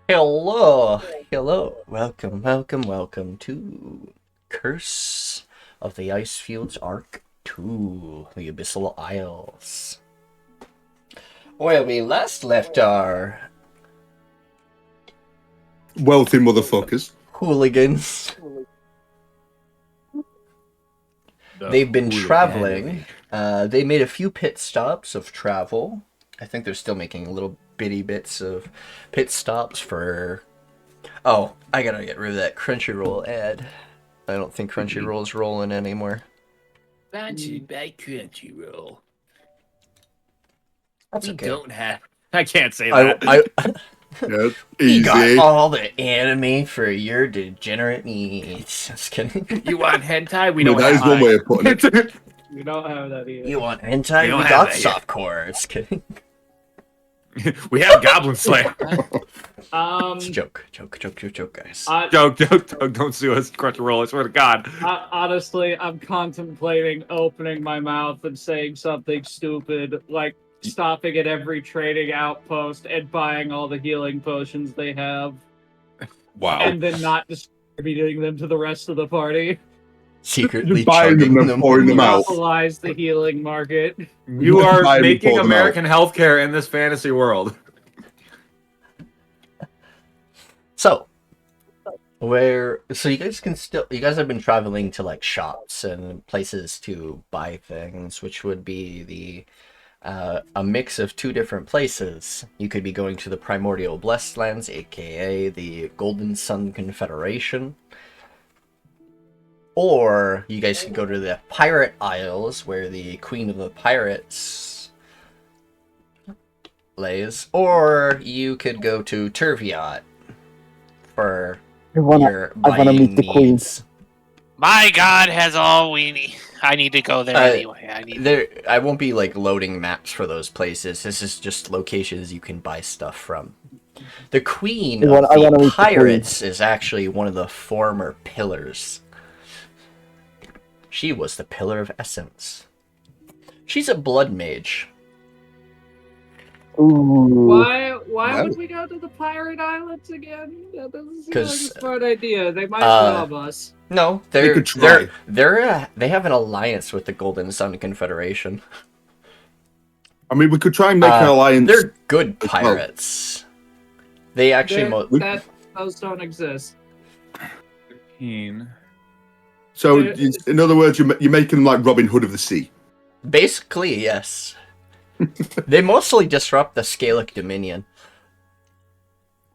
Hello, hello, welcome to Curse of the Icefields Arc 2, the Abyssal Isles. Where we last left our Wealthy motherfuckers. hooligans. They've been traveling. They made a few pit stops of travel. I think they're still making little bitty bits of pit stops for... Oh, I gotta get rid of that Crunchyroll ad. I don't think Crunchyroll's rolling anymore. Sponsored by Crunchyroll. That's We okay. don't have. I can't say that. Yeah, You got easy. all the anime for your degenerate needs. Just kidding. You want hentai? We No, don't that have is one way of putting it. We don't have that either. You want hentai? We don't We have got that here. softcore. Just kidding. We have Goblin Slayer. It's a joke, guys. Joke. Don't sue us, Crunchyroll. I swear to God. Honestly, I'm contemplating opening my mouth and saying something stupid, like stopping at every trading outpost and buying all the healing potions they have, Wow. and then not distributing them to the rest of the party. Secretly Just buying them chugging and them. pouring them out. Monopolize the healing market. You are Buy 'em and making pour them American healthcare in this fantasy world. So you guys have been traveling to like shops and places to buy things, which would be a mix of two different places. You could be going to the Primordial Blessed Lands, aka the Golden Sun Confederation, or you guys could go to the Pirate Isles, where the Queen of the Pirates lays, or you could go to Turviot for your I wanna buying meet the queen. needs. My God has all we need. I need to go there anyway. I won't be like loading maps for those places. This is just locations you can buy stuff from. The Queen of I wanna the meet the Pirates is actually one of the former pillars. She was the Pillar of Essence. She's a blood mage. Ooh. Why Well. would we go to the Pirate Islands again? That doesn't seem like a 'Cause, smart idea. They might rob us. No, They could try. they have an alliance with the Golden Sun Confederation. I mean, we could try and make an alliance. They're good as well. pirates. They actually Those don't exist. 15. So, in other words, you're making them like Robin Hood of the Sea. basically, yes. They mostly disrupt the Scalic Dominion.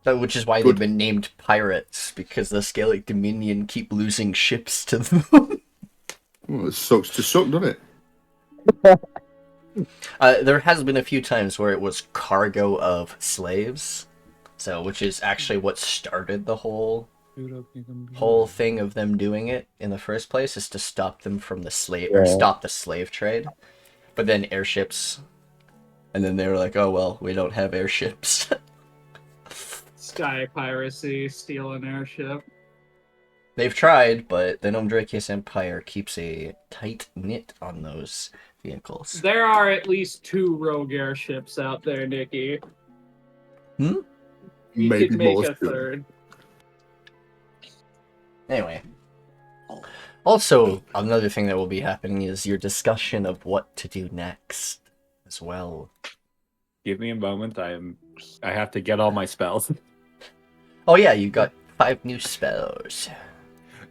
Which is why they've been named pirates, because the Scalic Dominion keep losing ships to them. Well, it sucks to suck, doesn't it? There has been a few times where it was cargo of slaves, which is actually what started the whole thing of them doing it in the first place, is to stop them from the stop the slave trade. But then airships, and then they were like, oh well, we don't have airships. Sky piracy, steal an airship. They've tried, but the Gnome Drakius Empire keeps a tight knit on those vehicles. There are at least 2 rogue airships out there, Nikki. You Maybe could make more. a third. Anyway. Also, another thing that will be happening is your discussion of what to do next as well. Give me a moment. I have to get all my spells. Oh yeah, you got 5 new spells.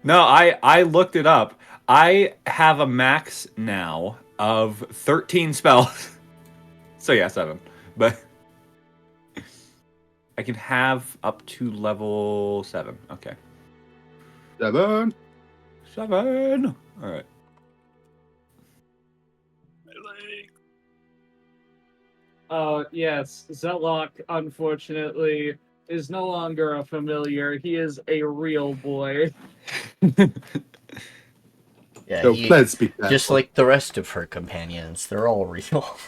No, I looked it up. I have a max now of 13 spells. So yeah, 7. But I can have up to level 7. Okay. 7. 7. All right. Yes, Zelok, unfortunately, is no longer a familiar. He is a real boy. Yeah, So let's be careful. just like the rest of her companions, they're all real.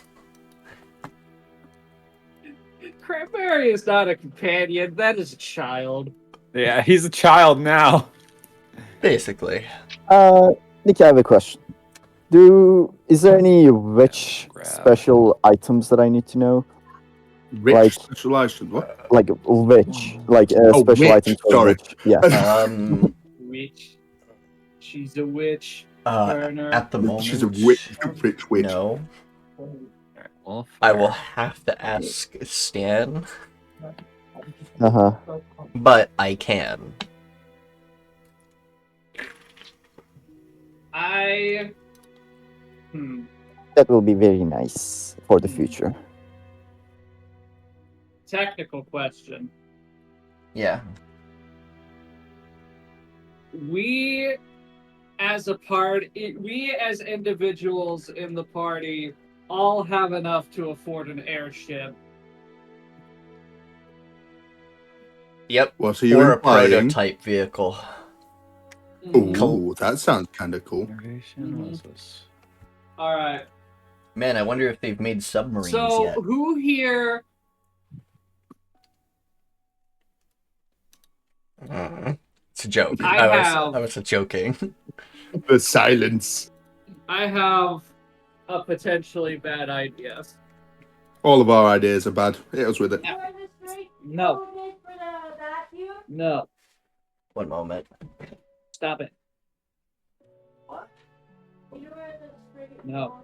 Cranberry is not a companion, that is a child. Yeah, he's a child now. Basically. Nick, I have a question. Is there any rich Grab. special items that I need to know? Rich Like- special item. What? Like witch, like Oh, special witch, item for sorry. witch. Yeah. Witch. She's a witch. Uh, Burner. at the moment, She's a rich witch. no. Well, I will fair. have to ask Stan, Uh-huh. but I can. That will be very nice for the future. Technical question. Yeah. We as individuals in the party all have enough to afford an airship. Yep. Well, so you're Or a implying. prototype vehicle. Ooh, that sounds kind of cool. All right. Man, I wonder if they've made submarines So yet. who here? It's a joke. I was joking. The silence. I have a potentially bad idea. All of our ideas are bad. Hit us with it. No. No. One moment. Stop it. No.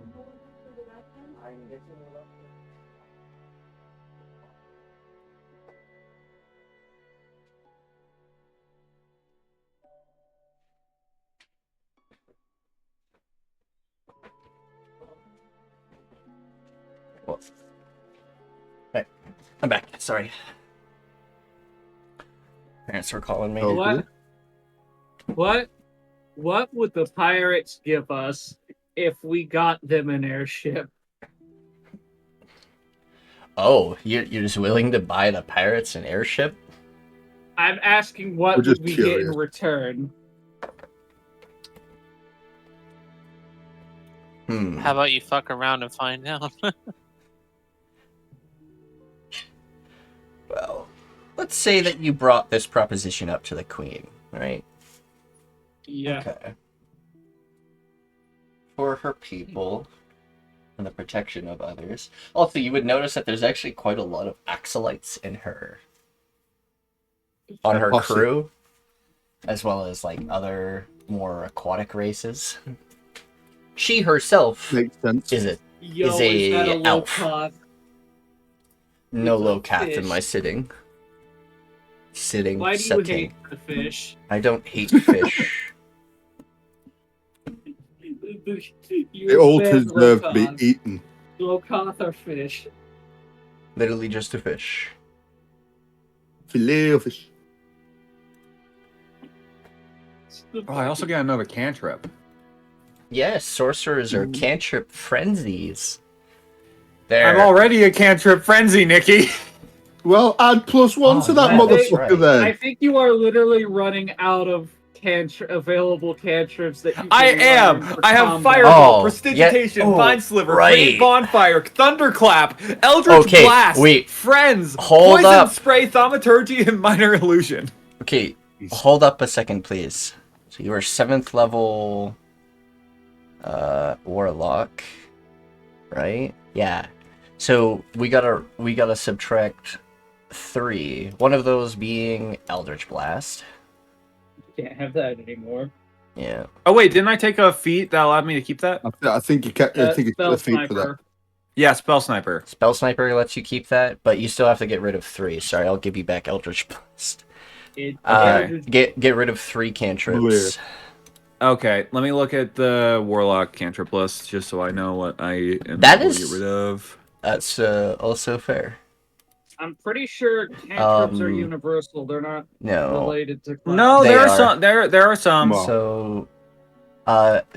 Well, hey, I'm back. Sorry. Parents were calling me. Oh. What would the pirates give us if we got them an airship? Oh, you're just willing to buy the pirates an airship? I'm asking what We're just would we get curious. in return? How about you fuck around and find out? Well, let's say that you brought this proposition up to the queen, right? Yeah. Okay. For her people and the protection of others. Also, you would notice that there's actually quite a lot of acolytes in her on her Posse. crew, as well as like other more aquatic races. She herself Makes sense. is a Yo, Is a that a low elf. cost? no It's a low cat in fish. my sitting. Sitting Why do you setting. hate the fish? I don't hate fish. They all deserve to be eaten. Low-cost are fish. Literally just a fish. Filet of fish. Oh, I also got another cantrip. Yes, sorcerers are cantrip frenzies. I'm They're already a cantrip frenzy, Nikki. Well, add +1 to that yeah, that's motherfucker right. then. I think you are literally running out of available cantrips that you can I am. learn for I have combat. Firebolt, Oh, Prestidigitation, yeah. Oh, Vine Sliver, right. Create Bonfire, Thunderclap, Eldritch Okay, Blast, wait. Friends, Hold Poison up. Spray, Thaumaturgy, and Minor Illusion. Okay, hold up a second, please. So you are 7th level warlock, right? Yeah. So we gotta subtract 3. One of those being Eldritch Blast. Can't have that anymore. Yeah. Oh wait, didn't I take a feat that allowed me to keep that? I think you kept. I think it's Spell the feet for that. sniper. Yeah, Spell Sniper. Spell Sniper lets you keep that, but you still have to get rid of 3. Sorry, I'll give you back Eldritch Blast. Get rid of 3 cantrips. Weird. Okay, let me look at the Warlock cantrip list just so I know what I am That able is- to get rid of. That's also fair. I'm pretty sure cantrips are Um, universal. They're not No. related to class. No, They there are are. some. There are some. Come on. So,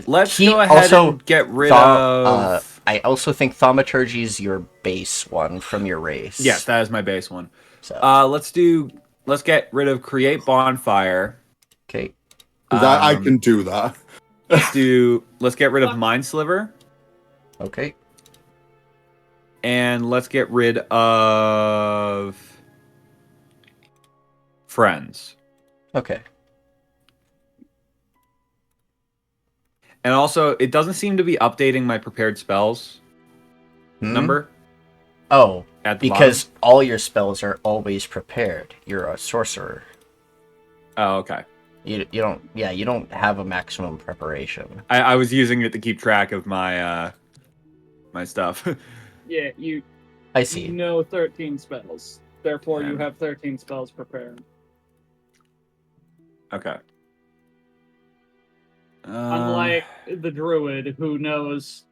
Let's Keep- go ahead also, and get rid Thau- of. I also think Thaumaturgy is your base one from your race. Yes, that is my base one. So, Let's get rid of Create Bonfire. okay. 'Cause I Um, can do that. Let's get rid of Mind Sliver. Okay. And let's get rid of Friends. Okay. And also, it doesn't seem to be updating my prepared spells Hmm? number. Oh, at the because all your spells are always prepared. You're a sorcerer. bottom? Oh, okay. You don't have a maximum preparation. I was using it to keep track of my my stuff. Yeah, I you see. know 13 spells. Therefore, you And- have 13 spells prepared. Okay. Unlike the druid, who knows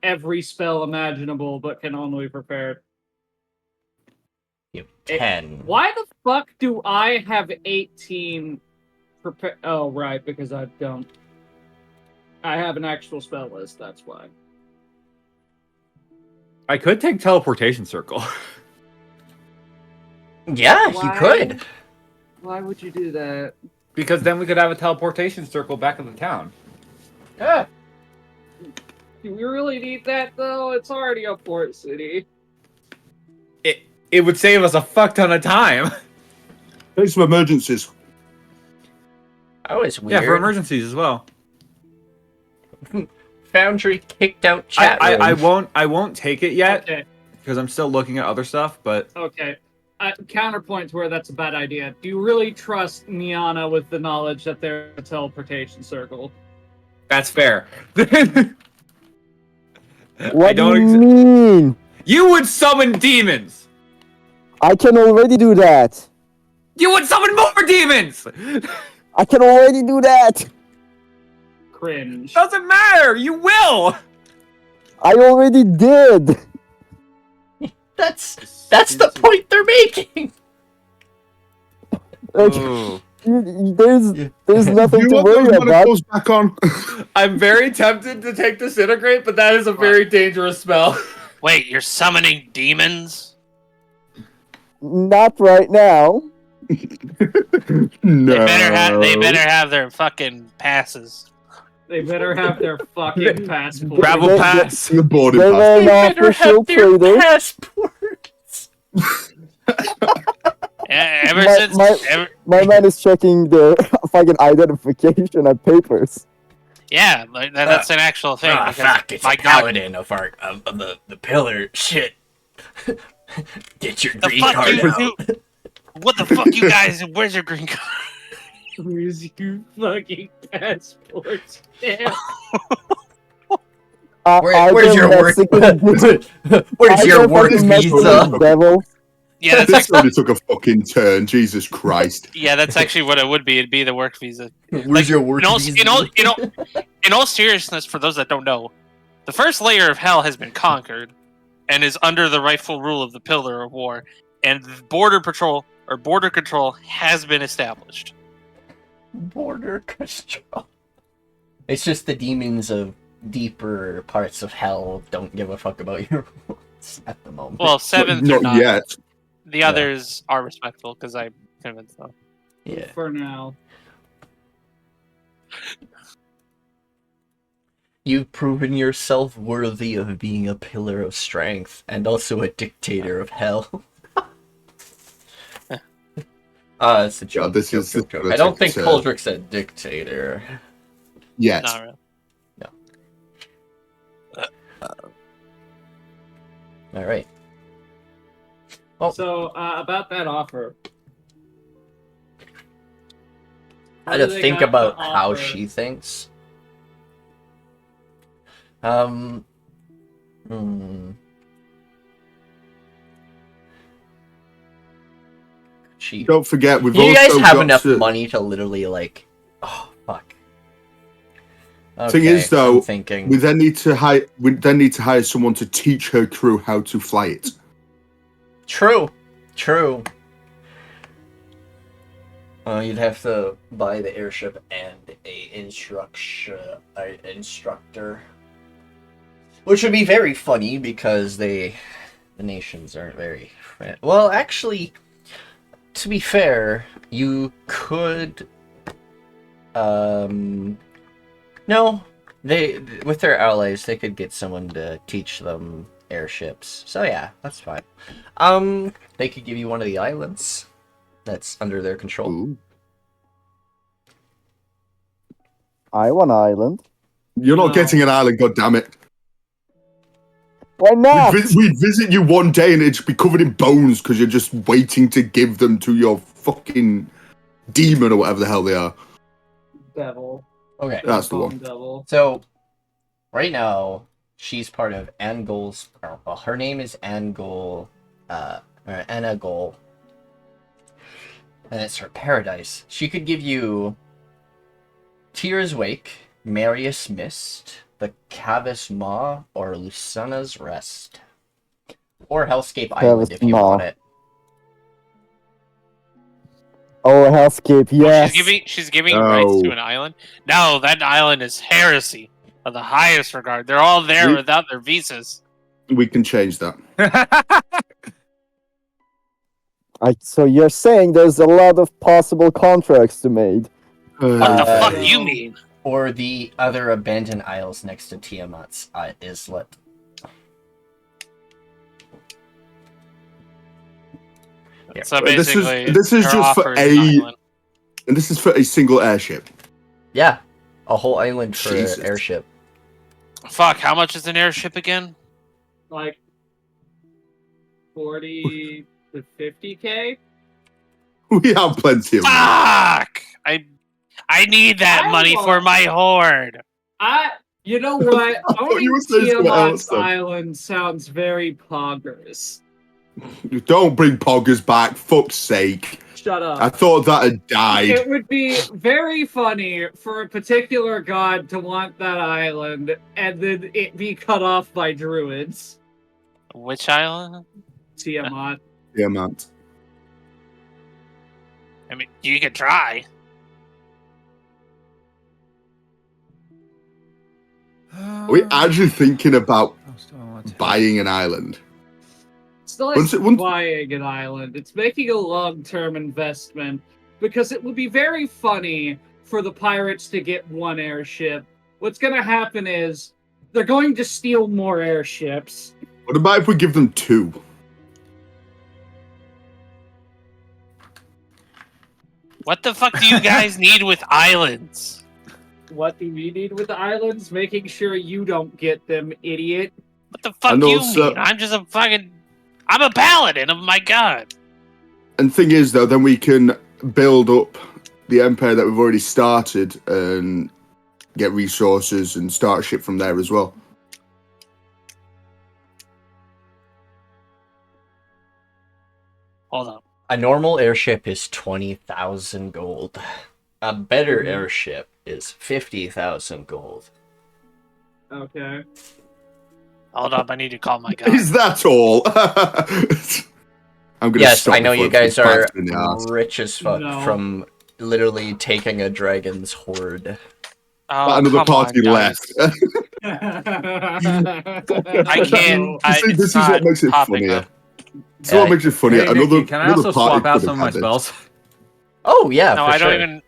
every spell imaginable but can only prepare. You have 10. Why the fuck do I have 18 prepare? Oh, right, because I don't. I have an actual spell list, that's why. I could take teleportation circle. Yeah, you Why? could. Why would you do that? Because then we could have a teleportation circle back in the town. Yeah. Do we really need that, though? It's already a port city. It would save us a fuck ton of time. Take some emergencies. That was weird. Yeah, for emergencies as well. Foundry kicked out chat room. I won't take it yet Okay, because I'm still looking at other stuff. But okay. Counterpoint to where that's a bad idea. Do you really trust Nyana with the knowledge that there's a teleportation circle? that's fair. What do you don't mean? You would summon demons. I can already do that. You would summon more demons. I can already do that. Cringe. Doesn't matter. You will. I already did. That's the point they're making. Like, Ooh. there's nothing You to want worry those about. manacles back on? I'm very tempted to take disintegrate, but that is a very dangerous spell. Wait, you're summoning demons? Not right now. No. They better have their fucking passes. They better have their fucking passport. Gravel They- pass. The boarding They're pass. an better official have their trader. passports. Ever My- since my- My man is checking their fucking identification and papers. yeah, like, that's an actual thing. Ah, because fuck, it's my a God, paladin of the pillar. Shit. Get your the green fuck card out. you? What the fuck, you guys? Where's your green card? Where's your fucking passport? Damn. Where's your work? Where's your work visa? Devil. Yeah, that's This actually, already took a fucking turn. Jesus Christ. yeah, that's actually what it would be. It'd be the work visa. Where's your work In all, visa? in all seriousness, for those that don't know, the first layer of hell has been conquered, and is under the rightful rule of the Pillar of War, and border control has been established. Border control. It's just the demons of deeper parts of hell don't give a fuck about your rules at the moment. Well, seventh or Not not. yet. The others are respectful because I'm convinced them. yeah. For now. You've proven yourself worthy of being a pillar of strength and also a dictator of hell. It's a joke. God, this joke, is- joke, this joke. is I don't think a- Coldrick said dictator. Yet. Not really. All right. Oh. So, about that offer. I had to What do they think got to about how offer? she thinks. She. Don't forget, we've You guys also have got enough to... money to literally like. Oh fuck. Thing is, though, I'm thinking. We then need to hire someone to teach her crew how to fly it. True. You'd have to buy the airship and a instructor, which would be very funny because the nations aren't very friendly. Well, actually, to be fair, you could. No, they with their allies, they could get someone to teach them airships. So yeah, that's fine. They could give you one of the islands that's under their control. Ooh. I want an island. You're not No. getting an island, goddammit. Why not? We'd visit you one day and it'd be covered in bones because you're just waiting to give them to your fucking demon or whatever the hell they are. Devil. Okay. That's the Bone one. Devil. So, right now, she's part of Angol's. Well, her name is Angol, or Anagol, and it's her paradise. She could give you Tyr's Wake, Marius Mist, the Cavus Maw, or Lucana's Rest, or Hellscape Island if you Maw. want it. Oh, Hellscape, yes. She's giving rights Oh. to an island. No, that island is heresy of the highest regard. They're all there We- without their visas. We can change that. So you're saying there's a lot of possible contracts to made. What the fuck Uh, you mean? Or the other abandoned isles next to Tiamat's islet. Yeah. So This is- basically, this is her just for offer is an a- island. And this is for a single airship. Yeah, a whole island for Jesus. an airship. Fuck, how much is an airship again? Like 40 to 50K. We have plenty of money. Fuck! I need that I money want- for my horde. You know what? I thought you were Owning saying something else, Tiamat's though. Island sounds very poggers. Don't bring poggers back, fuck's sake. Shut up. I thought that had died. It would be very funny for a particular god to want that island and then it be cut off by druids. Which island? Tiamat. Yeah, man. I mean, you could try. Are we actually thinking about buying an island? It's not Once like it- once- buying an island. It's making a long-term investment because it would be very funny for the pirates to get one airship. What's going to happen is they're going to steal more airships. What about if we give them 2? What the fuck do you guys need with islands? What do we need with the islands? Making sure you don't get them, idiot. What the fuck And do you also- mean? I'm just a fucking... I'm a paladin of my god. And thing is, though, then we can build up the empire that we've already started and get resources and start ship from there as well. Hold up. A normal airship is 20,000 gold. A better airship is 50,000 gold. Okay. Hold up, I need to call my god. Is that all? I'm gonna Yes, stop I know before you it guys are bites me in the ass. rich as fuck No. from literally taking a dragon's horde. Oh, Another come party on, guys. left. I can't. See, this is what makes it popping funnier. up. This is what makes it funny. Hey, Another, Nikki, can I another also party swap out could some of my have had it. spells? Oh yeah, No, for I don't sure. even.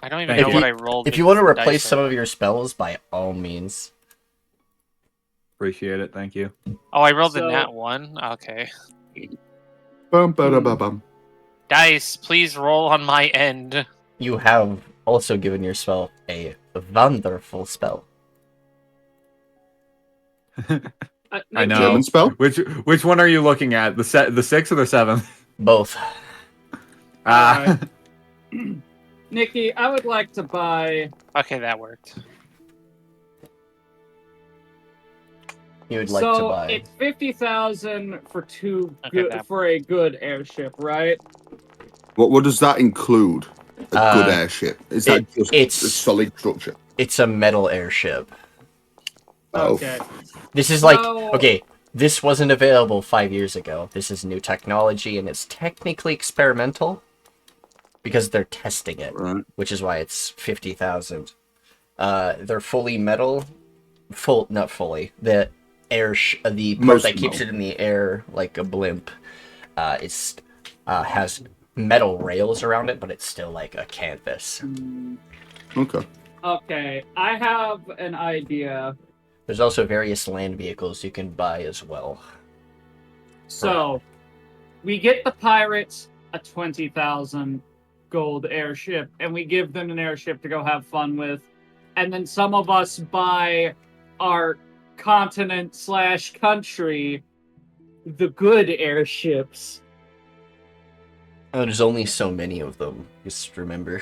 I don't even If know you- what I rolled. If with you want to the replace dice some right of your spells, by all means. Appreciate it, thank you. now. Oh, I rolled So- the nat 1. Okay. Bum, ba, da, ba, bum. Dice, please roll on my end. You have also given yourself a wonderful spell. I know. German spell? Which one are you looking at? The 6th or the 7th? Both. Ah, Nikki, I would like to buy. Okay, that worked. You would like to So buy. it's 50,000 for Okay, that- for a good airship, right? What does that include? A Uh, good airship? Is that just it's- a solid structure? It's a metal airship. Oh. Okay. This is like No. okay. This wasn't available 5 years ago. This is new technology, and it's technically experimental because they're testing it, Right. which is why it's 50,000. They're fully metal, not fully. The the part Most that keeps metal. it in the air like a blimp, has metal rails around it, but it's still like a canvas. Hmm, Okay. Okay, I have an idea. There's also various land vehicles you can buy as well. So, we get the pirates a 20,000 gold airship, and we give them an airship to go have fun with. And then some of us buy our continent/country the good airships. Oh, there's only so many of them. Just remember.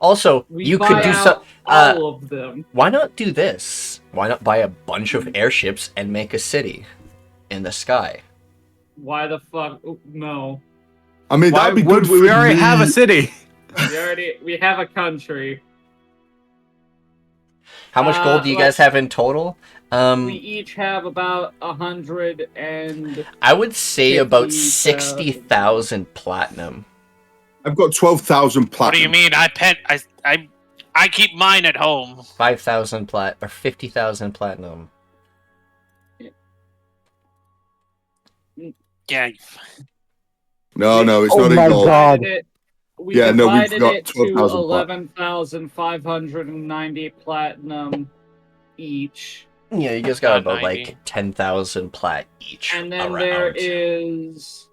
Also, We you buy could do out some. all of them. Why not do this? Why not buy a bunch of airships and make a city in the sky? Why the fuck? No. I mean, Why that'd be would good. we already have a city? We have a country. How much gold do you guys have in total? We each have about 100 and I would say about 50,000. 60,000 platinum. I've got 12,000 What do platinum. you mean? I keep mine at home. 5,000 plat or 50,000 platinum. Yeah. No, it's Oh not in my gold. God. We Yeah, no, we've divided got it to 12,000 11,590 platinum each. Yeah, you guys got About about 90. like 10,000 plat each. And then around. there is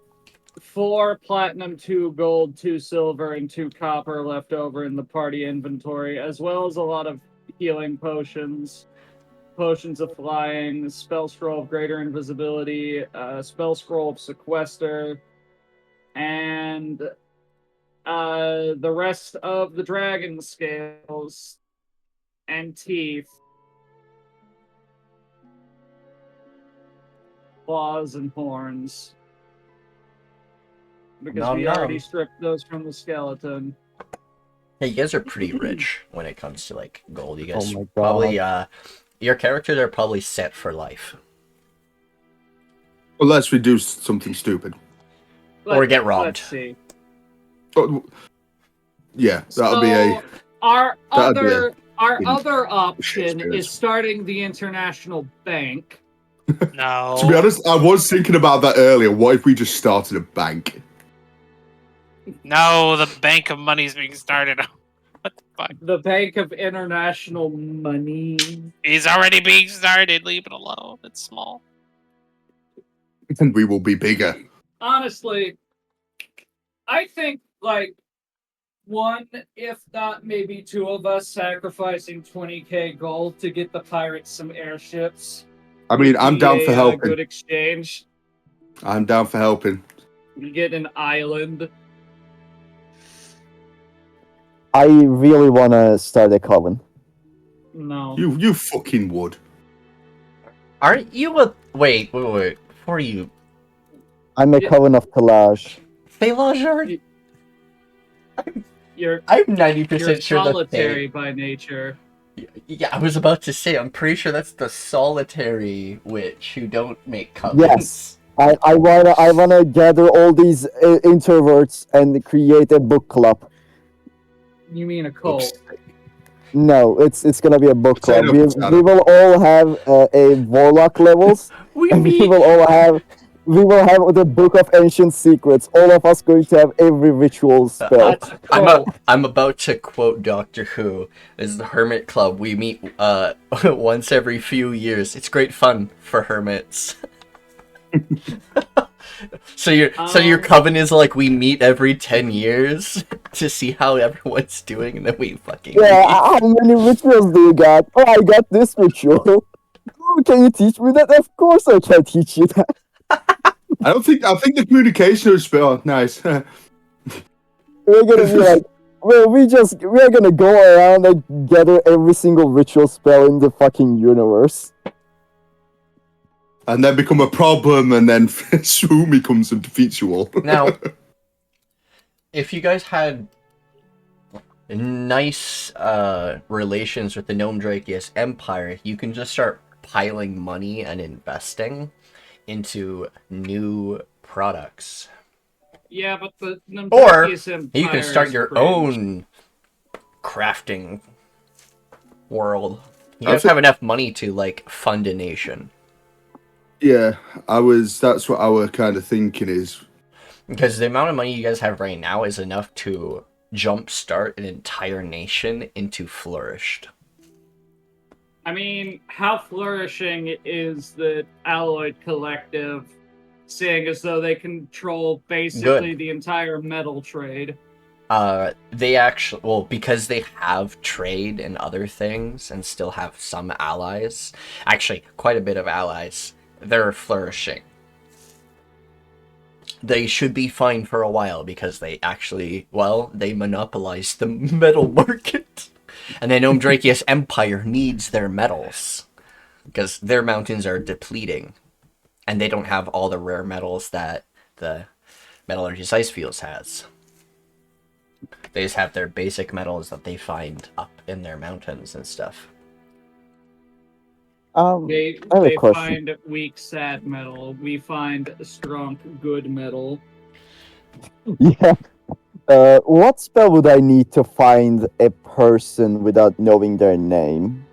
4 platinum, 2 gold, 2 silver, and 2 copper left over in the party inventory, as well as a lot of healing potions, potions of flying, spell scroll of greater invisibility, spell scroll of sequester, and the rest of the dragon scales and teeth, claws and horns. Because Nom we nom. already stripped those from the skeleton. Hey, you guys are pretty rich when it comes to like gold. You guys Oh my God. probably your characters are probably set for life. Unless we do something stupid. Or get robbed. Let's see. But, yeah, that'll be a. Our that'd be other in- option experience. is starting the international bank. No. To be honest, I was thinking about that earlier. What if we just started a bank? No, the bank of money's being started. What the fuck? The Bank of International Money. He's already being started. Leave it alone. It's small. And we will be bigger. Honestly, I think like one, if not maybe 2 of us sacrificing 20k gold to get the pirates some airships. I mean, I'm would down be for a helping. good exchange. I'm down for helping. We get an island. I really want to start a coven. No. You fucking would. Aren't you a wait? Before you I'm a Yeah. coven of Talaj. Thalaj, You're 90% sure solitary by nature. Yeah, I was about to say, I'm pretty sure that's the solitary witch who don't make covens. Yes. I wanna gather all these introverts and create a book club. You mean a cult? Oops. No, it's gonna be a book Say club. no, We Shadow. will all have a warlock levels, We and we meet. will all have the book of ancient secrets. All of us going to have every ritual spell. That's a cult. I'm about to quote Doctor Who. This is the Hermit Club. We meet once every few years. It's great fun for hermits. So your coven is like we meet every 10 years to see how everyone's doing, and then we fucking Yeah, meet. how many rituals do you got? Oh, I got this ritual. Oh, can you teach me that? Of course I can teach you that. I think the communication is spell nice. We're gonna be like, well, we're gonna go around and gather every single ritual spell in the fucking universe. And then become a problem, and then Swumi comes and defeats you all. Now, if you guys had nice relations with the Gnome Drakius Empire, you can just start piling money and investing into new products. Yeah, but the Or Nambuckius Empire you can start is your cringe. own crafting world. You I guys think- have enough money to like fund a nation. Yeah, that's what our kind of thinking is. Because the amount of money you guys have right now is enough to jumpstart an entire nation into flourished. I mean, how flourishing is the Alloyed Collective, seeing as though they control basically the entire metal trade? They actually, well, because they have trade and other things and still have some allies, actually quite a bit of allies, they're flourishing. They should be fine for a while because they actually, well, they monopolize the metal market. And the Gnome Drakius Empire needs their metals because their mountains are depleting and they don't have all the rare metals that the Metallurgy's Icefields has. They just have their basic metals that they find up in their mountains and stuff. They I have a they question. find weak, sad metal. We find strong, good metal. Yeah. What spell would I need to find a person without knowing their name?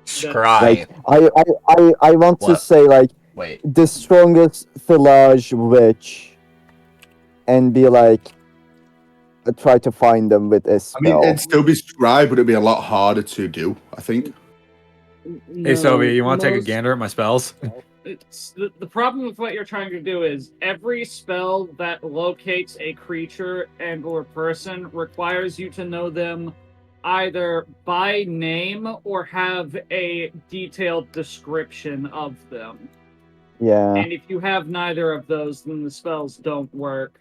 Scry. Like, I want to What? say, like, Wait. the strongest Thelage witch and be like, try to find them with a I spell. mean, it'd still be scribe, but it'd be a lot harder to do, I think. Hey, Sophie, you want to take a gander at my spells? It's the problem with what you're trying to do is every spell that locates a creature and or person requires you to know them either by name or have a detailed description of them. Yeah. And if you have neither of those, then the spells don't work.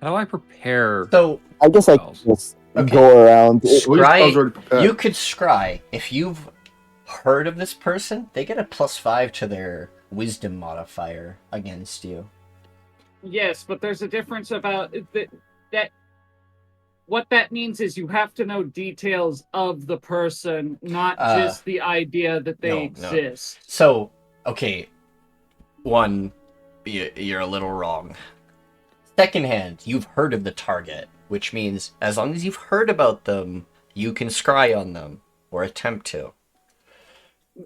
How do I prepare? So, I guess I spells? can just Okay. go around. Well, your spells scry, already prepared. you could scry. If you've heard of this person, they get a +5 to their wisdom modifier against you. Yes, but there's a difference about that. What that means is you have to know details of the person, not just the idea that they no. exist. So, okay, one, you're a little wrong. Second hand, you've heard of the target, which means as long as you've heard about them, you can scry on them, or attempt to.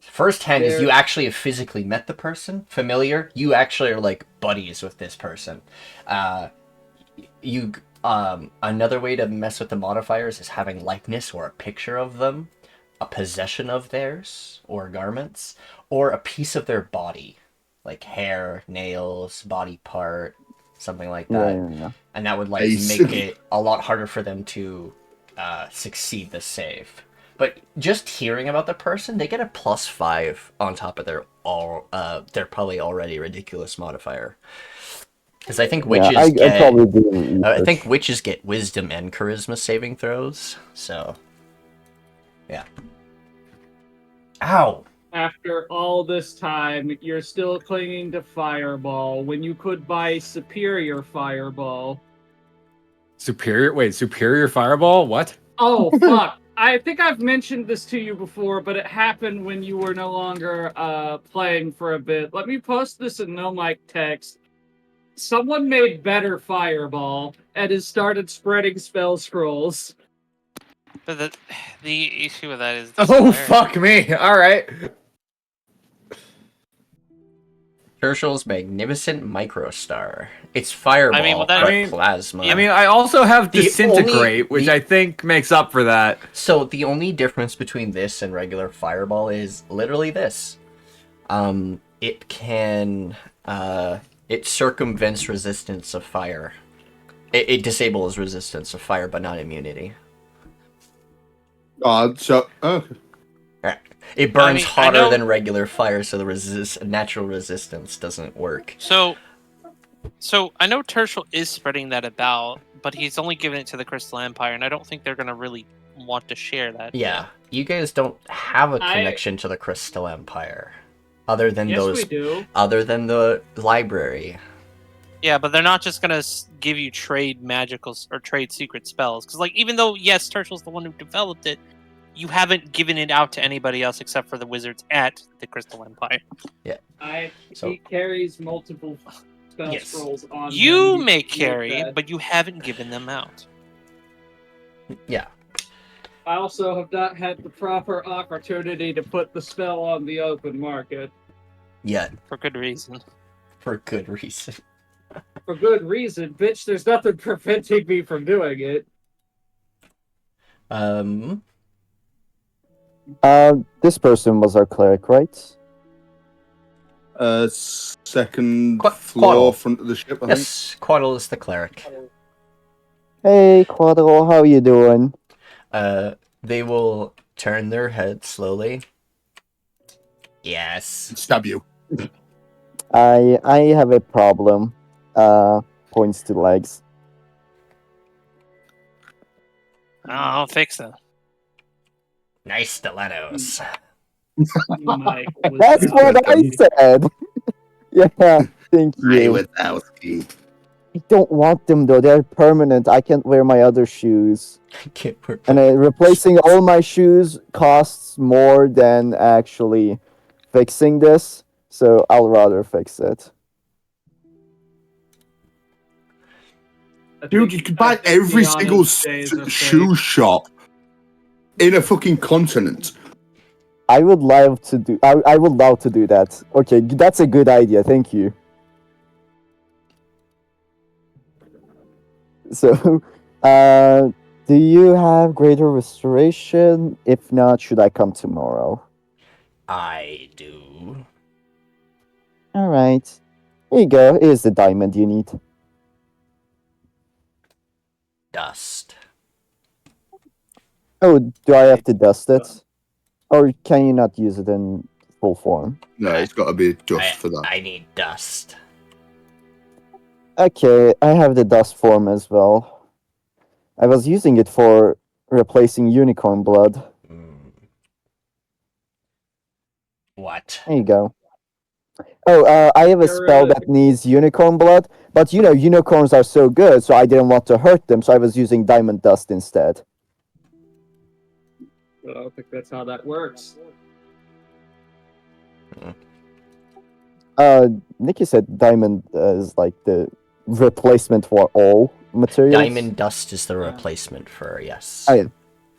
First hand is you actually have physically met the person. Familiar, you actually are like buddies with this person. Another way to mess with the modifiers is having likeness or a picture of them, a possession of theirs or garments, or a piece of their body, like hair, nails, body part, something like that. Yeah. And that would like Ace. make it a lot harder for them to succeed the save. But just hearing about the person, they get a +5 on top of their probably already ridiculous modifier. Because I think witches I get probably do. I think witches get wisdom and charisma saving throws. So yeah. Ow. After all this time, you're still clinging to Fireball when you could buy Superior Fireball. Superior fireball? What? Oh, fuck. I think I've mentioned this to you before, but it happened when you were no longer playing for a bit. Let me post this in no mic text. Someone made better Fireball and has started spreading spell scrolls. But the issue with that is. Oh, fuck me. All right. Herschel's magnificent microstar. It's fireball, I mean, well, but plasma. I mean, I also have The disintegrate, only- which I think makes up for that. So the only difference between this and regular fireball is literally this. It can it circumvents resistance of fire. It disables resistance of fire, but not immunity. Okay. It burns I hotter know- than regular fire, so the natural resistance doesn't work. So I know Tertial is spreading that about, but he's only giving it to the Crystal Empire, and I don't think they're gonna really want to share that. Yeah, you guys don't have a connection to the Crystal Empire, other than Yes, we do. other than the library. Yeah, but they're not just gonna give you trade magicals or trade secret spells, because like even though yes, Tertial's the one who developed it, you haven't given it out to anybody else except for the wizards at the Crystal Empire. So- He carries multiple spell Yes. scrolls on You him. may Note carry, that. but you haven't given them out. Yeah. I also have not had the proper opportunity to put the spell on the open market. Yet, For good reason. for good reason. For good reason, bitch, there's nothing preventing me from doing it. This person was our cleric, right? Second Quaddle. floor, front of the ship, I think. Yes, Quaddle is the cleric. Hey, Quaddle, how you doing? They will turn their head slowly. Yes. Stab you. I have a problem. Points to legs. I'll fix it. Nice stilettos. Mike That's what I Wazowski. said. Yeah, thank you. Wazowski. I don't want them though. They're permanent. I can't wear my other shoes. Can't work. And replacing all my shoes costs more than actually fixing this. So I'll rather fix it. Dude, you could buy every single shoe shop in a fucking continent. I would love to do. I would love to do that. Okay, that's a good idea. Thank you. So, do you have greater restoration? If not, should I come tomorrow? I do. All right. Here you go. Here's the diamond you need. Dust. Oh, do I have to dust it? Or can you not use it in full form? No, it's got to be just for that. I need dust. Okay, I have the dust form as well. I was using it for replacing unicorn blood. What? There you go. Oh, I have a spell that needs unicorn blood, but you know, unicorns are so good, so I didn't want to hurt them, so I was using diamond dust instead. I don't think that's how that works. Nikki said diamond is like the replacement for all materials. Diamond dust is the replacement for yes.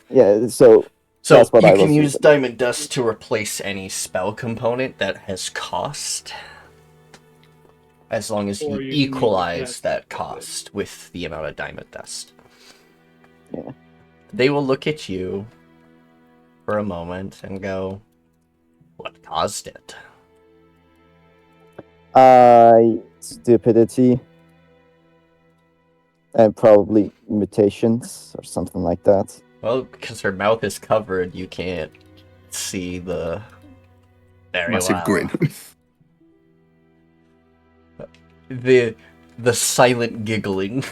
Yeah, so So what you I can was use using. diamond dust to replace any spell component that has cost, as long as you Or you can use equalize that. that cost with the amount of diamond dust. Yeah. They will look at you for a moment and go, "What caused it?" Stupidity. And probably mutations or something like that. Well, because her mouth is covered, you can't see the very Massive well. grin. The silent giggling.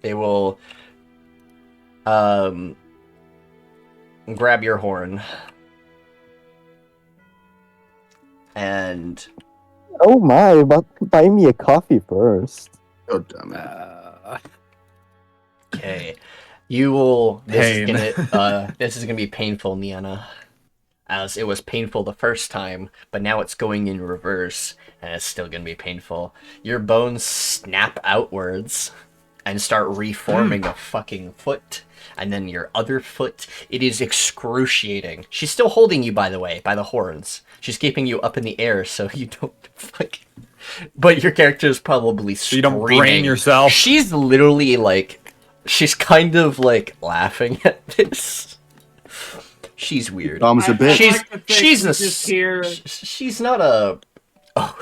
They will grab your horn and Oh my, but buy me a coffee first. God damn it. okay, you will. Pain. This is gonna be painful, Nyana, as it was painful the first time, but now it's going in reverse, and it's still gonna be painful. Your bones snap outwards and start reforming a fucking foot, and then your other foot. It is excruciating. She's still holding you, by the way, by the horns. She's keeping you up in the air so you don't fucking. But your character is probably So screaming. you don't brain yourself. She's literally like, she's kind of like laughing at this. She's weird. Arms a bit. She's not a. Oh.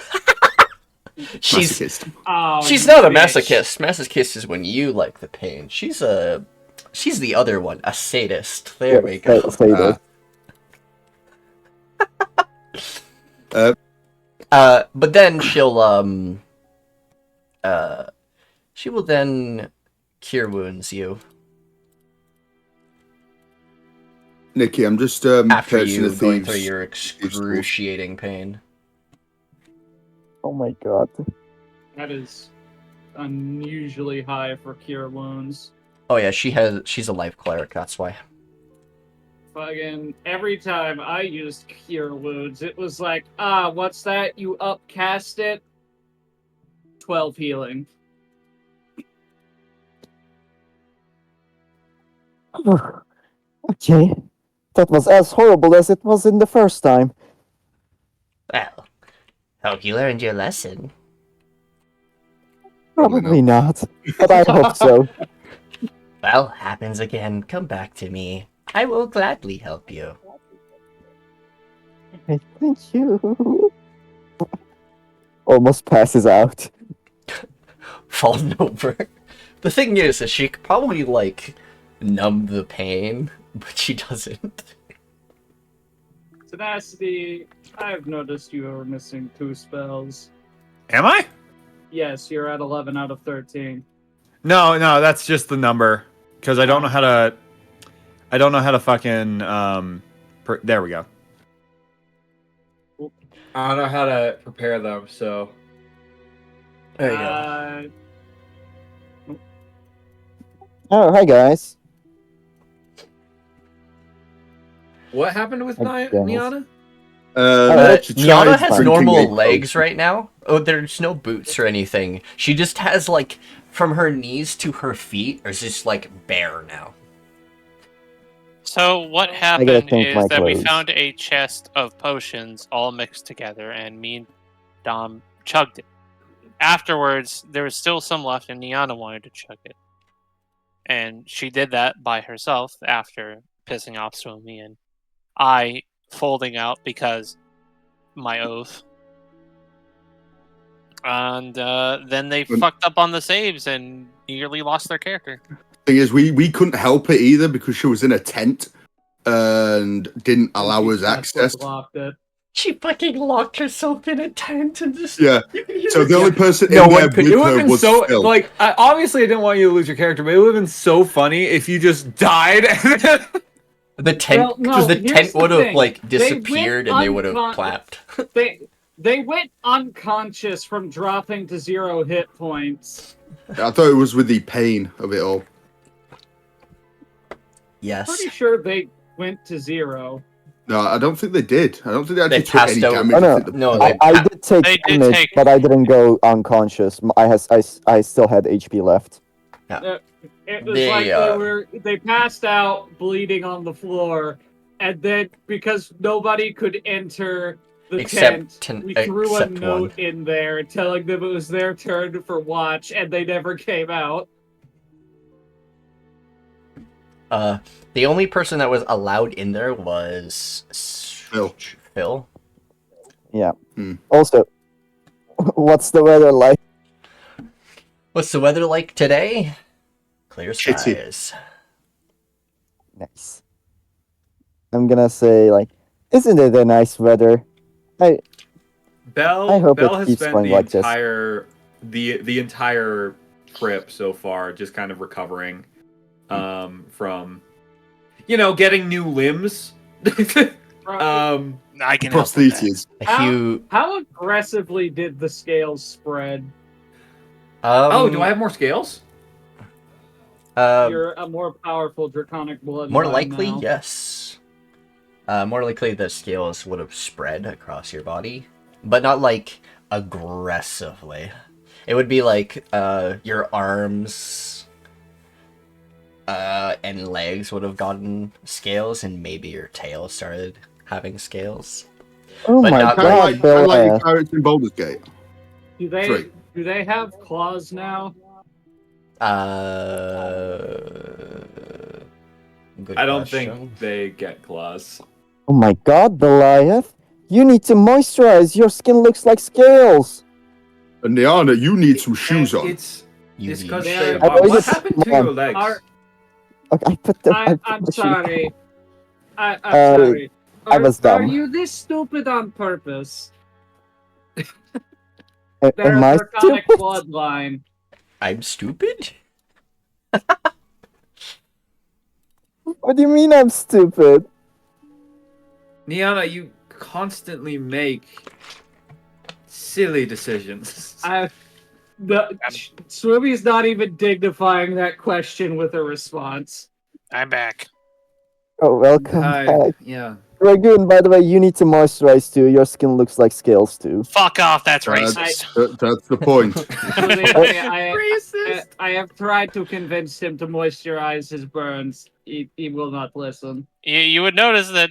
she's Masochist. Oh, she's you not a bitch. masochist. Masochist is when you like the pain. She's the other one, a sadist. There we go. Say that. But then she will then cure wounds you Nikki, I'm just after purchasing you the going thieves. through your excruciating pain. Oh my god. That is unusually high for cure wounds. Oh yeah, she's a life cleric. That's why. Fucking every time I used cure wounds, it was like, what's that? You upcast it? 12 healing. Okay. That was as horrible as it was in the first time. Well, hope you learned your lesson. Probably not. But I hope so. Well, happens again. Come back to me. I will gladly help you. Thank you. Almost passes out. Falling over. The thing is that she could probably, like, numb the pain, but she doesn't. Tenacity, I've noticed you are missing 2 spells. Am I? Yes, you're at 11 out of 13. No, that's just the number. Because I don't know how to. I don't know how to fucking. There we go. I don't know how to prepare them, so. There you go. Oh, hi guys. What happened with I guess. Nyana? She Nyana tried has drinking normal a legs potion. right now. Oh, there's no boots or anything. She just has, like, from her knees to her feet, is just, like, bare now. So what gotta happened change is my that we clothes. found a chest of potions all mixed together, and me and Dom chugged it. Afterwards, there was still some left, and Nyana wanted to chug it. And she did that by herself after pissing off Swumi, and I folding out because my oath. And then they fucked up on the saves and nearly lost their character. Thing is, we couldn't help it either because she was in a tent and didn't allow us access. Blocked it. She fucking locked herself in a tent and just... Yeah. So the only person No in there one could. with It would her have been was so Phil. like. Obviously, I didn't want you to lose your character, but it would have been so funny if you just died. The tent, Well, no, because the here's tent the would have, thing. like, They disappeared went and they would have uncon- clapped. They went unconscious from dropping to 0 hit points. I thought it was with the pain of it all. Yes. Pretty sure they went to 0. No, I don't think they did. I don't think they actually They took passed any out. damage. Oh, no. I think the- No, I did take They did damage, take- but I didn't go unconscious. I still had HP left. It was They, they passed out bleeding on the floor, and then because nobody could enter the Except we threw a except note one. in there telling them it was their turn for watch, and they never came out. The only person that was allowed in there was Phil. Yeah. Hmm. Also, what's the weather like? What's the weather like today? Clear Shitty. skies. Nice. I'm gonna say, like, isn't it a nice weather? I hope Bell it has keeps spent going the like this. entire the entire trip so far just kind of recovering from getting new limbs. I can help with that. prostheses. How aggressively did the scales spread? Do I have more scales? You're a more powerful draconic blood. More likely, yes. More likely the scales would have spread across your body, but not like aggressively. It would be like your arms and legs would have gotten scales, and maybe your tail started having scales. Oh But my not Kind of like, god, your Bella. character in Baldur's Gate. Do they Three. do they have claws now? Good I don't question. think they get claws. Oh my god, Belliath. You need to moisturize. Your skin looks like scales. And Nyana, you need some shoes on. It's You because need- they. I always What just- happened to your legs? Okay, I put them. I put I'm the shoe- sorry. I'm Uh, sorry. I was Are dumb. you this stupid on purpose? Am They're I a draconic stupid? bloodline. I'm stupid? What do you mean I'm stupid? Nyana, you constantly make silly decisions. Swumi's not even dignifying that question with a response. I'm back. Oh, welcome back. Yeah. Dragoon, by the way, you need to moisturize too. Your skin looks like scales too. Fuck off, that's That's- racist. That's the point. I have tried to convince him to moisturize his burns. He will not listen. You would notice that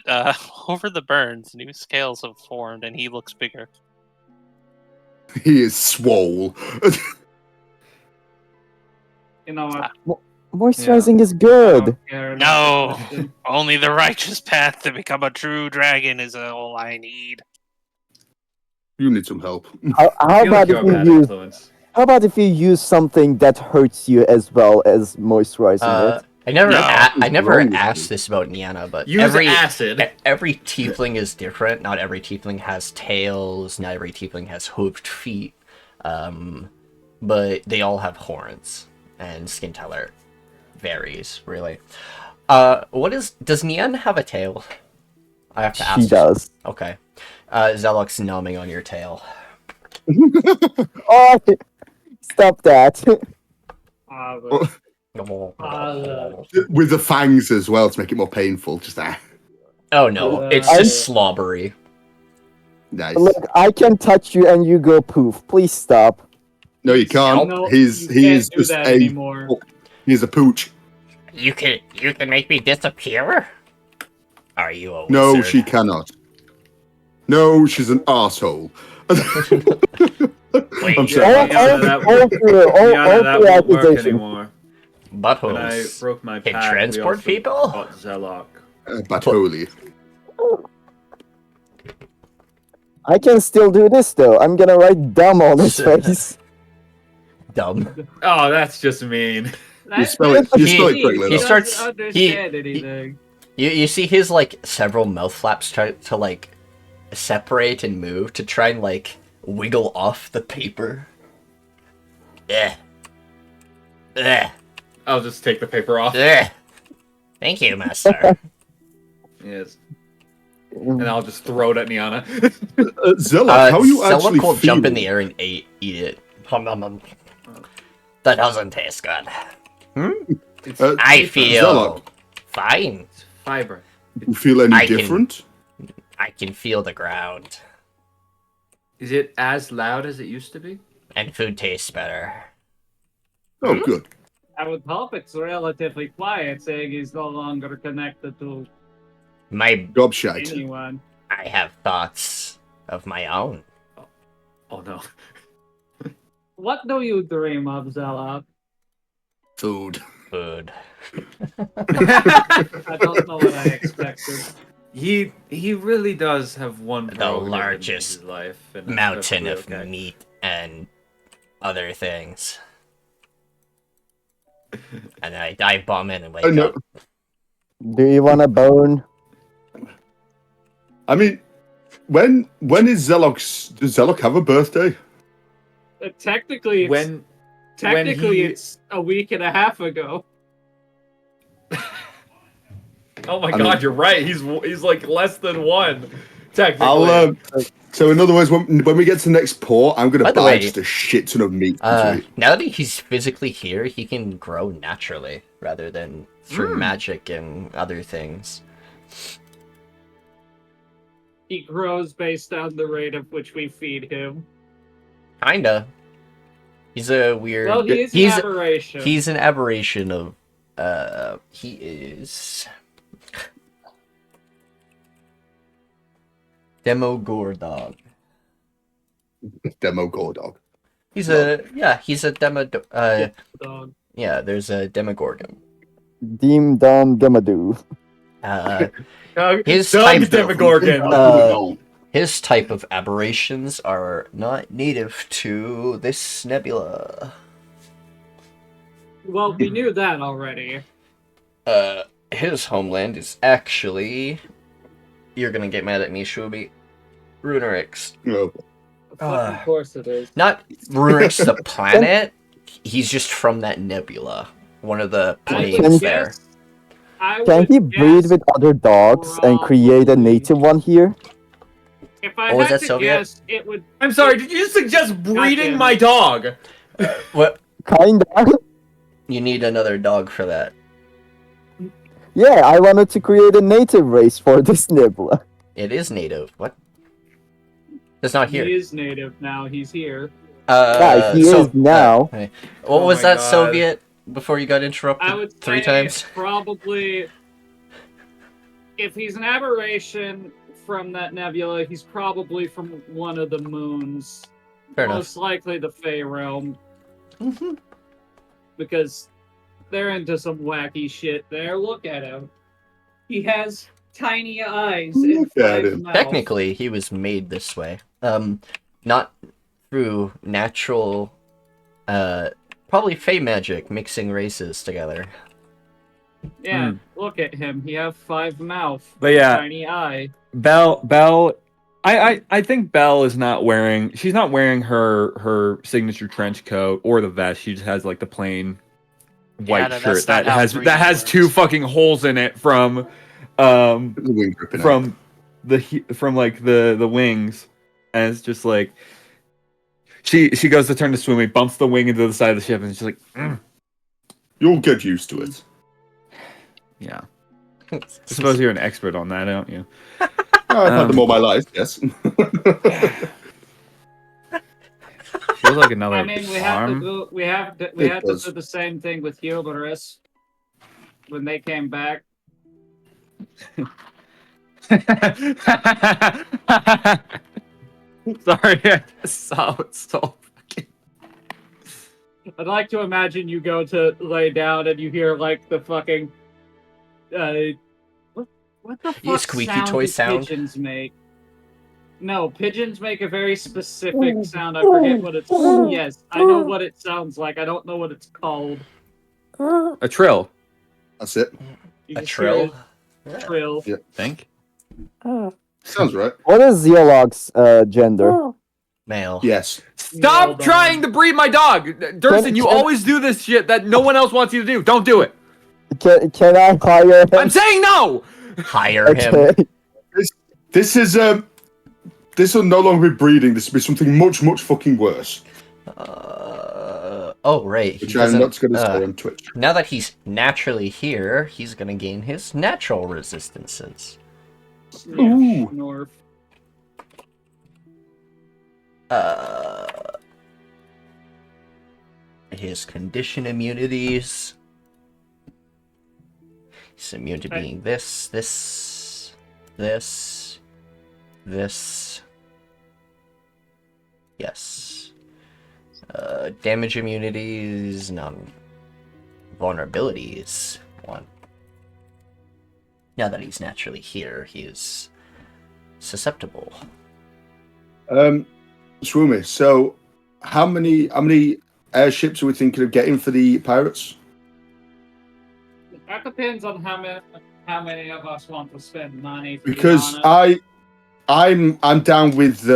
over the burns, new scales have formed, and he looks bigger. He is swole. You know what? Moisturizing is good. No, only the righteous path to become a true dragon is all I need. You need some help. How I feel like about you're if a you bad use? influence. How about if you use something that hurts you as well as moisturizing it? I never, No. I never Wrong with asked you? this about Nyana, but Use every acid. every tiefling is different. Not every tiefling has tails. Not every tiefling has hoofed feet. But they all have horns, and skin color varies really. Does Nyana have a tail? I have to ask. She does. Okay. Zelok's numbing on your tail. Oh, stop that. With the fangs as well to make it more painful. Just that. Oh no, it's just slobbery. Nice. Look, I can touch you and you go poof. Please stop. No, you can't. No, He you is can't do just that a. anymore. He's a pooch. You can make me disappear? Are you a wizard? No, she cannot. No, she's an arsehole. Wait, I'm All, sorry. all, all three, all that three won't work accusations. anymore. When I buttholes broke my can pack, we transport also people? fought Zelok. But holy. I can still do this though. I'm gonna write dumb on his face. Dumb. Oh, that's just mean. You spell it correctly, he though. starts- doesn't understand anything. You see his like several mouth flaps try to like separate and move to try and like wiggle off the paper. Yeah. I'll just take the paper off. Thank you, master. Yes. And I'll just throw it at Nyana. Zelok, how are you actually Zelok will jump in feeling? the air and eat it. Hum, hum, hum. That doesn't taste good. I feel Zelok, fine. It's fiber. do you feel any I can- different? I can feel the ground, Is it as loud as it used to be? and food tastes better. Oh, good. I would hope it's relatively quiet, saying he's no longer connected to My Gobshite. anyone. I have thoughts of my own. Oh no. What do you dream of, Zelok? Food. Food. I don't know what I expected. He really does have one The prerogative in largest his life, and that's Mountain perfectly of okay. meat and other things. And I dive bomb in and wake Oh, no. up. Do you want a bone? I mean, when is Zelok's? Does Zelok have a birthday? Technically, it's, it's a week and a half ago. Oh my I god, mean- you're right. He's like less than one. Technically. I'll. So in other words, when we get to the next port, I'm By gonna the buy way, just a shit ton of meat to eat. now that he's physically here, he can grow naturally rather than through magic and other things. He grows based on the rate at which we feed him. Kinda. He's a weird. Well, he is an he's aberration. he's an aberration of. He is. Demogorgon. Demo Gordog. He's a he's a demo. Dog. Yeah, there's a Demogorgon. Deem Dom Demadoo. His Doug type of- Demogorgon. His type of aberrations are not native to this nebula. Well, we knew that already. His homeland is actually. You're gonna get mad at me, Swumi. Runarix. No. Of course it is. Not Runarix the planet. He's just from that nebula. One of the planes there. Can he breed with other dogs and create a native one here? If I Oh, is had that to Soviet? guess, it would. I'm sorry, did you suggest breeding Goddamn. my dog? What? Kinda. You need another dog for that. Yeah, I wanted to create a native race for this nebula. It is native. What? It's not here. He is native now. He's here. Yeah, he is now. What Oh was my that God. Soviet before you got I interrupted would 3 say times? probably. If he's an aberration from that nebula, he's probably from one of the moons. Fair enough. Most likely the Fey realm, Mhm. because they're into some wacky shit there. Look at him. He has tiny eyes and Look at 5 him. mouths. Technically, he was made this way. Not through natural, probably fey magic mixing races together. Yeah, look at him. He have 5 mouth. But yeah. Tiny eye. Belle, I think Belle is not wearing. She's not wearing her signature trench coat or the vest. She just has like the plain white no, that's shirt not that how has breeding works. 2 fucking holes in it from The wing gripping out. from like the wings, and it's just like she goes to turn to Swumi, bumps the wing into the side of the ship, and she's like, You'll get used to it. yeah. I suppose you're an expert on that, don't you? I've had them all my life, yes. Feels like another I mean, we have to farm. do, we have to does. do the same thing with Hubris when they came back. Sorry, I just saw it so fucking. I'd like to imagine you go to lay down and you hear like the fucking what the fuck squeaky sound toy do sound? pigeons make? No, pigeons make a very specific sound. I forget what it's. Yes, I know what it sounds like. I don't know what it's called. A trill, That's it. You A just trill? hear it, Trill. Yeah. think. Sounds right. What is Zeolog's gender? Male. Yes. Stop Nailed on. trying to breed my dog, Dursun. You Can- always do this shit that no one else wants you to do. Don't do it. Can I hire him? I'm saying no. Hire him. Okay. This is this will no longer be breeding. This will be something much, much fucking worse. Oh, right. He Which I'm not going to doesn't, say on Twitch. now that he's naturally here, he's going to gain his natural resistances. Yeah, Ooh. North. His condition immunities. He's immune to being this. Yes. Damage immunities, none. Vulnerabilities, 1. Now that he's naturally here, he is susceptible. Swumi, so how many airships are we thinking of getting for the pirates? That depends on how many of us want to spend money. For Because Nyana. I'm down with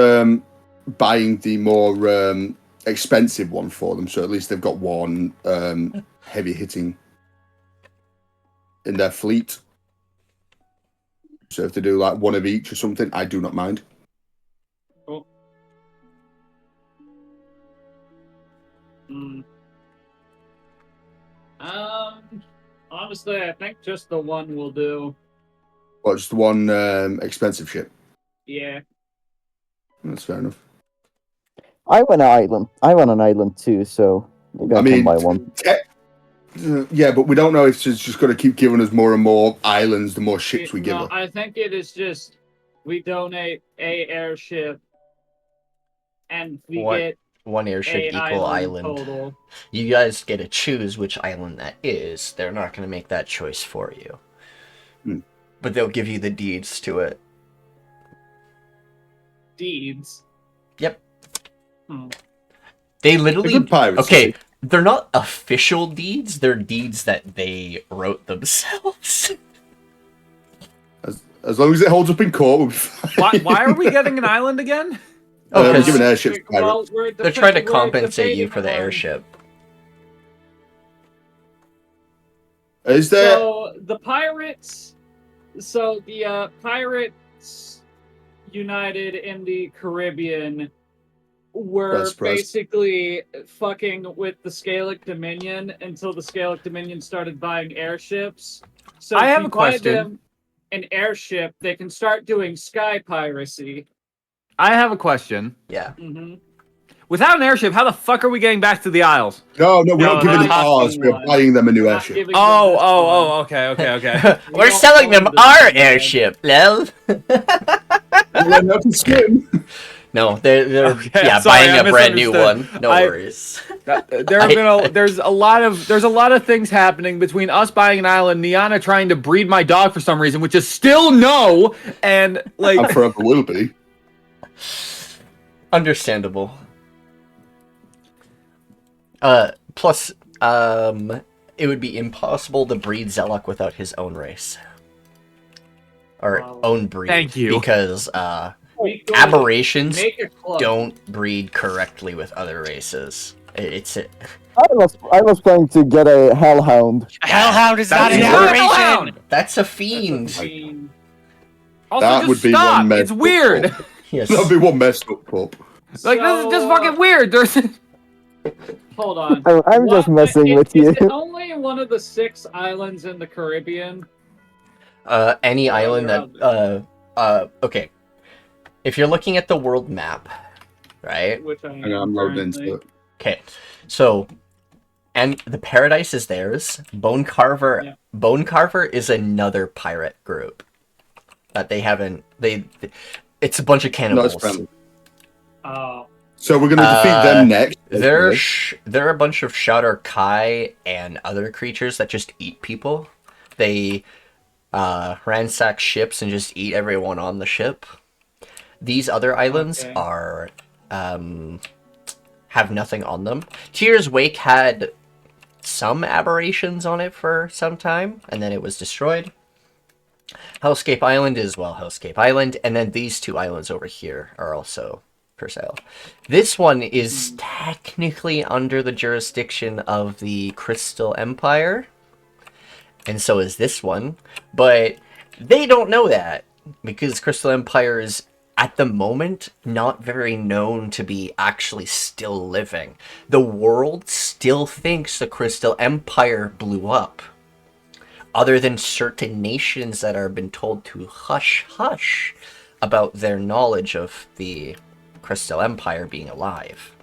buying the more expensive one for them, so at least they've got one heavy hitting in their fleet. So if they do like one of each or something, I do not mind. Cool. Honestly, I think just the one will do. Well, just one expensive ship. Yeah. That's fair enough. I want an island too, so maybe I, can buy one. Yeah, but we don't know if it's just going to keep giving us more and more islands the more ships we give No, her. I think it is just we donate a airship, and we get One airship a equal island. total. You guys get to choose which island that is. They're not going to make that choice for you. Hmm. But they'll give you the deeds to it. Deeds. Yep. Hmm. They The literally... good pirates. Okay, they're not official deeds. They're deeds that they wrote themselves. As long as it holds up in court, we'll be fine. Why are we getting an island again? Oh, we're 'cause giving airships to pirates. they're trying to compensate you for the airship. Is there? So the pirates, Pirates United in the Caribbean were Surprise. basically fucking with the Scaelic Dominion until the Scaelic Dominion started buying airships. So I if have you a buy question. them an airship, they can start doing sky piracy. I have a question. Yeah. hmm Without an airship, how the fuck are we getting back to the Isles? No, we're No, not giving them not ours. giving We're one. buying them a new Not airship. giving them this one. Okay. We We're don't selling them own this our one yet. airship, lol. We'll learn how to swim. No, they're Okay, yeah, sorry, buying I a brand new one. misunderstood. No worries. There's a lot of things happening between us buying an island, Nyana trying to breed my dog for some reason, which is still no, and like And forever will be. Understandable. Plus, it would be impossible to breed Zelok without his own race. Or Wow. own breed. Thank you. Because, We could aberrations make a club. don't breed correctly with other races. It's it. I was planning to get a hellhound. A hellhound is not That's an a aberration. hellhound! That's a That's a fiend. fiend. Also, That just would be stop. one messed It's up weird. pup. Yes. That'd be one messed up pup. Like this is just fucking weird. Hold on. I'm just What- messing is- with you. Is it only one of the 6 islands in the Caribbean? Any Or island other that, okay. If you're looking at the world map, right? Which I Hang on, I'm loading into it. Okay, so, and the Paradise is theirs. Bone Carver is another pirate group that they haven't. It's a bunch of No, cannibals. it's friendly. Oh. So we're going to defeat them next. They're a bunch of Shadar Kai and other creatures that just eat people. They ransack ships and just eat everyone on the ship. These other islands Okay. are have nothing on them. Tyr's Wake had some aberrations on it for some time, and then it was destroyed. Hellscape Island is, well, Hellscape Island, and then these 2 islands over here are also for sale. This one is technically under the jurisdiction of the Crystal Empire, and so is this one, but they don't know that, because Crystal Empire is, at the moment, not very known to be actually still living. The world still thinks the Crystal Empire blew up, other than certain nations that are been told to hush hush about their knowledge of the Crystal Empire being alive.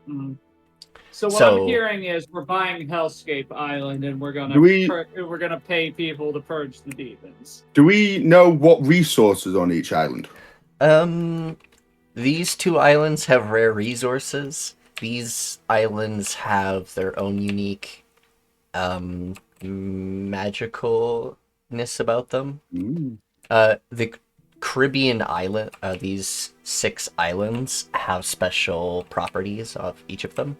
Mm. So what So- I'm hearing is we're buying Hellscape Island and we're gonna we're gonna pay people to purge the demons. Do we know what resources on each island? These 2 islands have rare resources. These islands have their own unique, magicalness about them. The Caribbean island, these 6 islands have special properties of each of them,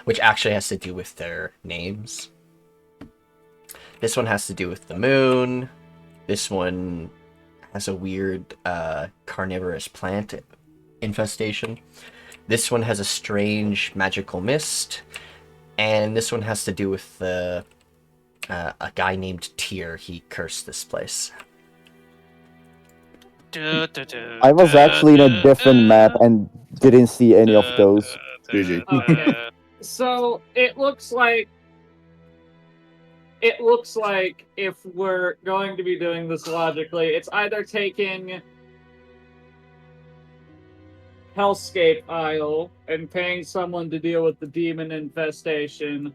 which actually has to do with their names. This one has to do with the moon. This one has a weird carnivorous plant infestation. This one has a strange magical mist, and this one has to do with a guy named Tyr. He cursed this place. I was actually in a different map and didn't see any of those. GG. Okay. So it looks like if we're going to be doing this logically, it's either taking Hellscape Isle and paying someone to deal with the demon infestation,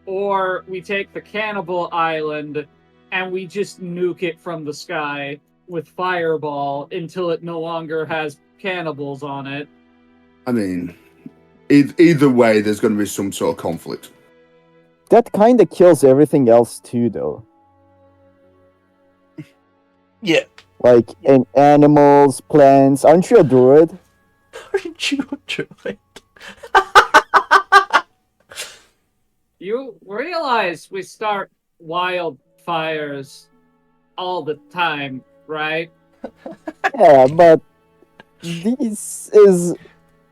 or we take the Cannibal Island and we just nuke it from the sky with Fireball until it no longer has cannibals on it. I mean, either way, there's going to be some sort of conflict. That kind of kills everything else too, though. Yeah. Like in animals, plants. Aren't you a druid? Aren't you a druid? You realize we start wildfires all the time, right? Yeah, but this is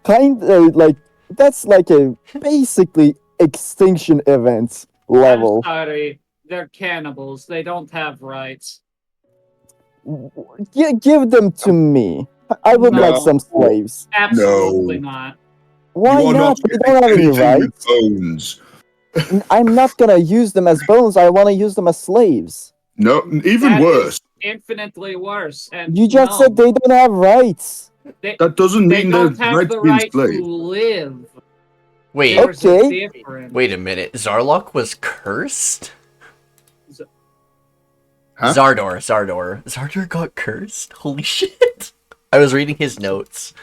kind of like that's like a basically extinction event level. I'm sorry, they're cannibals. They don't have rights. Give them to me. I would No. like some slaves. Absolutely No. not. Why You are not? We getting don't have any anything with rights. bones. I'm not gonna use them as bones. I want to use them as slaves. No, even That worse. is infinitely worse. And You just no, said they don't have rights. That doesn't they mean they're don't have right the to be right to enslaved. live. Wait, There's a Okay. difference. wait a minute. Zarlok was cursed? Huh? Zardor got cursed? Holy shit. I was reading his notes.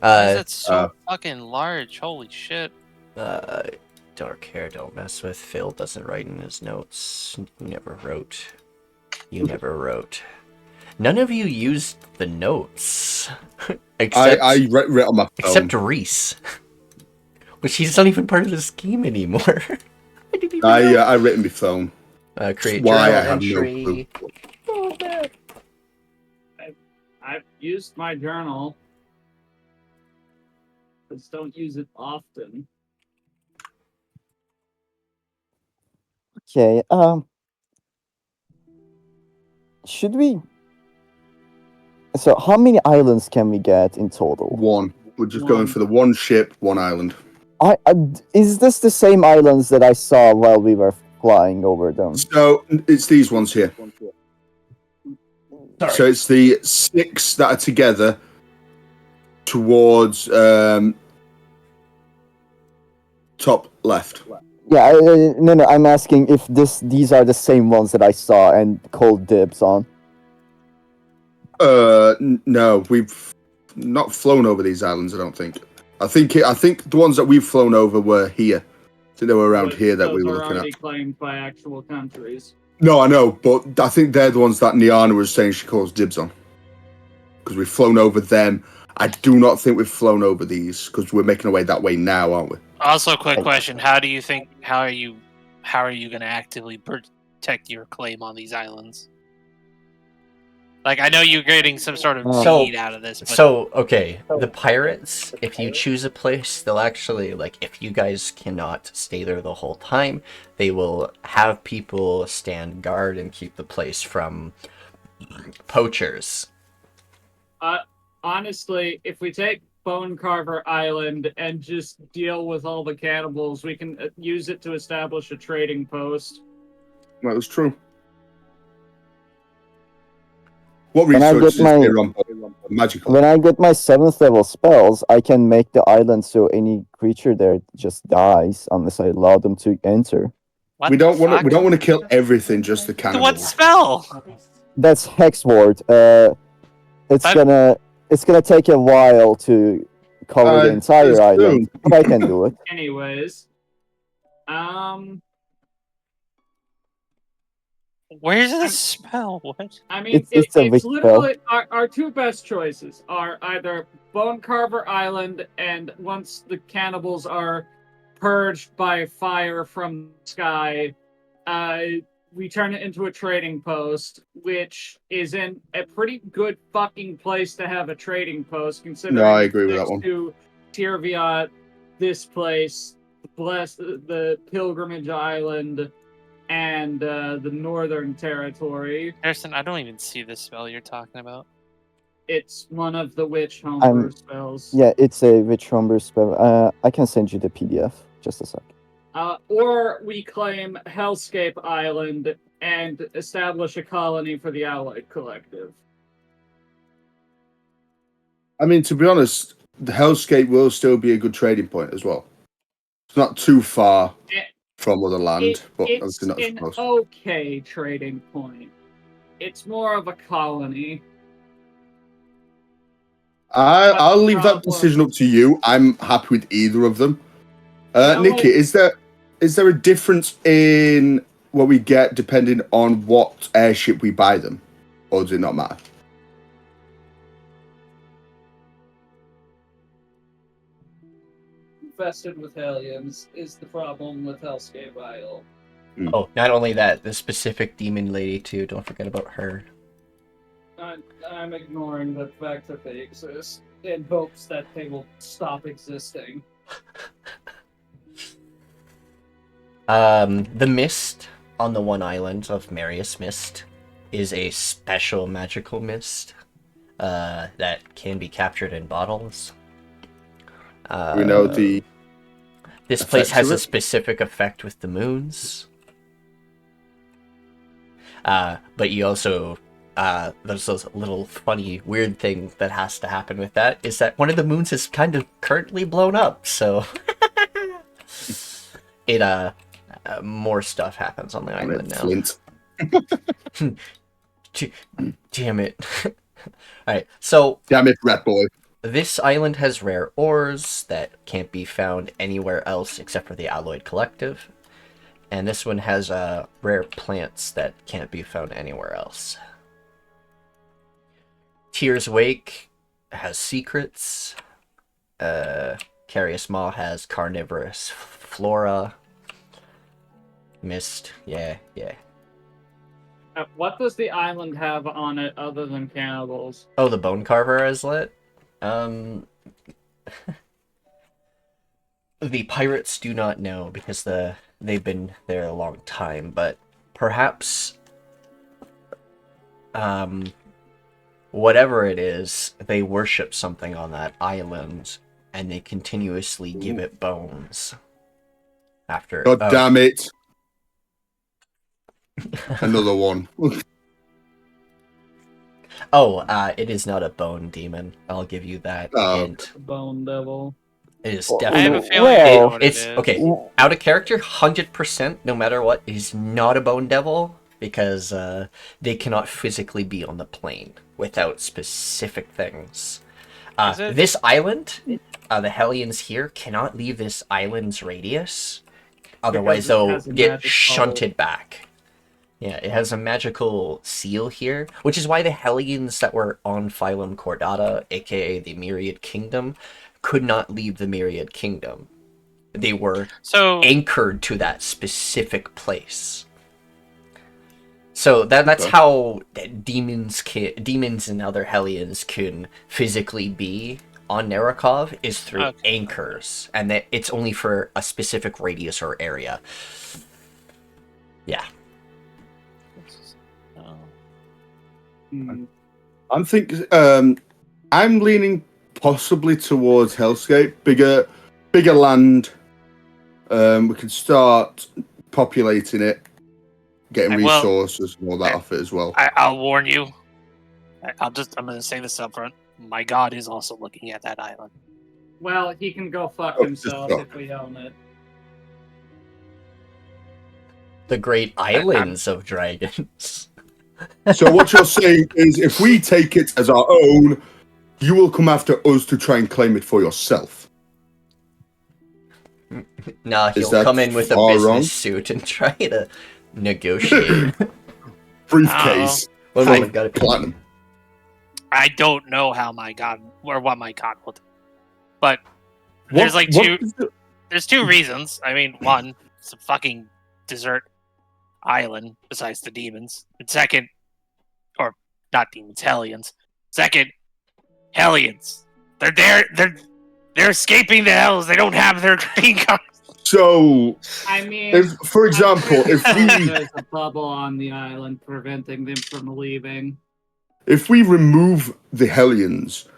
Why is it so fucking large? Holy shit. Dark hair, don't mess with. Phil doesn't write in his notes. Never wrote. You never wrote. None of you used the notes. Except, I read on my phone. except Reese. Which he's not even part of the scheme anymore. I didn't even know. I written my phone. Create Why journal I have no entry. clue. I've used my journal. Just don't use it often. Okay. Should we? So, how many islands can we get in total? One. We're just One. going for the one ship, one island. Is this the same islands that I saw while we were flying over them? So it's these ones here. Sorry. So it's the 6 that are together towards top left. Yeah, no. I'm asking if these are the same ones that I saw and called dibs on. No, we've not flown over these islands. I don't think. I think the ones that we've flown over were here. So they were around But here that we those were are looking already at. claimed by actual countries. No, I know, but I think they're the ones that Nyana was saying she calls dibs on. Because we've flown over them. I do not think we've flown over these because we're making our way that way now, aren't we? Also, quick question: how are you going to actively protect your claim on these islands? Like, I know you're getting some sort of So- deed out of this, but So, okay, the pirates, if you choose a place, they'll actually, like, if you guys cannot stay there the whole time, they will have people stand guard and keep the place from poachers. Honestly, if we take Bone Carver Island and just deal with all the cannibals, we can use it to establish a trading post. That was true. What When I resources get my- is there on magical? When I get my 7th level spells, I can make the island so any creature there just dies unless I allow them to enter. what We don't the want fuck? to kill everything, just the cannibals. What spell? That's Hex Ward. It's That- gonna take a while to cover the entire it's island, true. but I can do it. Anyways, Where's the spell? What? I mean, It's a it's weak literally our two best choices are either Bone Carver Island, and once the cannibals are purged by fire from the sky, we turn it into a trading post, which is in a pretty good fucking place to have a trading post, considering No, I agree with next that one. to Tirviat, this place, the Pilgrimage Island, and the Northern Territory. Harrison, I don't even see the spell you're talking about. It's one of the witch homebrew spells. Yeah, it's a witch homebrew spell. I can send you the PDF. Just a sec. Or we claim Hellscape Island and establish a colony for the Allied Collective. I mean, to be honest, the Hellscape will still be a good trading point as well. It's not too far from other land, but It's obviously not as an close. okay trading point. It's more of a colony. I'll leave that problem- decision up to you. I'm happy with either of them. Yeah, Nikki, well- is there a difference in what we get depending on what airship we buy them, or does it not matter? Infested with Hellions is the problem with Hellscape Isle. Oh, not only that, the specific demon lady too, don't forget about her. I'm ignoring the fact that they exist in hopes that they will stop existing. The mist on the one island of Marius Mist is a special magical mist that can be captured in bottles. We know the This place effects has of a it? specific effect with the moons. But you also there's a little funny weird thing that has to happen with that is that one of the moons is kind of currently blown up, so it more stuff happens on the island now. Flint. Damn it. Alright, so Damn it, rat boy. This island has rare ores that can't be found anywhere else except for the Alloyed Collective. And this one has rare plants that can't be found anywhere else. Tyr's Wake has secrets. Carius Maw has carnivorous flora. Mist, yeah. What does the island have on it other than cannibals? Oh, the Bone Carver islet? The pirates do not know because they've been there a long time, but perhaps whatever it is, they worship something on that island and they continuously give it bones. After God damn it. Another one. It is not a bone demon. I'll give you that Oh. hint. Bone devil. It is I have a definitely. feeling I know what it It's is. okay. Out of character, 100%. No matter what, it is not a bone devil because they cannot physically be on the plane without specific things. Is it? This island, the Hellions here cannot leave this island's radius. Otherwise, it they'll has a get magic shunted back. Yeah, it has a magical seal here, which is why the Hellions that were on Phylum Chordata, aka the Myriad Kingdom, could not leave the Myriad Kingdom. They were So anchored to that specific place. So that's Okay. how demons and other Hellions can physically be on Narukov is through Okay. anchors, and that it's only for a specific radius or area. Yeah. Oh. Hmm. I'm thinking. I'm leaning possibly towards Hellscape. Bigger land. We can start populating it, getting Well, resources and all that off it as well. I'll warn you. I'm going to say this up front. My god is also looking at that island. Well, he can go fuck Oh, just himself fuck. if we own it. The great islands of dragons. So what you're saying is, if we take it as our own, you will come after us to try and claim it for yourself. Nah, Is he'll that come in with a far business wrong? suit and try to negotiate. Briefcase. Well, full we've of got to platinum. I don't know how my god or what my god will do. But What- there's like what two is it? there's two reasons. I mean, one, it's a fucking desert island besides the demons. And second, or not demons, Hellions. Second, Hellions. They're there. They're escaping the hells. They don't have their green cards. So, I mean, if, for example, if we there's a bubble on the island preventing them from leaving. if we remove the Hellions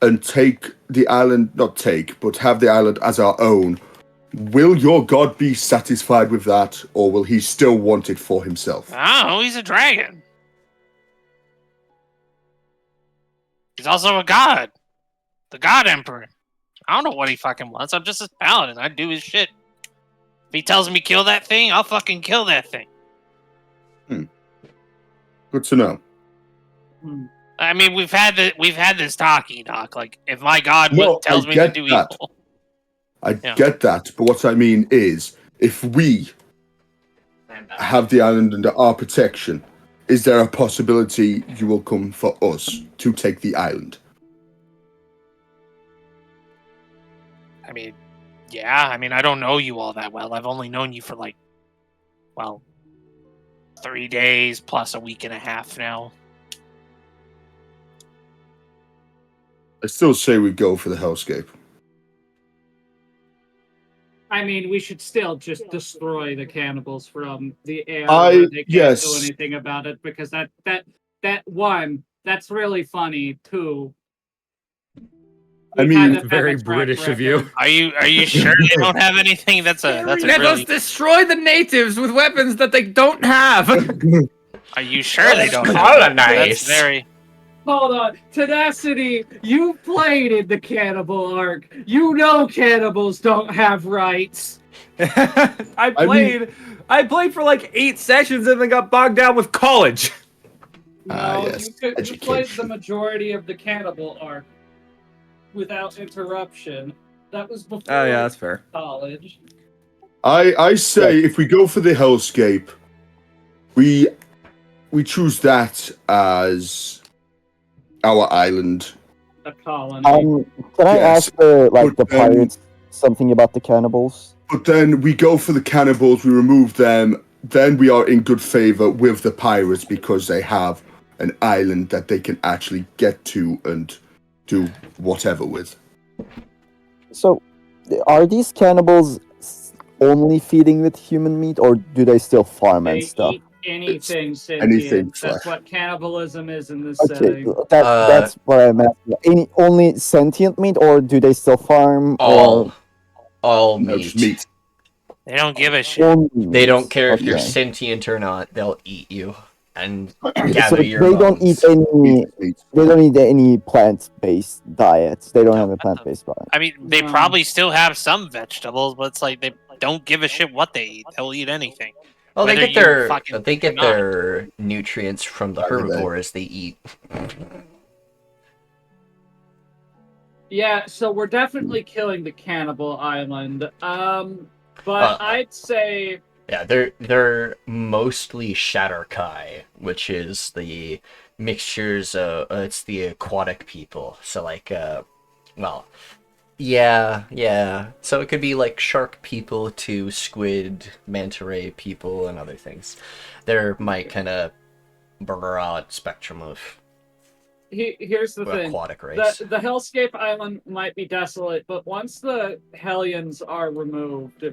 and take the island, not take, but have the island as our own, will your god be satisfied with that, or will he still want it for himself? I don't know. He's a dragon. He's also a god. The god emperor. I don't know what he fucking wants. I'm just a paladin. I do his shit. If he tells me kill that thing, I'll fucking kill that thing. Good to know. Hmm. I mean, we've had this talk, Enoch. Like, if my god No, tells I me to get do that. evil, I Yeah. get that, but what I mean is, if we have the island under our protection, is there a possibility you will come for us to take the island? I mean, yeah. I mean, I don't know you all that well. I've only known you for 3 days plus a week and a half now. I still say we go for the Hellscape. I mean, we should still just destroy the cannibals from the air. I- where they can't yes. do anything about it because that that's really funny. Two. I We've mean, had a bad very track British of you. record. Are you sure they don't have anything? That's a Let really. us destroy the natives with weapons that they don't have. Are you sure they don't have? Colonize. That's very. Hold on, Tenacity. You played in the cannibal arc. You know cannibals don't have rights. I played for like 8 sessions and then got bogged down with college. No, Ah, yes, you played the education. majority of the cannibal arc. without interruption. That was before Oh yeah, that's fair. college. I say if we go for the hellscape, we choose that as our island. A colony. Can I Yes, ask the but, pirates something about the cannibals? But then we go for the cannibals, we remove them, then we are in good favor with the pirates because they have an island that they can actually get to and do whatever with. So, are these cannibals only feeding with human meat, or do they still farm and They stuff? eat anything sentient. anything That's flesh. what cannibalism is in this Okay, setting. that's what I'm asking. Only sentient meat, or do they still farm? All No, meat. just meat. They don't give a shit. Only They don't care if you're Okay. sentient or not. They'll eat you and So gather they your don't bones. eat any. Meat. They don't eat any plant-based diets. They don't have a plant-based diet. I mean, they No. probably still have some vegetables, but it's like they don't give a shit what they eat. They'll eat anything. Well, they whether get you their fucking they get or not. their nutrients from the Back in the day. herbivores they eat. Yeah, so we're definitely killing the cannibal island. But I'd say Yeah, they're mostly Shatterkai, which is the mixtures of it's the aquatic people. So like well, yeah. So it could be like shark people to squid, manta ray people, and other things. They're my kind of broad spectrum of here's the thing. aquatic race. The Hellscape Island might be desolate, but once the Hellions are removed,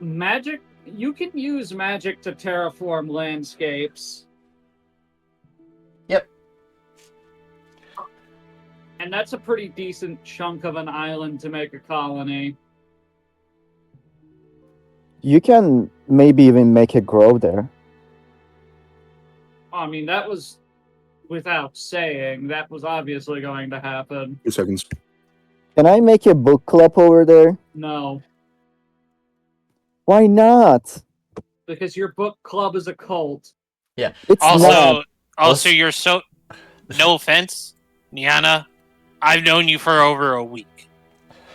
magic you can use magic to terraform landscapes. Yep. And that's a pretty decent chunk of an island to make a colony. You can maybe even make it grow there. I mean, that was without saying. That was obviously going to happen. 2 seconds. Can I make a book club over there? No, Why not? because your book club is a cult. Yeah. It's not. Also, you're so. No offense, Nyana. I've known you for over a week.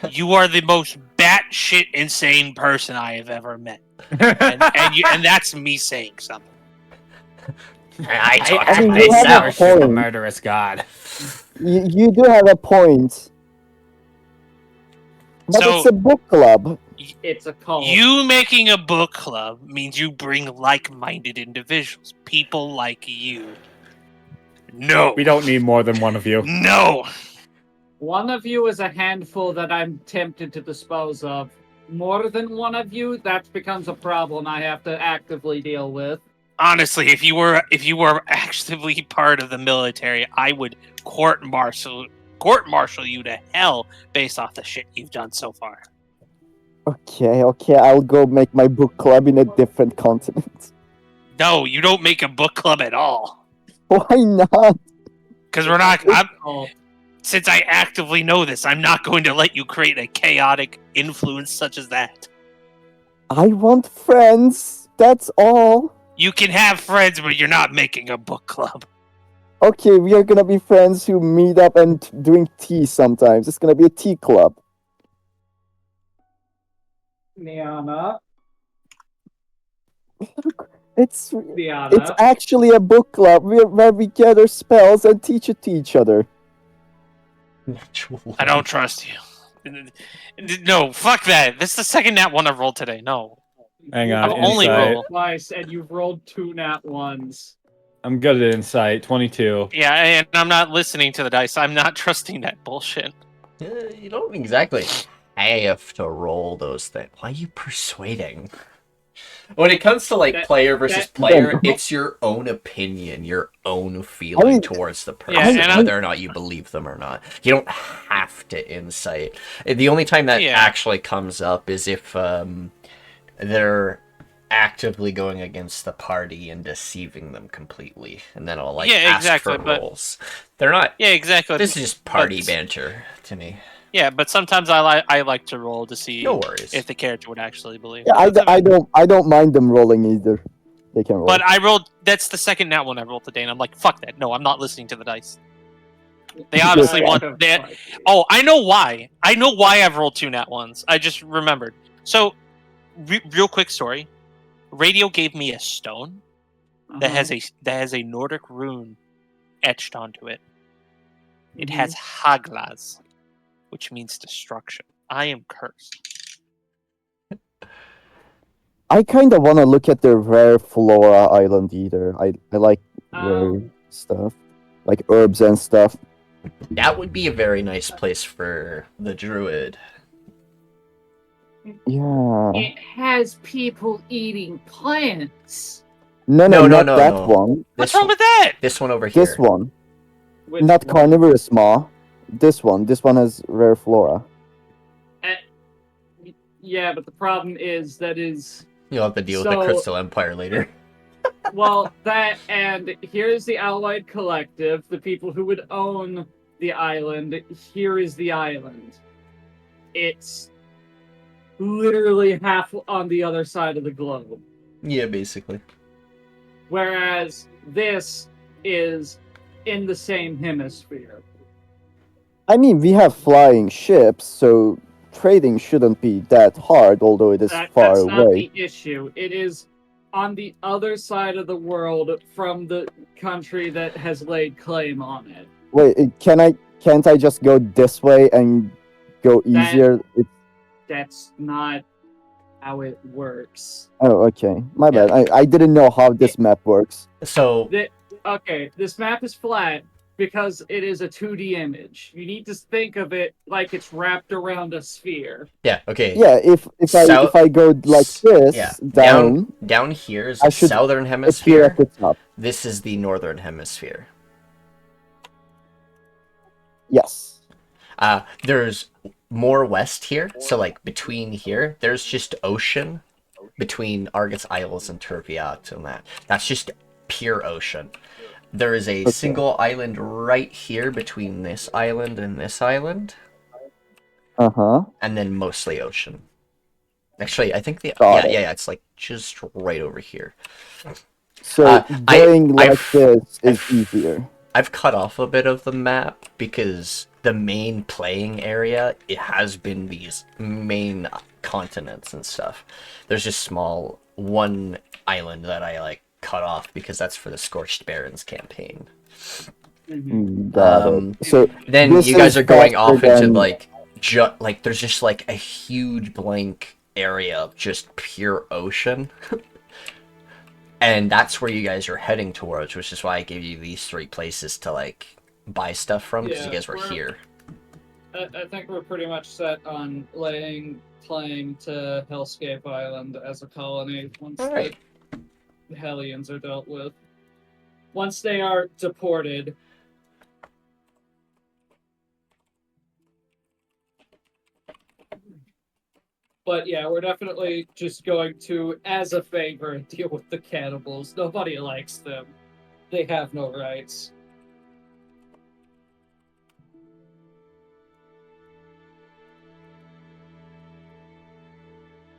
You are the most batshit insane person I have ever met, and that's me saying something. I talk I to mean, you have a myself. point. The murderous god. You do have a point. But So- it's a book club. It's a cult. You making a book club means you bring like-minded individuals, people like you. No, We don't need more than one of you. no. One of you is a handful that I'm tempted to dispose of. More than one of you, that becomes a problem I have to actively deal with. Honestly, if you were actively part of the military, I would court-martial you to hell based off the shit you've done so far. Okay, I'll go make my book club in a different continent. No, you don't make a book club at all. Why not? Because since I actively know this, I'm not going to let you create a chaotic influence such as that. I want friends. That's all. You can have friends, but you're not making a book club. Okay, we are gonna be friends who meet up and doing tea sometimes. It's gonna be a tea club. Nyana. It's Nyana. actually a book club where we gather spells and teach it to each other. I don't trust you. No, fuck that. This is the second nat one I've rolled today. No. Hang on, I've only insight. rolled. Twice, and you've rolled 2 nat 1s. I'm good at insight. 22. Yeah, and I'm not listening to the dice. I'm not trusting that bullshit. You don't exactly have to roll those things. Why are you persuading? When it comes to like player versus player, it's your own opinion, your own feeling towards the person, and whether or not you believe them or not. You don't have to insight. The only time that actually comes up is if they're actively going against the party and deceiving them completely, and then I'll like ask for rolls. They're not. Yeah, exactly. This is just party banter to me. Yeah, but sometimes I like to roll to see No worries. if the character would actually believe. Yeah, I don't mind them rolling either. They can roll. But I rolled. That's the second nat one I rolled today, and I'm like, fuck that. No, I'm not listening to the dice. They obviously Yeah. want that. Oh, I know why. I know why I've rolled 2 nat ones. I just remembered. So, real quick story. Radio gave me a stone that has a Nordic rune etched onto it. It has Haglas, which means destruction. I am cursed. I kind of want to look at the rare flora island either. I like rare stuff, like herbs and stuff. That would be a very nice place for the druid. Yeah. It has people eating plants. No, No, not no, that no. one. What's wrong with that? This one over here. This one. Which Not one? carnivorous maw. This one. This one has rare flora. Yeah, but the problem is that is You'll have to deal with the So- Crystal Empire later. well that and here's the Allied Collective, the people who would own the island. Here is the island. It's literally half on the other side of the globe. Yeah, basically. Whereas this is in the same hemisphere. I mean, we have flying ships, so trading shouldn't be that hard, although it is far That's not away. the issue. It is on the other side of the world from the country that has laid claim on it. Wait, can't I just go this way and go easier? That's not how it works. Oh, okay. My Yeah. bad. I didn't know how this map works. So, Okay, this map is flat because it is a 2D image. You need to think of it like it's wrapped around a sphere. yeah, okay. Yeah, if I go like this Yeah. down, Down here is I the should southern it's here at hemisphere. the top. This is the northern hemisphere. Yes. There's more west here, so like between here, there's just ocean between Argus Isles and Turviat and that. That's just pure ocean. There is a single island right here between this island and this island, Uh-huh. and then mostly ocean. Actually, I think Got it. yeah, it's like just right over here. So going like I've- this is easier. I've cut off a bit of the map because the main playing area, it has been these main continents and stuff. There's just one island that I like cut off because that's for the Scorched Barrens campaign. Got Um, it. So Then this you guys is are going faster off into than- like there's just like a huge blank area of just pure ocean. And that's where you guys are heading towards, which is why I gave you these 3 places to like buy stuff from, because you guys were here. I think we're pretty much set on laying claim to Hellscape Island as a colony once Alright. the Hellions are dealt with. Once they are deported. But yeah, we're definitely just going to, as a favor, deal with the cannibals. Nobody likes them. They have no rights.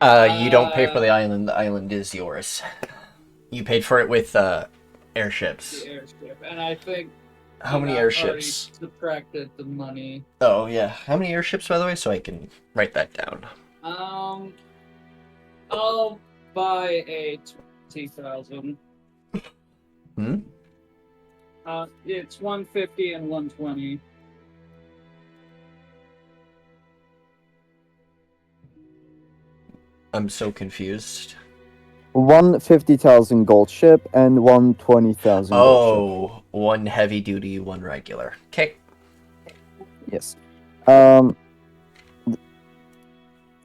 You don't pay for the island is yours. You paid for it with airships. The airship, and I think How many Ennaq already airships? subtracted the money. Oh yeah, how many airships by the way, so I can write that down. I'll buy a 20,000. Hmm? It's 150 and 120. I'm so confused. 150,000 gold ship and 120,000 gold ship. Oh, 1 heavy duty, 1 regular. Okay. Yes. I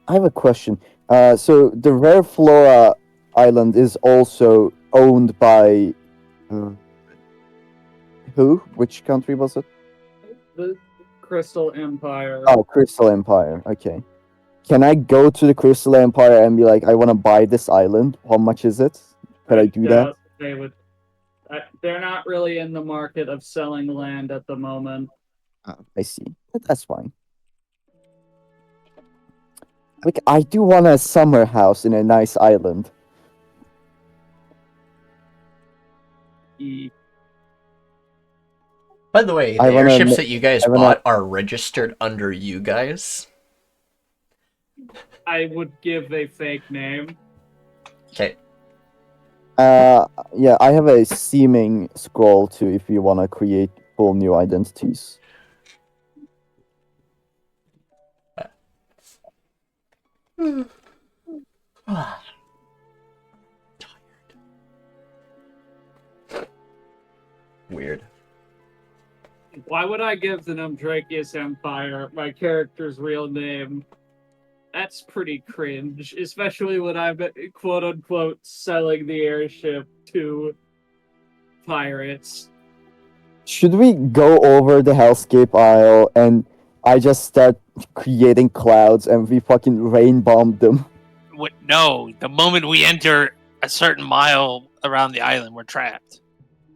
have a question. So the Rare Flora Island is also owned by who? Which country was it? The Crystal Empire. Oh, Crystal Empire. Okay. Can I go to the Crystal Empire and be like, I want to buy this island? How much is it? Could I do that? They would. They're not really in the market of selling land at the moment. I see. That's fine. Like, I do want a summer house in a nice island. By the way, the I wanna airships ma- that you guys I wanna- bought are registered under you guys. I would give a fake name. Okay. Yeah, I have a seeming scroll too if you want to create full new identities. Weird. Why would I give the Numdrakius Empire my character's real name? That's pretty cringe, especially when I'm quote unquote selling the airship to pirates. Should we go over the Hellscape Isle and I just start creating clouds and we fucking rain bomb them? No, the moment we enter a certain mile around the island, we're trapped.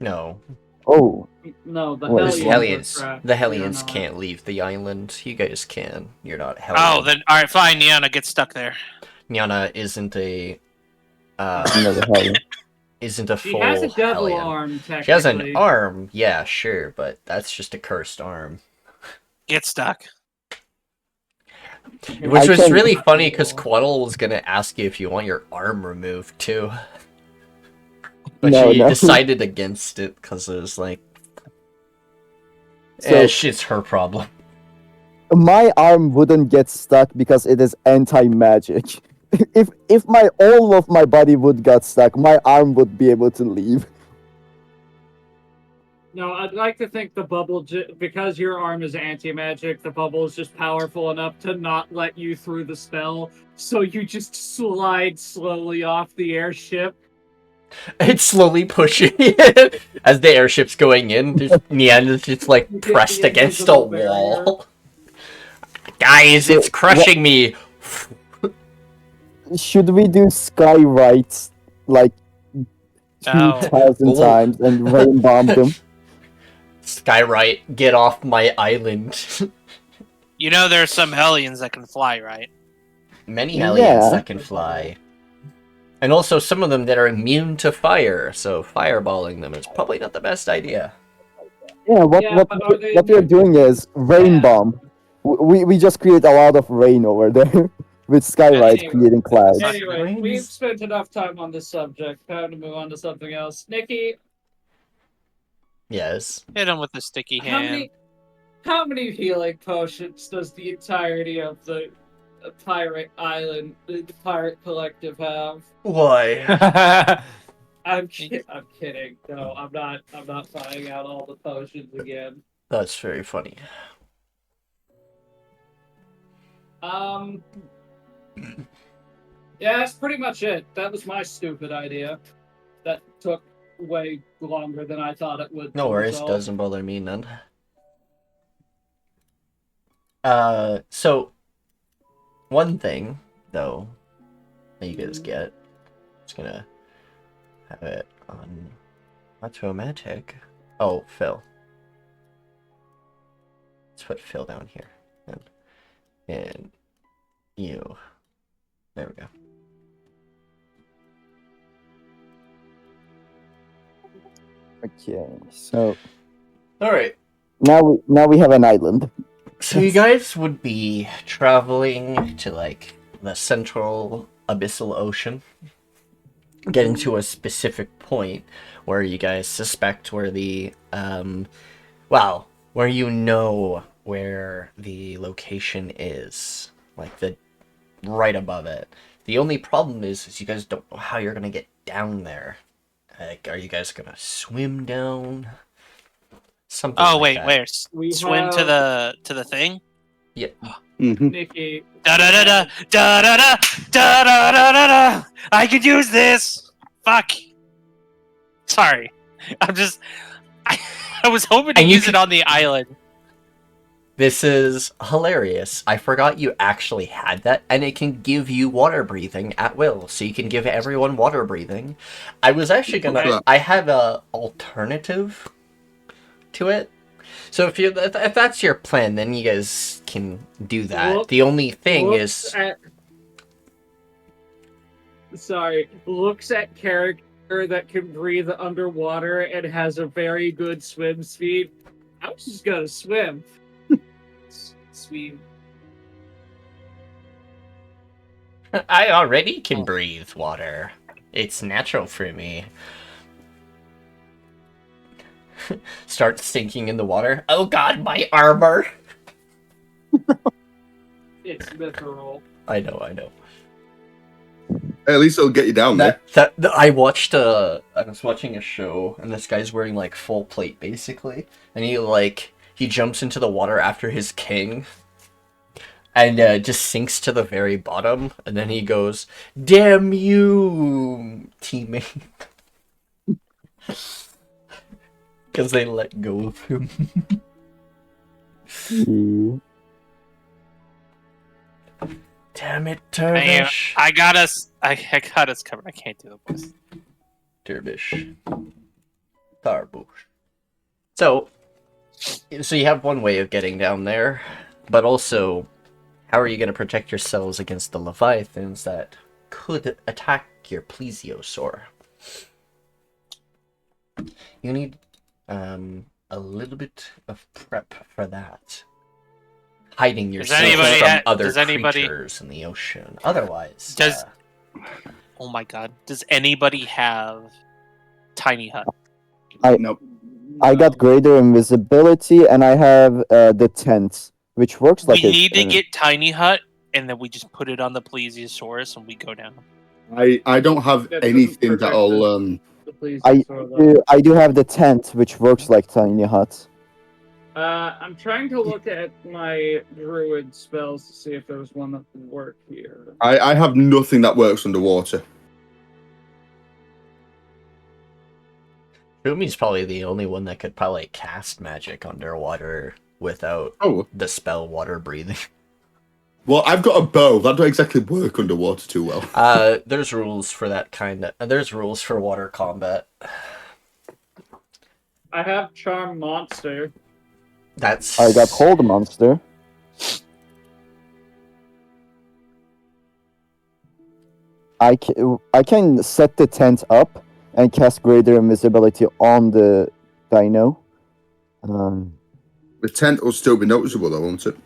No. Oh, No, the What, The is Hellions. Hellions can't leave the island. You guys can. You're not Hellion. Oh, then alright, fine, Nyana, get stuck there. Nyana isn't a another Hellion. isn't a She full has a double Hellion. arm, technically. She has an arm, yeah, sure, but that's just a cursed arm. Get stuck. Which I was can- really funny because Quaddle was gonna ask you if you want your arm removed too. But No, she no. decided against it because it was like, So- it's her problem. My arm wouldn't get stuck because it is anti-magic. If my all of my body would get stuck, my arm would be able to leave. No, I'd like to think the bubble, because your arm is anti-magic, the bubble is just powerful enough to not let you through the spell, so you just slide slowly off the airship. It's slowly pushing it as the airship's going in. Nyana's just like You get pressed the against a invisible wall. Guys, it's So, crushing me. Should we do Skyrights like Oh. 2,000 Whoa. times and rain bomb them? Skywrite, get off my island. You know there's some Hellions that can fly, right? Many aliens Yeah. that can fly. And also some of them that are immune to fire, so fireballing them is probably not the best idea. Yeah, what Yeah, what but are they what we're doing is rain Yeah. bomb. We just create a lot of rain over there with Skyrights Anyway. creating clouds. Anyway, Brains. we've spent enough time on this subject. Time to move on to something else. Nikki, Yes. Hit him with a sticky how hand. many healing potions does the entirety of the pirate island, the pirate collective have? Why? I'm kidding. No, I'm not finding out all the potions again. That's very funny. Yeah, that's pretty much it. That was my stupid idea. That took way longer than I thought it would. No to worries, resolve. doesn't bother me none. So one thing though that you guys get, just gonna have it on automatic. Oh, Phil. Let's put Phil down here. And you. There we go. Okay, so Alright. now we have an island. So you guys would be traveling to like the central Abyssal Ocean, getting to a specific point where you guys suspect where the where you know where the location is, like the right above it. The only problem is you guys don't know how you're gonna get down there. Like, are you guys gonna swim down? Something. Oh like wait, that. where? We Swim to the thing? Yeah. Mhm. Nikki, Da da da da da da da da da da da da. I could use this. Fuck. Sorry, I'm just. I was hoping to And you use it on the island. This is hilarious. I forgot you actually had that, and it can give you water breathing at will, so you can give everyone water breathing. I was actually gonna. I have a alternative to it. So if that's your plan, then you guys can do that. The only thing is, looks at character that can breathe underwater and has a very good swim speed. I was just gonna swim. Sweet. I already can breathe water. It's natural for me. Start sinking in the water. Oh god, my armor! It's mithril. I know. At least it'll get you down there. I was watching a show, and this guy's wearing, like, full plate, basically. And he jumps into the water after his king, and just sinks to the very bottom, and then he goes, "Damn you, teammate." Because they let go of him. Damn it, Dervish. I got us covered. I can't do the voice. Dervish. Tarbush. So you have one way of getting down there, but also, how are you going to protect yourselves against the leviathans that could attack your plesiosaur? You need a little bit of prep for that. Hiding yourself from other creatures in the ocean. Otherwise, oh my god, does anybody have tiny hut? Nope. I got greater invisibility, and I have the tent, which works like we need to get tiny hut, and then we just put it on the plesiosaurus, and we go down. I don't have anything that'll I do have the tent, which works like tiny hut. I'm trying to look at my druid spells to see if there was one that would work here. I have nothing that works underwater. Shumi's probably the only one that could probably cast magic underwater without the spell water breathing. Well, I've got a bow. That don't exactly work underwater too well. There's rules for that kind of... There's rules for water combat. I have Charm Monster. I got Hold Monster. I can set the tent up and cast greater invisibility on the dino. The tent will still be noticeable though, won't it?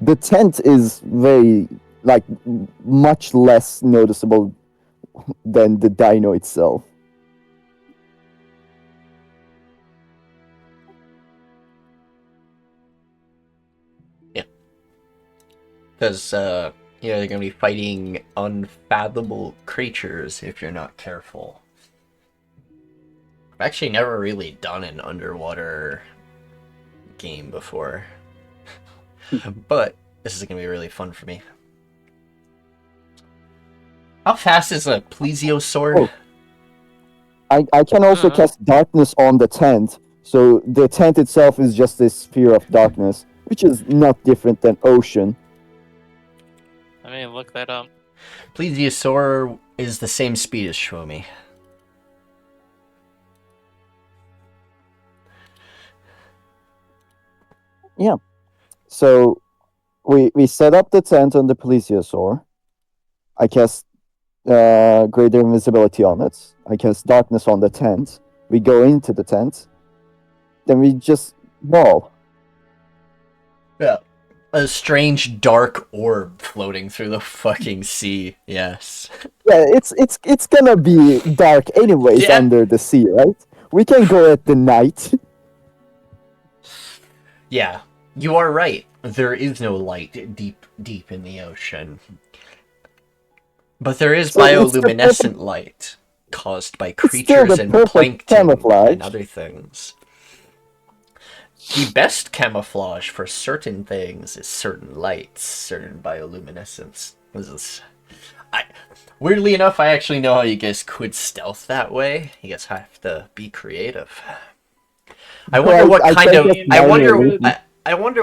The tent is very, much less noticeable than the dino itself. Yeah. Because, they're going to be fighting unfathomable creatures if you're not careful. I've actually never really done an underwater game before. But this is going to be really fun for me. How fast is a plesiosaur? I can also cast darkness on the tent. So the tent itself is just a sphere of darkness, which is not different than ocean. I mean, look that up. Plesiosaur is the same speed as Swumi. Yeah. So we set up the tent on the plesiosaur. I cast greater invisibility on it. I cast darkness on the tent. We go into the tent. Then we just wall. Yeah. A strange dark orb floating through the fucking sea. Yes. Yeah, it's gonna be dark anyways under the sea, right? We can go at the night. Yeah, you are right. There is no light deep in the ocean. But there is bioluminescent light caused by creatures and plankton and other things. The best camouflage for certain things is certain lights, certain bioluminescence. Weirdly enough, I actually know how you guys could stealth that way. You guys have to be creative. I wonder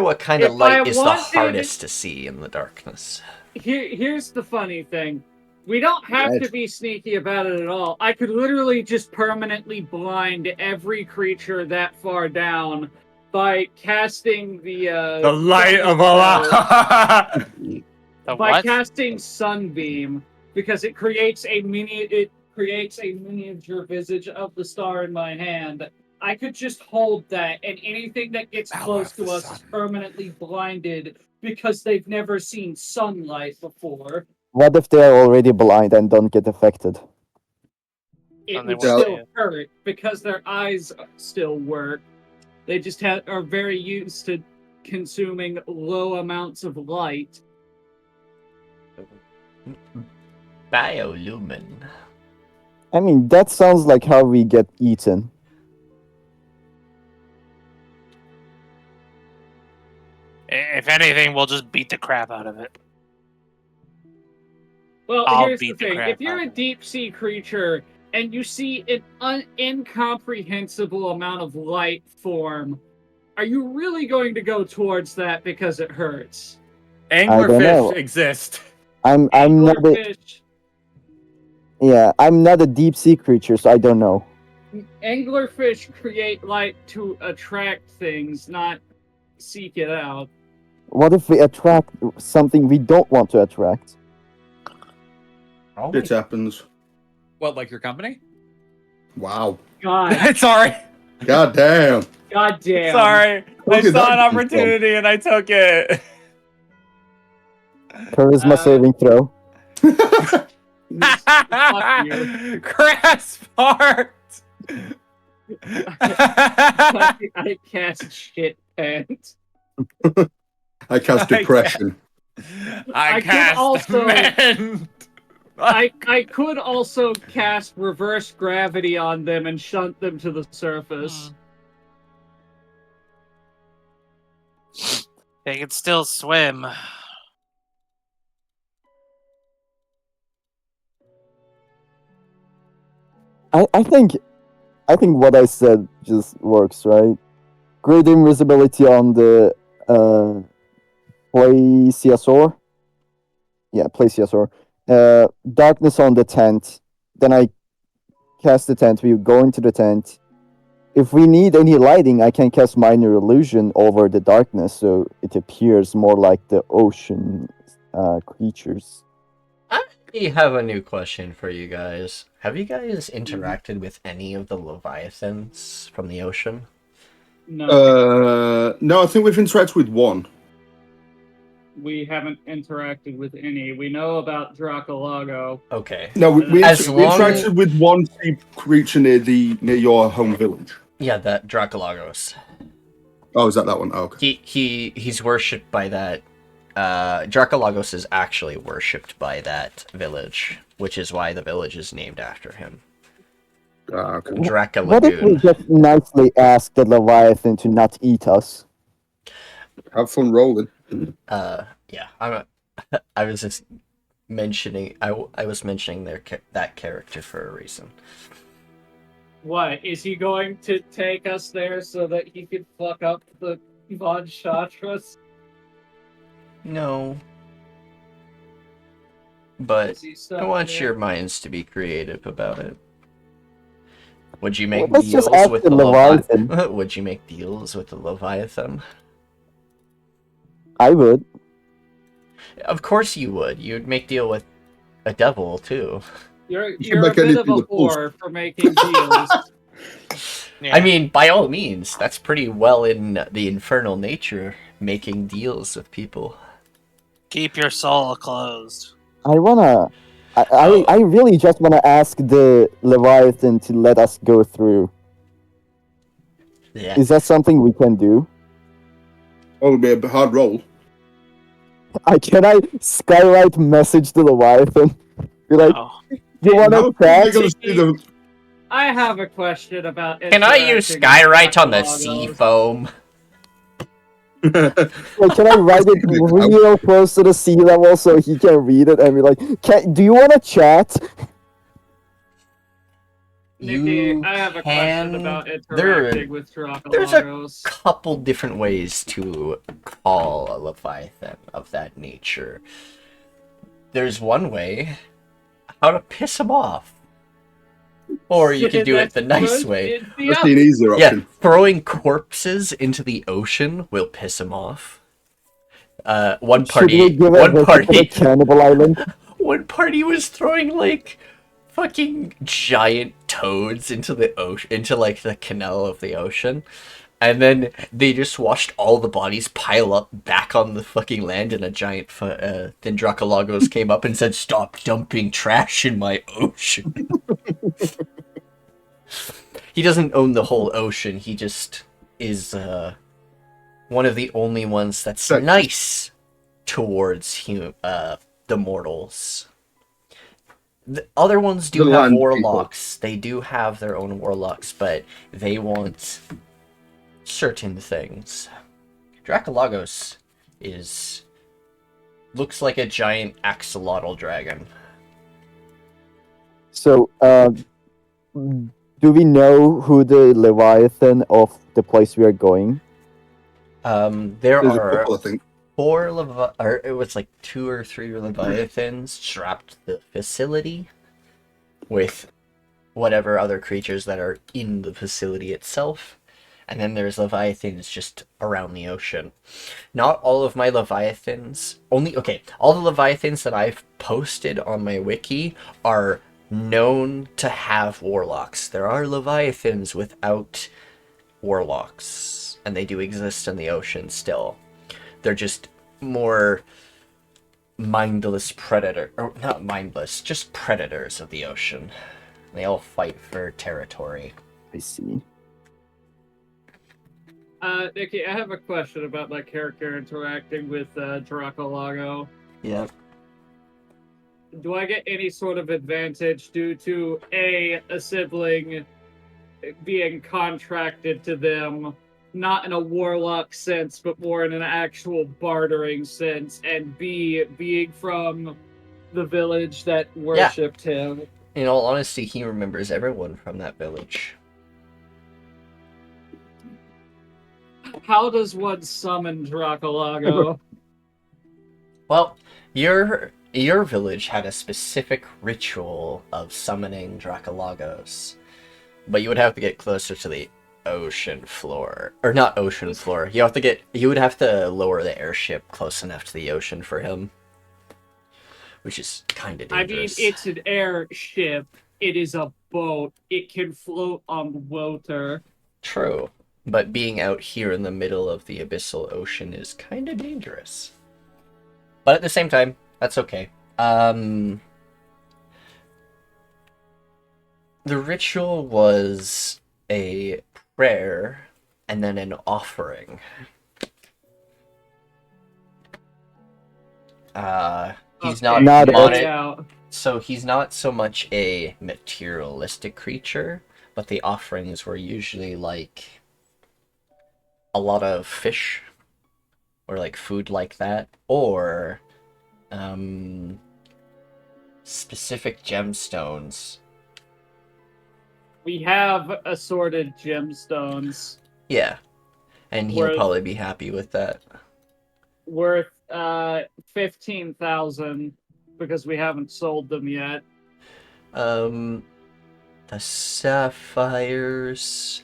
what kind of light is the hardest to see in the darkness. Here's the funny thing. We don't have to be sneaky about it at all. I could literally just permanently blind every creature that far down by casting the light of Allah. Casting Sunbeam, because it creates a miniature visage of the star in my hand. I could just hold that, and anything that gets Power close of to the us sun. is permanently blinded because they've never seen sunlight before. What if they're already blind and don't get affected? It And they would won't still see it. hurt because their eyes still work. They just are very used to consuming low amounts of light. Biolumin. I mean, that sounds like how we get eaten. If anything, we'll just beat the crap out of it. Well, I'll here's the beat the thing. crap If you're out a of it. deep sea creature and you see an incomprehensible amount of light form, are you really going to go towards that because it hurts? don't know. Anglerfish exist. I'm not a, Anglerfish, I'm not a deep sea creature, so I don't know. anglerfish create light to attract things, not seek it out. What if we attract something we don't want to attract? It happens. What, like your company? Wow. God, Sorry. God damn. God damn. Sorry. I Look at saw an that come opportunity and I took it. Charisma saving throw. you. Crass fart. I cast shit pants. I cast depression. I could cast also- men. I could also cast reverse gravity on them and shunt them to the surface. They can still swim. I think what I said just works, right? Great invisibility on the plesiosaur. Yeah, plesiosaur. Darkness on the tent. Then I cast the tent. We go into the tent. If we need any lighting, I can cast minor illusion over the darkness, so it appears more like the ocean creatures. I have a new question for you guys. Have you guys interacted with any of the leviathans from the ocean? No, No, I think we've interacted with one. we haven't interacted with any. We know about Dracolago. Okay. No, we As long- interacted with one sea creature near your home village. Yeah, that Dracolagos. Oh, is that one? Oh, okay. He's worshipped by that. Dracolagos is actually worshipped by that village, which is why the village is named after him. Okay. What if we Dracolagoon. just nicely ask the Leviathan to not eat us? Have fun rolling. Yeah, I was just mentioning. I was mentioning that character for a reason. What, is he going to take us there so that he could fuck up the Von'Shadras? No. But Is he I stuck want there? your minds to be creative about it. Would you make Well, let's just deals ask with the the Leviathan. Leviathan? Would you make deals with the Leviathan? I would. Of course you would. You'd make deal with a devil too. You're can a make bit of anything a with pulse. whore for making deals. Yeah. I mean, by all means, that's pretty well in the infernal nature, making deals with people. Keep your soul closed. I wanna. Oh. I really just wanna ask the Leviathan to let us go through. Yeah. Is that something we can do? Oh, it'll be a hard roll. Can I skywrite message the Leviathan? Be like, Oh. you wanna How are chat? they gonna see the? I have a question about. Can I use interacting with Skywrite on the Dracolagos. sea foam? Like, can I write it real close to the sea level so he can read it and be like, do you wanna chat? Nikki, I have a question about interacting with There's a Dracolagos. couple different ways to call a Leviathan of that nature. There's one way, how to piss him off. Or you can do it the nice way. That's the easier Yeah, option. throwing corpses into the ocean will piss him off. One Should we party, give a one visit to the party, Cannibal Island? one party was throwing like fucking giant toads into the ocean, into like the canal of the ocean. And then they just watched all the bodies pile up back on the fucking land, and a giant then Dracolagos came up and said, "Stop dumping trash in my ocean." He doesn't own the whole ocean. He just is one of the only ones that's nice towards the mortals. The other ones do have warlocks. They do have their own warlocks, but they want certain things. Dracolagos looks like a giant axolotl dragon. So, do we know who the Leviathan of the place we are going? There There's are a couple, I think. it was like 2 or 3 Leviathans strapped to the facility with whatever other creatures that are in the facility itself. And then there's Leviathans just around the ocean. Not all of my Leviathans, all the Leviathans that I've posted on my wiki are known to have warlocks. There are Leviathans without warlocks, and they do exist in the ocean still. They're just more mindless or not mindless, just predators of the ocean. They all fight for territory. I see. Nikki, I have a question about my character interacting with Dracolago. Yeah. Do I get any sort of advantage due to a sibling being contracted to them, not in a warlock sense, but more in an actual bartering sense, and B, being from the village that worshipped him? In all honesty, he remembers everyone from that village. How does one summon Dracolago? Well, your village had a specific ritual of summoning Dracolagos, but you would have to get closer to the ocean floor, or not ocean floor. You would have to lower the airship close enough to the ocean for him, which is kind of dangerous. I mean, it's an airship. It is a boat. It can float on the water. True, but being out here in the middle of the Abyssal Ocean is kind of dangerous. But at the same time, that's okay. The ritual was a prayer and then an offering. He's so he's not so much a materialistic creature, but the offerings were usually like a lot of fish or like food like that, or specific gemstones. We have assorted gemstones. Yeah, and he'll probably be happy with that. Worth 15,000 because we haven't sold them yet. The sapphires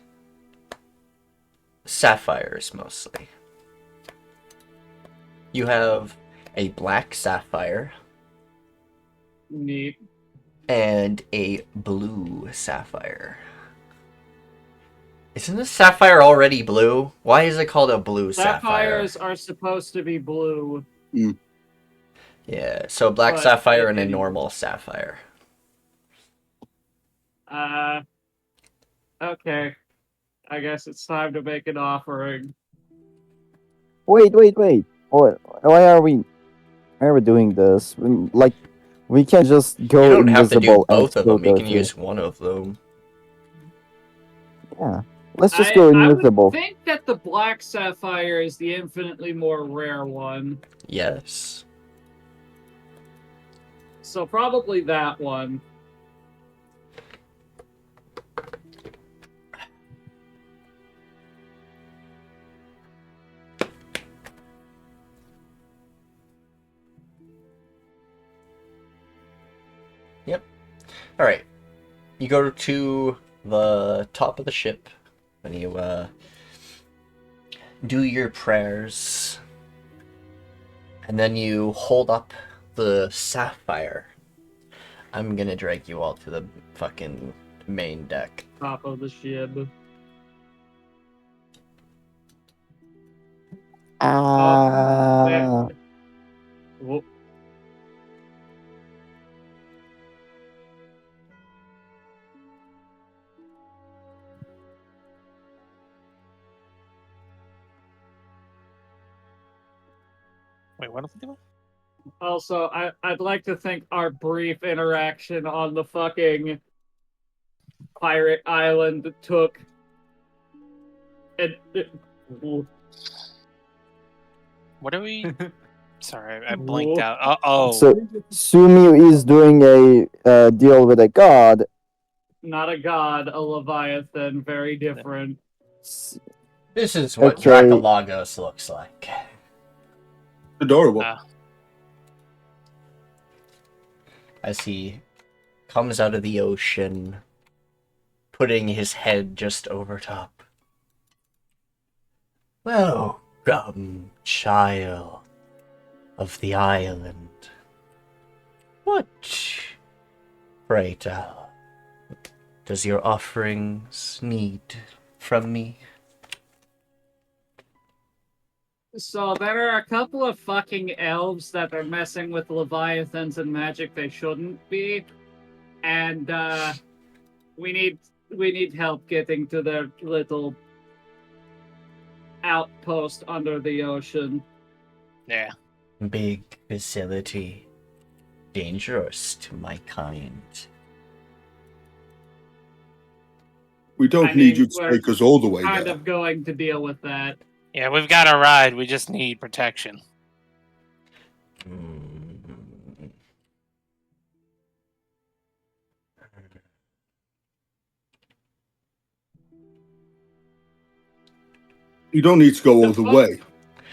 mostly. You have a black sapphire. Neat. And a blue sapphire. Isn't the sapphire already blue? Why is it called a blue sapphire? Sapphires are supposed to be blue. Mm. Yeah, so a black sapphire and a normal sapphire. Okay. I guess it's time to make an offering. Wait. Why are we doing this? Like, we can't just go You don't have invisible. to do both of them. You can use one of them. Yeah. Let's just go invisible. I would think that the black sapphire is the infinitely more rare one. Yes. So probably that one. Yep. Alright. You go to the top of the ship and you do your prayers. And then you hold up the sapphire. I'm gonna drag you all to the fucking main deck. Top of the ship. Ah. Whoop. Wait, what are we doing? Also, I'd like to think our brief interaction on the fucking pirate island took What are we? Sorry, I blinked out. Oh, So Swumi is doing a deal with a god. not a god, a leviathan, very different. This is what Okay. Dracolagos looks like. Adorable. As he comes out of the ocean, putting his head just over top. Welcome, child of the island. What, pray tell, does your offerings need from me? So there are a couple of fucking elves that are messing with leviathans and magic they shouldn't be, and we need help getting to their little outpost under the ocean. yeah. Big facility, dangerous to my kind. We don't I need mean, you to we're take us all the way Kind there. of going to deal with that. Yeah, we've got a ride. We just need protection. You don't need to go all the way.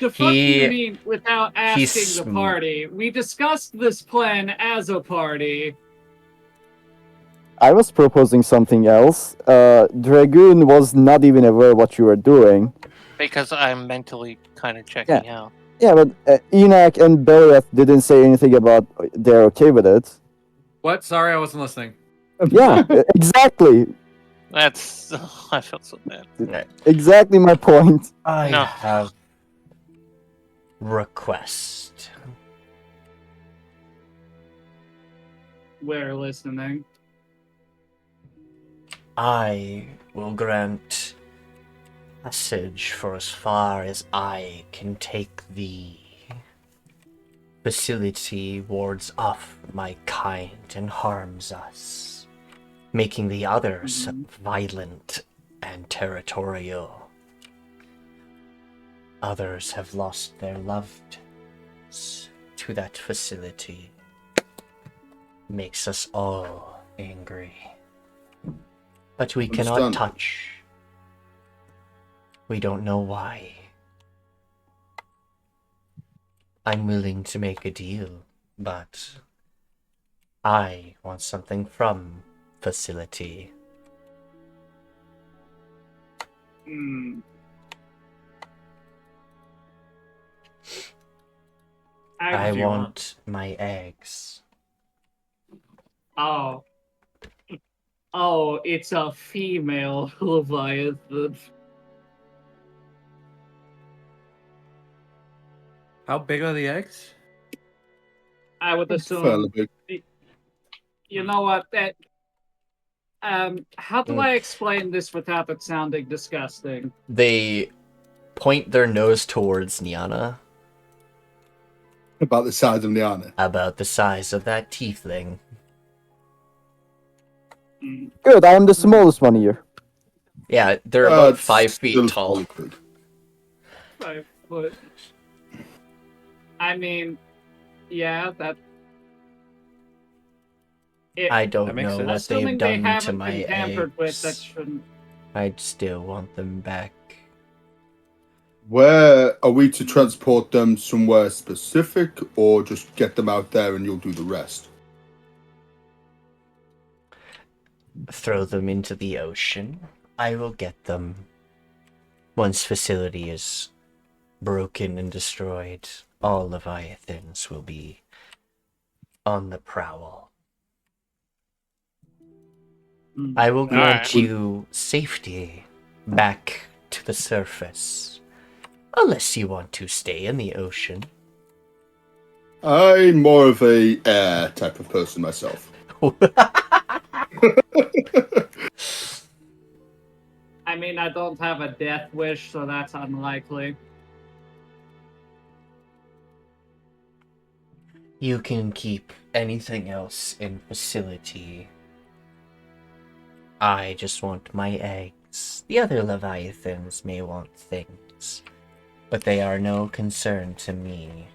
The fuck do He- you mean without asking the party? We discussed this plan as a party. I was proposing something else. Dragoon was not even aware what you were doing. Because I'm mentally kind of checking out. Yeah, but Ennaq and Belliath didn't say anything about they're okay with it. What? Sorry, I wasn't listening. Yeah, exactly. That's. I felt so bad. Exactly my point. I No. have request. We're listening. I will grant passage for as far as I can take the facility wards off my kind and harms us, making the others violent and territorial. Others have lost their loved ones to that facility. Makes us all angry. But we cannot Understand. touch. We don't know why. I'm willing to make a deal, but I want something from facility. I do you want my eggs. Oh. Oh, it's a female Leviathan. How big are the eggs? I would Fairly assume. big. You know what? That. How do I explain this without it sounding disgusting? They point their nose towards Nyana, About the size of Nyana. about the size of that tiefling. Good, I am the smallest one here. Yeah, they're about It's 5 feet still tall. fairly big. 5 foot. I mean, yeah, that. I don't That makes know sense. what Assuming they've they done to haven't my been tampered with, that eggs. shouldn't. I'd still want them back. Where are we to transport them somewhere specific, or just get them out there and you'll do the rest? Throw them into the ocean. I will get them. Once facility is broken and destroyed, all Leviathans will be on the prowl. I will grant Alright. you safety back to the surface. Unless you want to stay in the ocean. I'm more of a air type of person myself. I mean, I don't have a death wish, so that's unlikely. You can keep anything else in facility. I just want my eggs. The other Leviathans may want things, but they are no concern to me.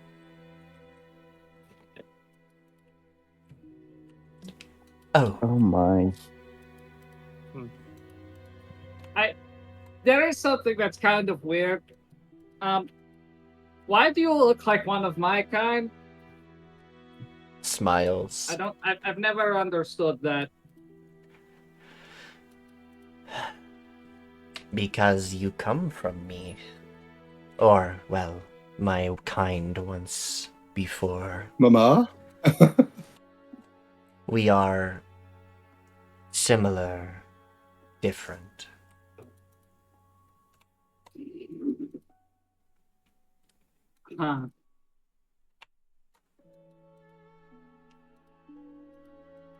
Oh, Oh my. There is something that's kind of weird. Why do you look like one of my kind? smiles. I've never understood that. Because you come from me. Or, well, my kind once before. Mama? We are similar, different. Huh.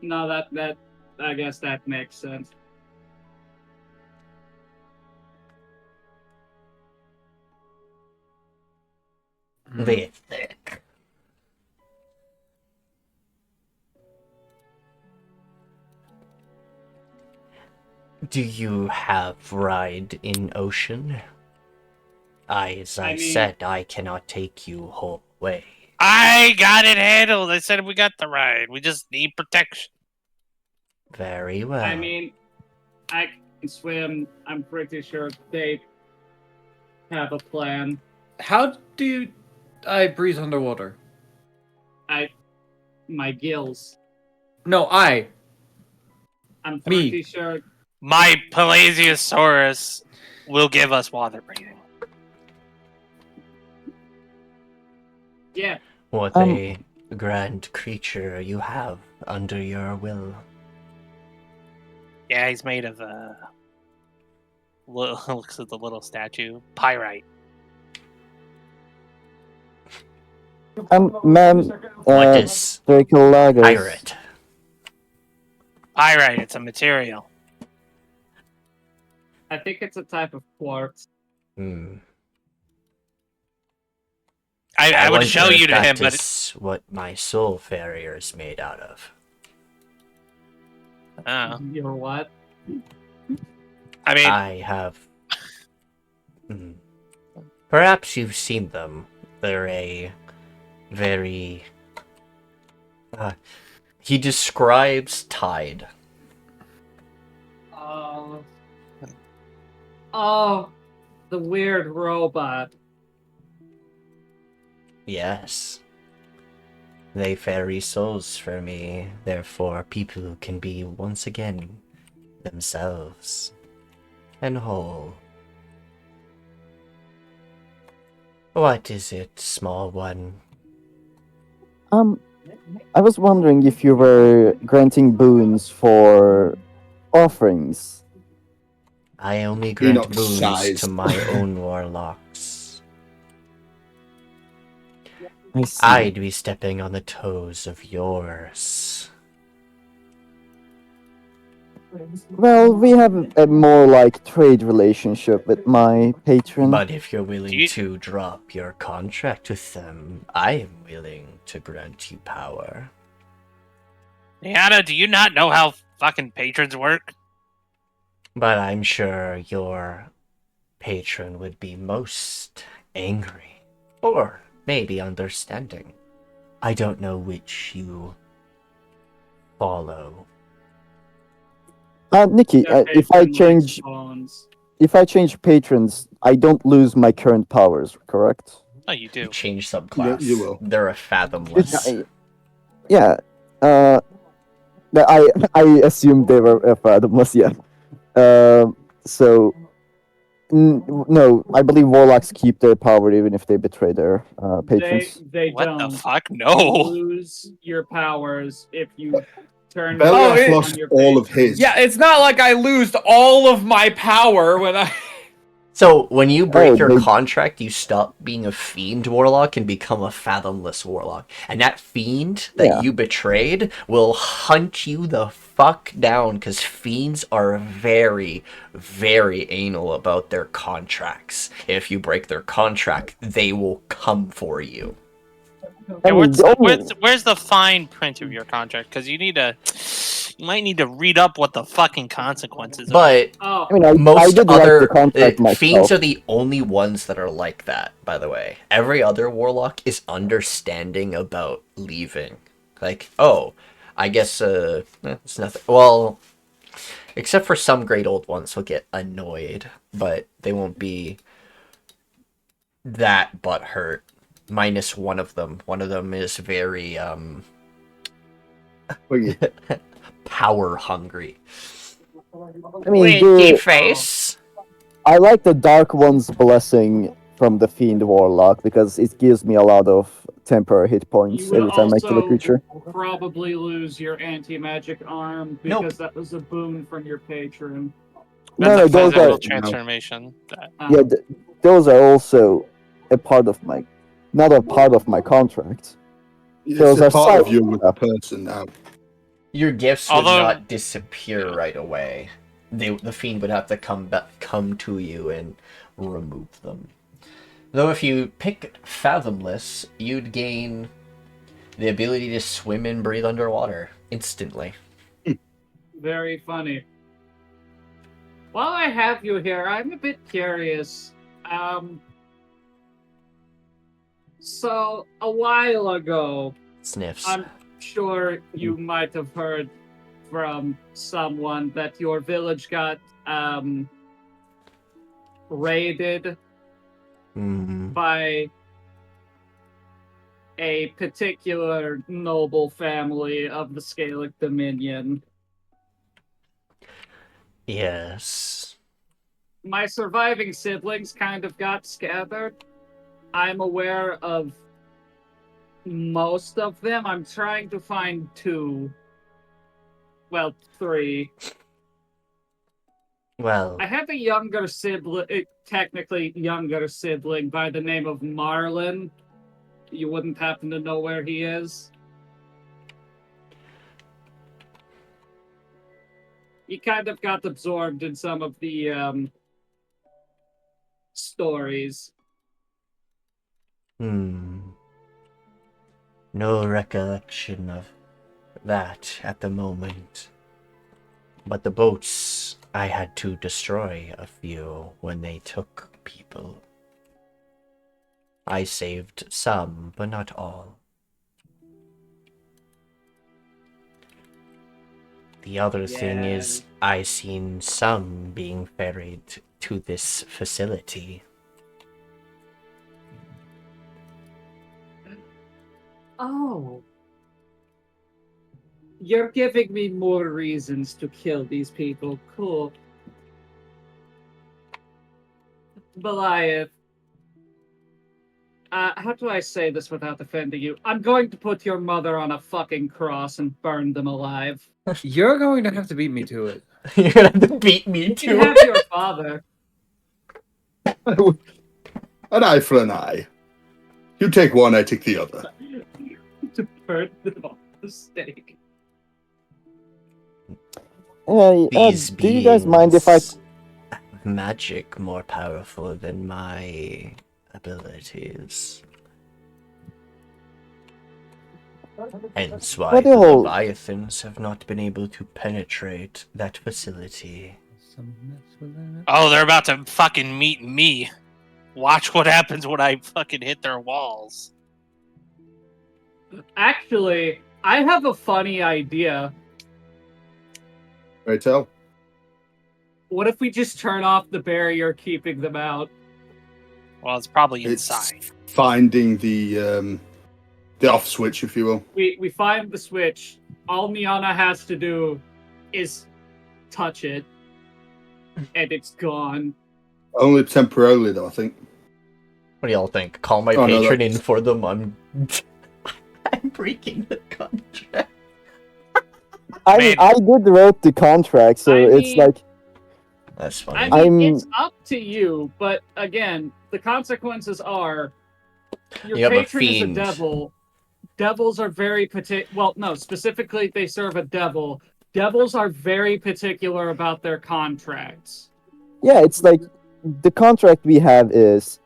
No, that I guess that makes sense. They're thick. Do you have ride in ocean? As I I mean- said, I cannot take you whole way. I got it handled. I said we got the ride. We just need protection. Very well. I mean, I can swim. I'm pretty sure they have a plan. How do I breathe underwater? My gills. No, I'm Me. pretty sure. My Pelasiosaurus will give us water breathing. Yeah, What a grand creature you have under your will. Yeah, he's made of looks at the little statue. Pyrite. Ma'am, What is Dracolagos. pirate? Pyrite, it's a material. I think it's a type of quartz. Hmm. I would wonder show if you to that him, but is what my soul farrier is made out of. You're what? I mean, I have. Hmm. Perhaps you've seen them. They're a very. He describes Tide. Oh, the weird robot. Yes. They ferry souls for me, therefore people can be once again themselves and whole. What is it, small one? I was wondering if you were granting boons for offerings. I only grant Ennaq's boons sized. to my own warlocks. I see. I'd be stepping on the toes of yours. Well, we have a more like trade relationship with my patron. But if you're willing you- to drop your contract with them, I am willing to grant you power. Nyana, do you not know how fucking patrons work? But I'm sure your patron would be most angry. Or maybe understanding. I don't know which you follow. Nikki, Their if I patron change likes bones. patrons, I don't lose my current powers, correct? Oh, you do. You change subclass. you will. They're a fathomless. Yeah. But I assumed they were fathomless. Yeah. So. No, I believe warlocks keep their power even if they betray their patrons. They What don't. the fuck? You No. lose your powers if you turn. Belliath it- lost on your all page. of his. Yeah, it's not like I lose all of my power when I. So when you break Oh, your they- contract, you stop being a fiend warlock and become a fathomless warlock. And that fiend that Yeah. you betrayed will hunt you the fuck down because fiends are very, very anal about their contracts. If you break their contract, they will come for you. Yeah, mean, the only- where's the fine print of your contract? Because you might need to read up what the fucking consequences are. But Oh, I mean, I most did write other the contract myself. fiends are the only ones that are like that, by the way. Every other warlock is understanding about leaving. Like, oh, I guess it's nothing. Well, except for some great old ones will get annoyed, but they won't be that butthurt. Minus one of them. One of them is very power hungry. I mean, Winky the, face. I like the Dark One's blessing from the Fiend Warlock because it gives me a lot of temporary hit you points would every time I kill a also creature. probably lose your anti-magic arm Nope. because that was a boon from your patron. No, That's no, a those physical are transformation. yeah, those are also a part of my, not a part of my contract. It's Those a are part of side you as a stuff. person now. Your gifts Although- would not disappear right away. The fiend would have to come to you and remove them. Though if you pick Fathomless, you'd gain the ability to swim and breathe underwater instantly. Very funny. While I have you here, I'm a bit curious. So a while ago, Sniffs. I'm sure you might have heard from someone that your village got raided Mhm. by a particular noble family of the Scalic Dominion. Yes. My surviving siblings kind of got scattered. I'm aware of most of them. I'm trying to find two. Well, three. Well, I have a younger sibling, technically younger sibling, by the name of Marlin. You wouldn't happen to know where he is? He kind of got absorbed in some of the stories. no recollection of that at the moment. But the boats, I had to destroy a few when they took people. I saved some, but not all. The other thing is, I seen some being ferried to this facility. Oh. You're giving me more reasons to kill these people. Cool. Belliath. How do I say this without offending you? I'm going to put your mother on a fucking cross and burn them alive. You're going to have to beat me to it. You're gonna have to beat me You too. have your father. An eye for an eye. You take one, I take the other. To burn them on the stake. These do you guys mind if I? beings have magic more powerful than my abilities. Hence why What the the hell? Leviathans have not been able to penetrate that facility. Oh, they're about to fucking meet me. Watch what happens when I fucking hit their walls. Actually, I have a funny idea. Right, tell. What if we just turn off the barrier keeping them out? Well, it's probably It's inside. finding the off switch, if you will. We find the switch. All Nyana has to do is touch it, and it's gone. Only temporarily, though, I think. What do y'all think? Call my Oh, no, patron that's- in for them. I'm breaking the contract. mean- I did wrote the contract, so I it's mean- like That's I funny. mean, I'm- it's up to you, but again, the consequences are your You have a patron is a fiend. devil. Devils are very well, no, specifically they serve a devil. Devils are very particular about their contracts. yeah, it's like the contract we have is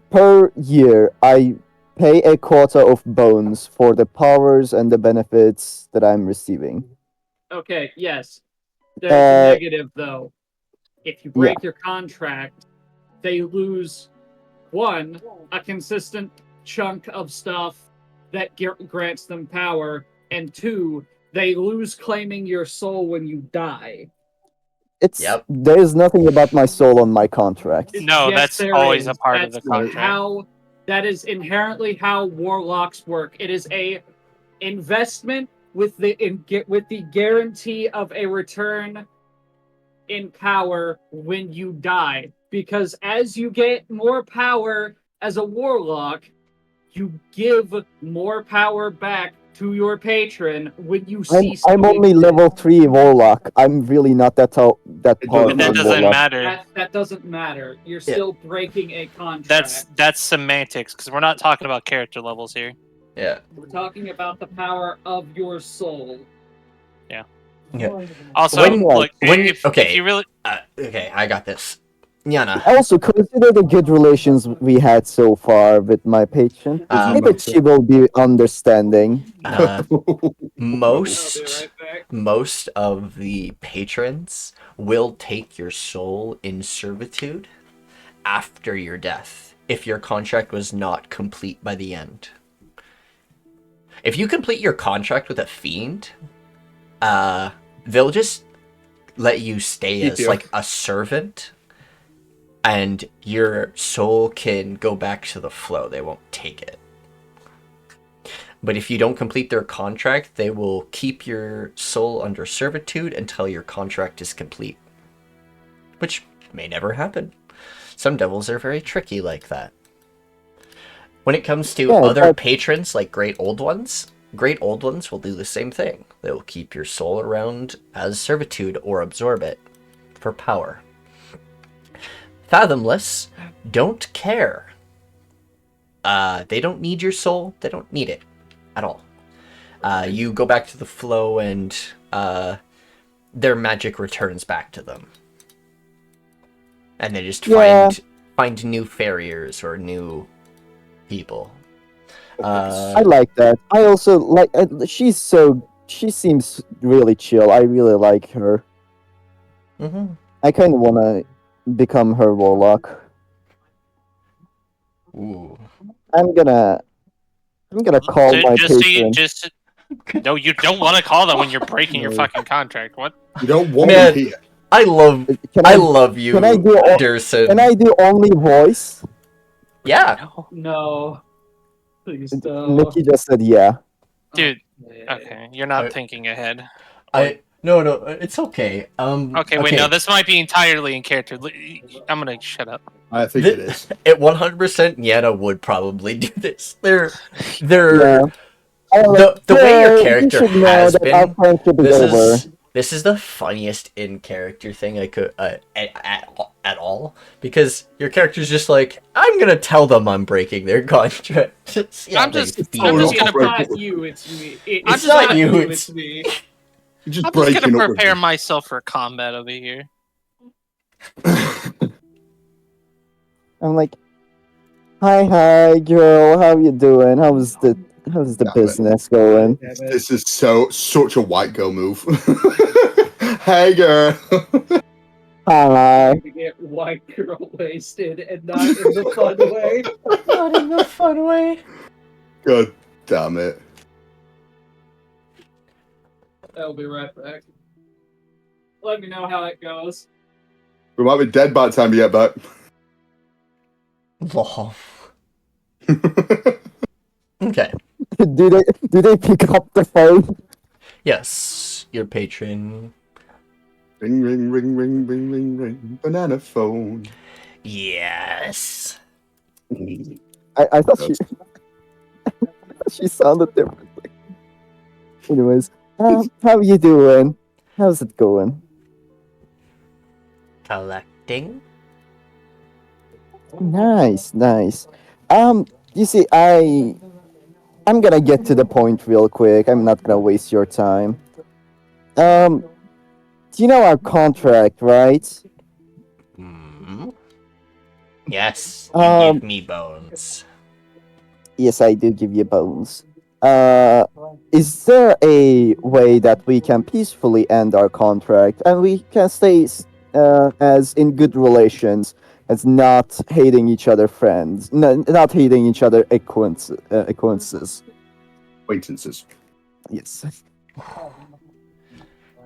per year I pay a quota of bones for the powers and the benefits that I'm receiving. Okay, yes. There's a negative though. If you break your contract, they lose one, a consistent chunk of stuff that grants them power, and two, they lose claiming your soul when you die. It's Yep. There's nothing about my soul on my contract. No, Yes, that's there always a is. part of That's the contract. that is inherently how warlocks work. It is a investment with the guarantee of a return in power when you die. Because as you get more power as a warlock, you give more power back to your patron when you cease. I'm to only exist. level 3 warlock. I'm really not that powerful. But that Warlock. doesn't matter. That doesn't matter. You're still breaking a contract. That's semantics because we're not talking about character levels here. Yeah. We're talking about the power of your soul. Yeah. Also, When- look, if okay. you really Okay, I got this. Nyana. Also, consider the good relations we had so far with my patron. Maybe she will be understanding. Most I'll be right back. most of the patrons will take your soul in servitude after your death if your contract was not complete by the end. If you complete your contract with a fiend, they'll just let you stay as like a servant, and your soul can go back to the flow. They won't take it. But if you don't complete their contract, they will keep your soul under servitude until your contract is complete. Which may never happen. Some devils are very tricky like that. When it comes to other patrons, like Great Old Ones will do the same thing. They will keep your soul around as servitude or absorb it for power. Fathomless don't care. They don't need your soul. They don't need it at all. You go back to the flow and their magic returns back to them. And they just find new farriers or new people. I like that. I also like. She seems really chill. I really like her. Mm-hmm. I kind of want to become her warlock. Ooh. I'm gonna call my patron. No, you don't want to call them when you're breaking your fucking contract. What? You don't want Man, me here. I love you, can I do Dursun. Can I do only voice? Yeah. No. Please don't. Nikki just said yeah. Dude, okay, you're not thinking ahead. No, it's okay. Okay, wait, no, this might be entirely in character. I'm gonna shut up. I think it is. It 100% Nyana would probably do this. They're Yeah. the way your You character should know has that our been. friendship is over. This is the funniest in character thing I could at all, because your character's just like, I'm gonna tell them I'm breaking their contract. I'm just gonna not you, it's me. It's not you, it's me. You're just I'm just breaking gonna up with prepare me. myself for combat over here. I'm like, hi, girl. How you doing? How's the business going? This is such a white girl move. Hey, girl. Hi. To get white girl wasted and not in the fun way. Not in the fun way. God damn it. I'll be right back. Let me know how it goes. We might be dead by the time you get back. Lol. Okay. Do they pick up the phone? Yes, your patron. Ring, ring, ring, ring, ring, ring, ring. Banana phone. Yes. I thought she sounded differently. Anyways, How you doing? How's it going? Collecting? Nice, nice. You see, I'm gonna get to the point real quick. I'm not gonna waste your time. Do you know our contract, right? Hmm? Yes, you Um, give me bones. Yes, I do give you bones. Is there a way that we can peacefully end our contract and we can stay as in good relations, as not hating each other friends, not hating each other acquaintances? Acquaintances. Yes.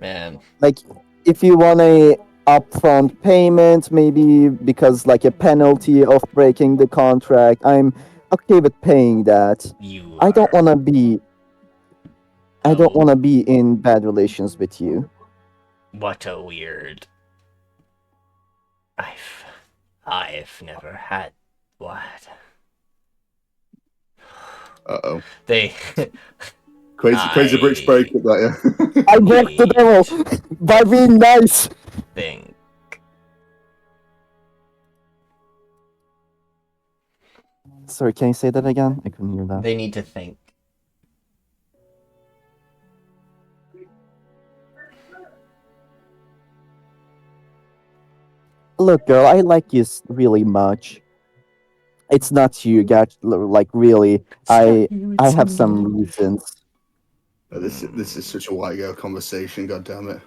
Man, Like, if you want a upfront payment, maybe because like a penalty of breaking the contract, I'm okay with paying that. you I don't are. want to be I don't Oh, want to be in bad relations with you. what a weird. I've never had what? Uh-oh. They. Crazy bricks break up that, yeah. I broke the devil by being nice. Think. Sorry, can you say that again? I couldn't hear that. They need to think. Look, girl, I like you really much. It's not you, like really. I have some reasons. This is such a white girl conversation, god damn it.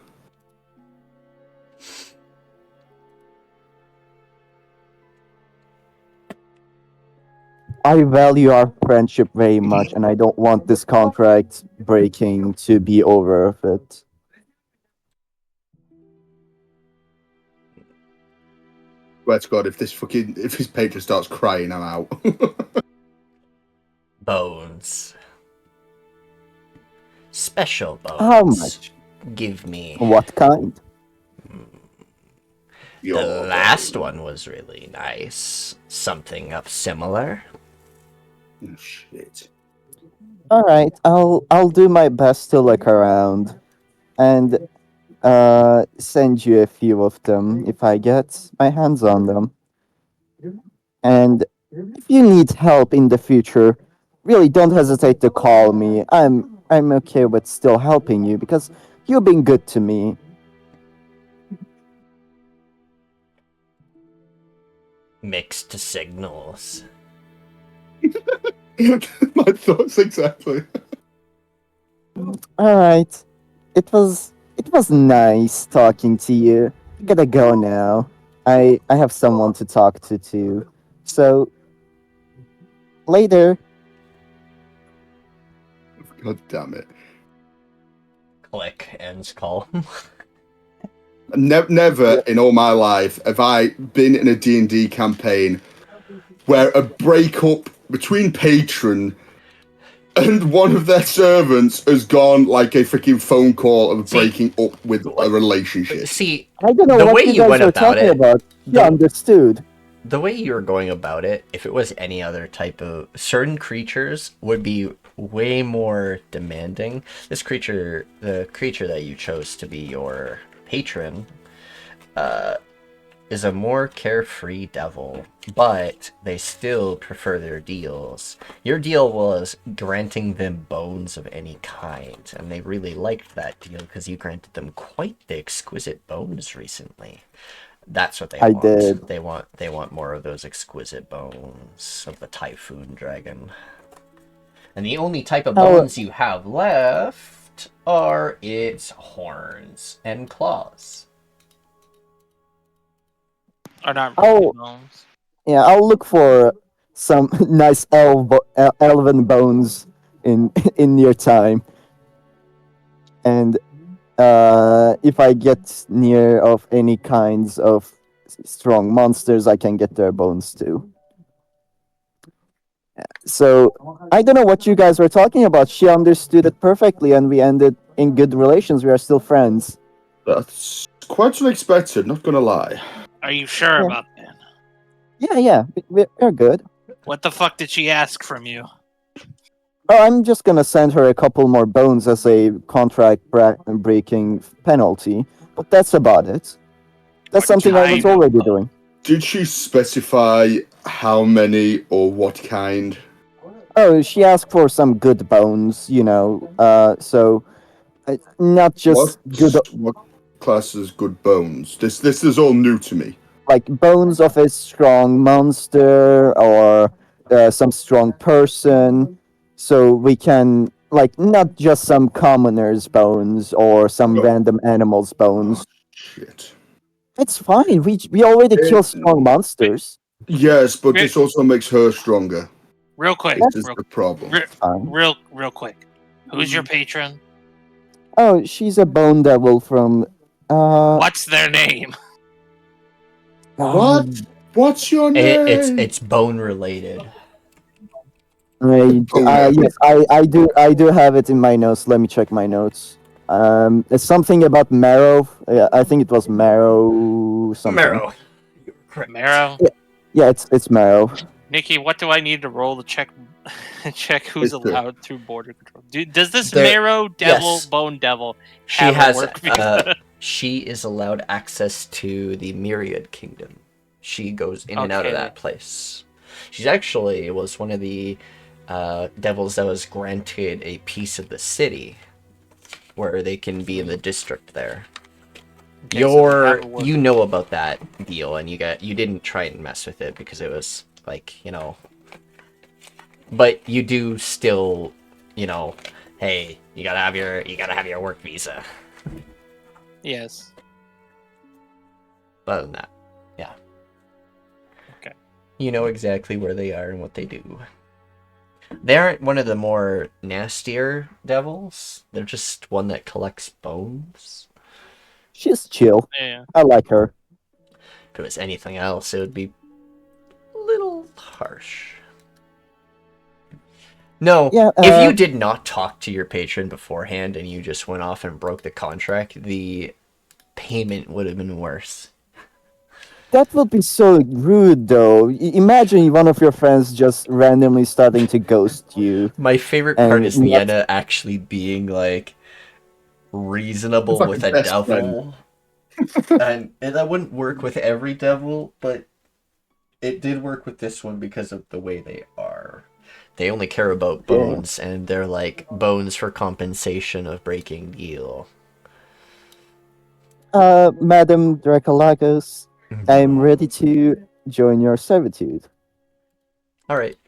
I value our friendship very much, and I don't want this contract breaking to be over with it. Swear to God, if his patron starts crying, I'm out. Bones. Special bones. How much? Give me. What kind? The last one was really nice. Something of similar. Oh, shit. All right, I'll do my best to look around, and send you a few of them if I get my hands on them. And if you need help in the future, really don't hesitate to call me. I'm okay with still helping you because you've been good to me. Mixed signals. My thoughts exactly. All right, it was nice talking to you. I gotta go now. I have someone to talk to too. So later. God damn it. Click ends call. Never in all my life have I been in a D&D campaign where a breakup between patron and one of their servants has gone like a freaking phone call of breaking up with a relationship. See, I don't know the what way you you guys went were about talking it, about. You understood. the way you were going about it, if it was any other type of certain creatures would be way more demanding. This creature, the creature that you chose to be your patron, is a more carefree devil, but they still prefer their deals. Your deal was granting them bones of any kind, and they really liked that deal because you granted them quite the exquisite bones recently. That's what they I want. did. They want more of those exquisite bones of the Typhoon Dragon. And the only type of bones you have left are its horns and claws. Are not Oh. bones. Yeah, I'll look for some nice elven bones in near time, and if I get near of any kinds of strong monsters, I can get their bones too. So I don't know what you guys were talking about. She understood it perfectly, and we ended in good relations. We are still friends. That's quite unexpected, not gonna lie. Are you sure Yeah. about that? Yeah, we're good. What the fuck did she ask from you? Oh, I'm just gonna send her a couple more bones as a breaking penalty, but that's about it. That's What something I was kind of already bone? doing. Did she specify how many or what kind? Oh, she asked for some good bones, so not What just good, what classes good bones? This is all new to me. like bones of a strong monster or some strong person, so we can like not just some commoner's bones or some Oh. random animal's bones. Shit. It's fine. We already kill strong monsters. Yes, but Re- this also makes her stronger. Real quick, This is real, the problem. re- Fine. real quick. Who's your patron? Oh, she's a bone devil from. What's their name? What? What's your name? It's bone related. Yes, I do have it in my notes. Let me check my notes. It's something about marrow. I think it was marrow something. Marrow. Correct. Marrow. Yeah, it's marrow. Nikki, what do I need to roll to check who's It's good. allowed through border control? Does this There- Marrow Devil, yes. Bone Devil, She have a has work visa? she is allowed access to the Myriad Kingdom. She goes in and out of Okay. that place. She's actually was one of the devils that was granted a piece of the city where they can be in the district there. Okay, so they have a work- You know about that deal, and you didn't try and mess with it because it was like, but you do still, hey, you gotta have your work visa. Yes. Other than that, yeah. Okay. You know exactly where they are and what they do. They aren't one of the more nastier devils. They're just one that collects bones. She's chill. Yeah. I like her. If it was anything else, it would be a little harsh. No, Yeah, if you did not talk to your patron beforehand and you just went off and broke the contract, the payment would have been worse. That would be so rude, though. Imagine one of your friends just randomly starting to ghost you. My favorite part And is Nyana actually being like reasonable Fucking with a best devil. and that wouldn't work with every devil, but it did work with this one because of the way they are. They only care about bones, and they're like bones for compensation of breaking deal. Madam Dracolagos, I'm ready to join your servitude. All right.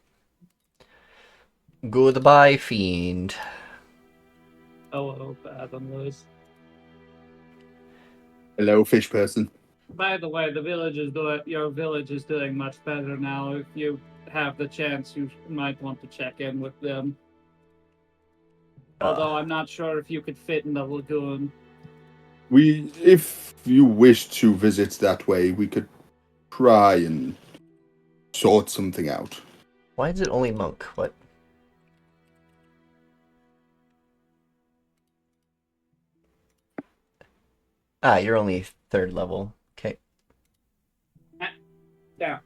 Goodbye, fiend. Hello, Fathomless. Hello, fish person. By the way, your village is doing much better now. If you have the chance, you might want to check in with them. Although I'm not sure if you could fit in the lagoon. If you wish to visit that way, we could try and sort something out. Why is it only monk? What? Ah, you're only 3rd level. Okay. Yeah.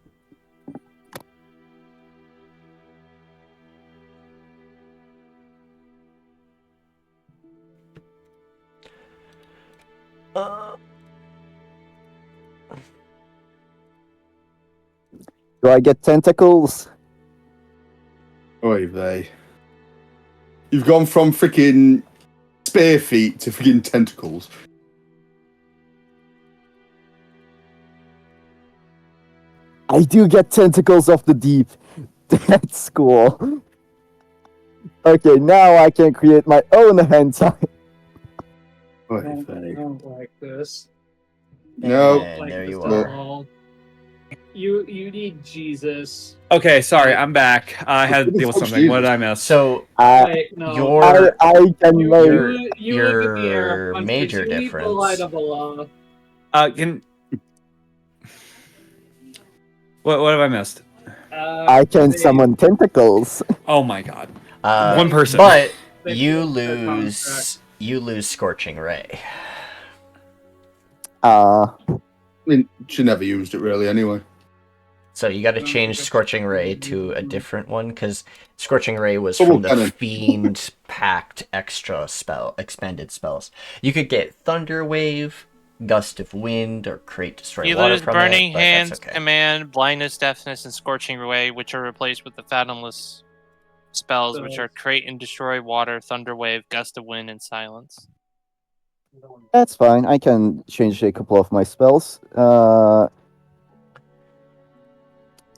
Do I get tentacles? Oy vey. You've gone from freaking spear feet to freaking tentacles. I do get tentacles of the deep. That's cool. Okay, now I can create my own hentai. Oy I vey. don't like this. No. And Like there this you at are. all. You need Jesus. Okay, sorry, I'm back. I had to deal with something. What did I miss? So Wait, no. your I can You, make. you look at the air your punches. major You need the light difference. of Allah. What have I missed? I can summon tentacles. Oh my god. Uh, One person. But They you broke their lose Scorching Ray. I mean, she never used it really anyway. So you got to change Scorching Ray to a different one, because Scorching Ray was Oh, from the cannon. Fiend Pact extra spell, expanded spells. You could get Thunder Wave, Gust of Wind, or create Destroy You Water lose from Burning it, but Hands, that's okay. Command, Blindness, Deafness, and Scorching Ray, which are replaced with the Fathomless spells, which are Create and Destroy Water, Thunder Wave, Gust of Wind, and Silence. That's fine. I can change a couple of my spells.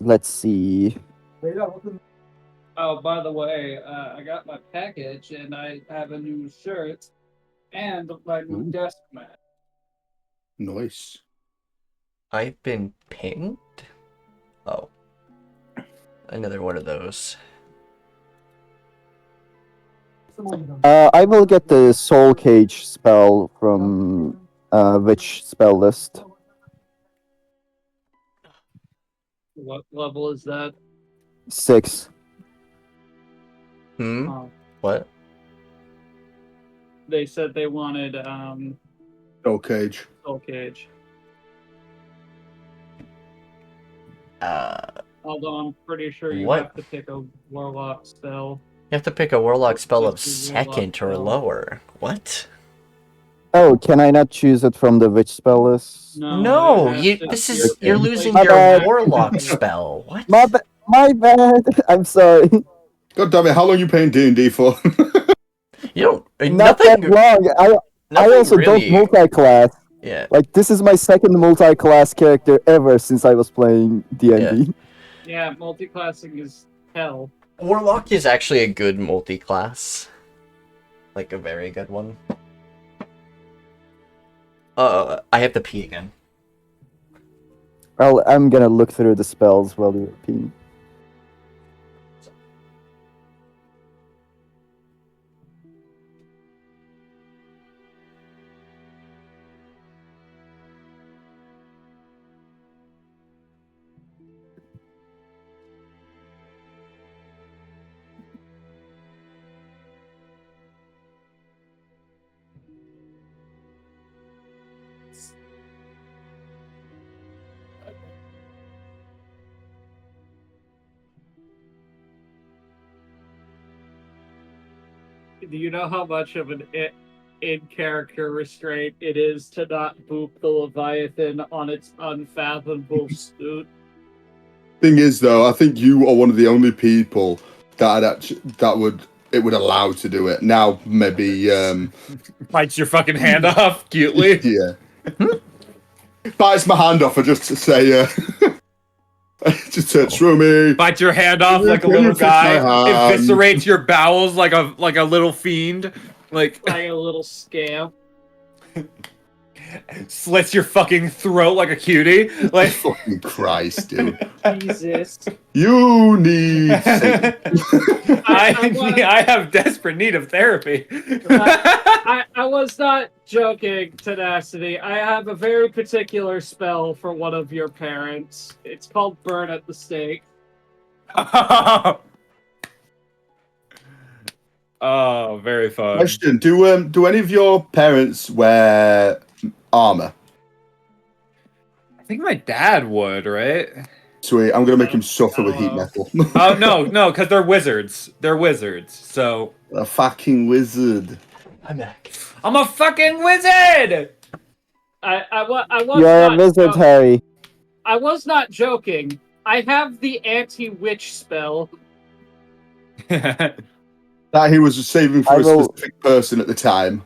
Let's see. Oh, by the way, I got my package and I have a new shirt and my new desk mat. Nice. I've been pinged? Oh. Another one of those. I will get the Soul Cage spell from which spell list? What level is that? 6. Oh, What? they said they wanted Soul Cage. Soul Cage. Although I'm pretty sure you What? have to pick a Warlock spell. You have to pick a Warlock spell of Just a Warlock second or spell. lower. What? Oh, can I not choose it from the witch spell list? No, it has you. to- This you're- is you're okay. losing My your bad. Warlock spell. What? My bad. I'm sorry. God damn it! How long are you playing D&D for? You don't. Not Nothing. that long. I Nothing also really. don't multi-class. Yeah. Like, this is my second multi-class character ever since I was playing D&D. Yeah, multi-classing is hell. Warlock is actually a good multi-class. Like a very good one. I have to pee again. I'm gonna look through the spells while you're peeing. Do you know how much of an in-character restraint it is to not boop the Leviathan on its unfathomable suit? Thing is, though, I think you are one of the only people that would allow to do it. Now, maybe, Bites your fucking hand off cutely. yeah. Bites my hand off, and just to say, just to Swumi. Bites your hand off like a Can you little fix my guy. hand? Eviscerates your bowels like a little fiend. Like Like a little scam. slits your fucking throat like a cutie. Like Fucking Christ, dude. Jesus. You need Satan. I have desperate need of therapy. I was not joking, Tenacity. I have a very particular spell for one of your parents. It's called Burn at the Stake. Oh, very fun. Question: do any of your parents wear armor? I think my dad would, right? Sweet. I'm gonna make him suffer with heat metal. Oh no, because they're wizards. They're wizards. So A fucking wizard. I'm back. I'm a fucking wizard. I was You're not a wizard, jo- Harry. I was not joking. I have the anti-witch spell. That he was saving for I a will- specific person at the time.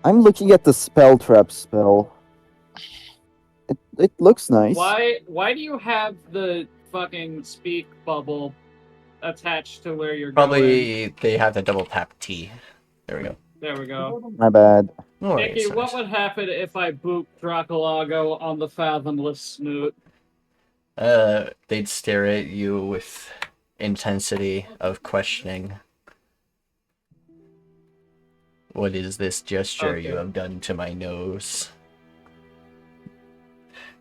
I'm looking at the spell trap spell. It looks nice. Why do you have the fucking speak bubble attached to where you're going? Probably they have the double tap T. There we go. There we go. My bad. No Mickey, worries. what would happen if I boop Draculago on the fathomless snoot? They'd stare at you with intensity of questioning. What is this gesture you Okay. have done to my nose?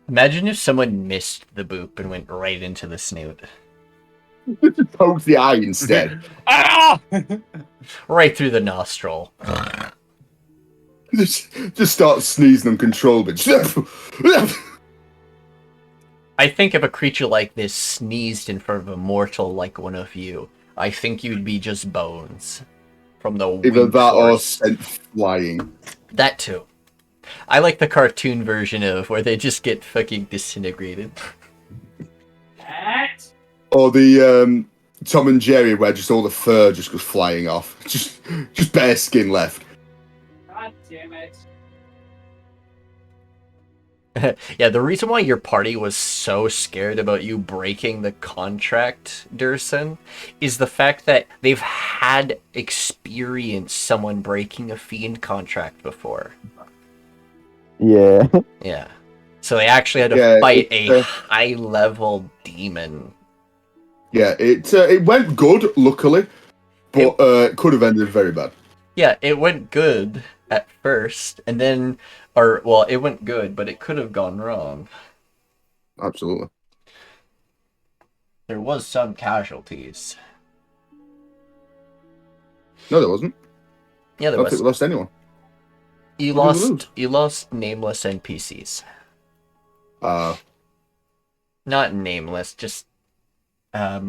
Imagine if someone missed the boop and went right into the snoot. Poke the eye instead. Ah! Right through the nostril. just start sneezing uncontrollably. I think if a creature like this sneezed in front of a mortal like one of you, I think you'd be just bones from the Either wind that or force. sent flying. That too. I like the cartoon version of where they just get fucking disintegrated. That? Or the Tom and Jerry where just all the fur just goes flying off. Just bare skin left. God damn it. Yeah, the reason why your party was so scared about you breaking the contract, Dursun, is the fact that they've had experienced someone breaking a fiend contract before. Yeah. Yeah. So they actually had to fight a it's, high-level demon. Yeah, it went good, luckily, but it could have ended very bad. Yeah, it went good at first, and then... Or, well, it went good, but it could have gone wrong. Absolutely. There was some casualties. No, there wasn't. Yeah, I there don't think was. we lost anyone. You What did we lose? lost. You lost nameless NPCs. Not nameless, just a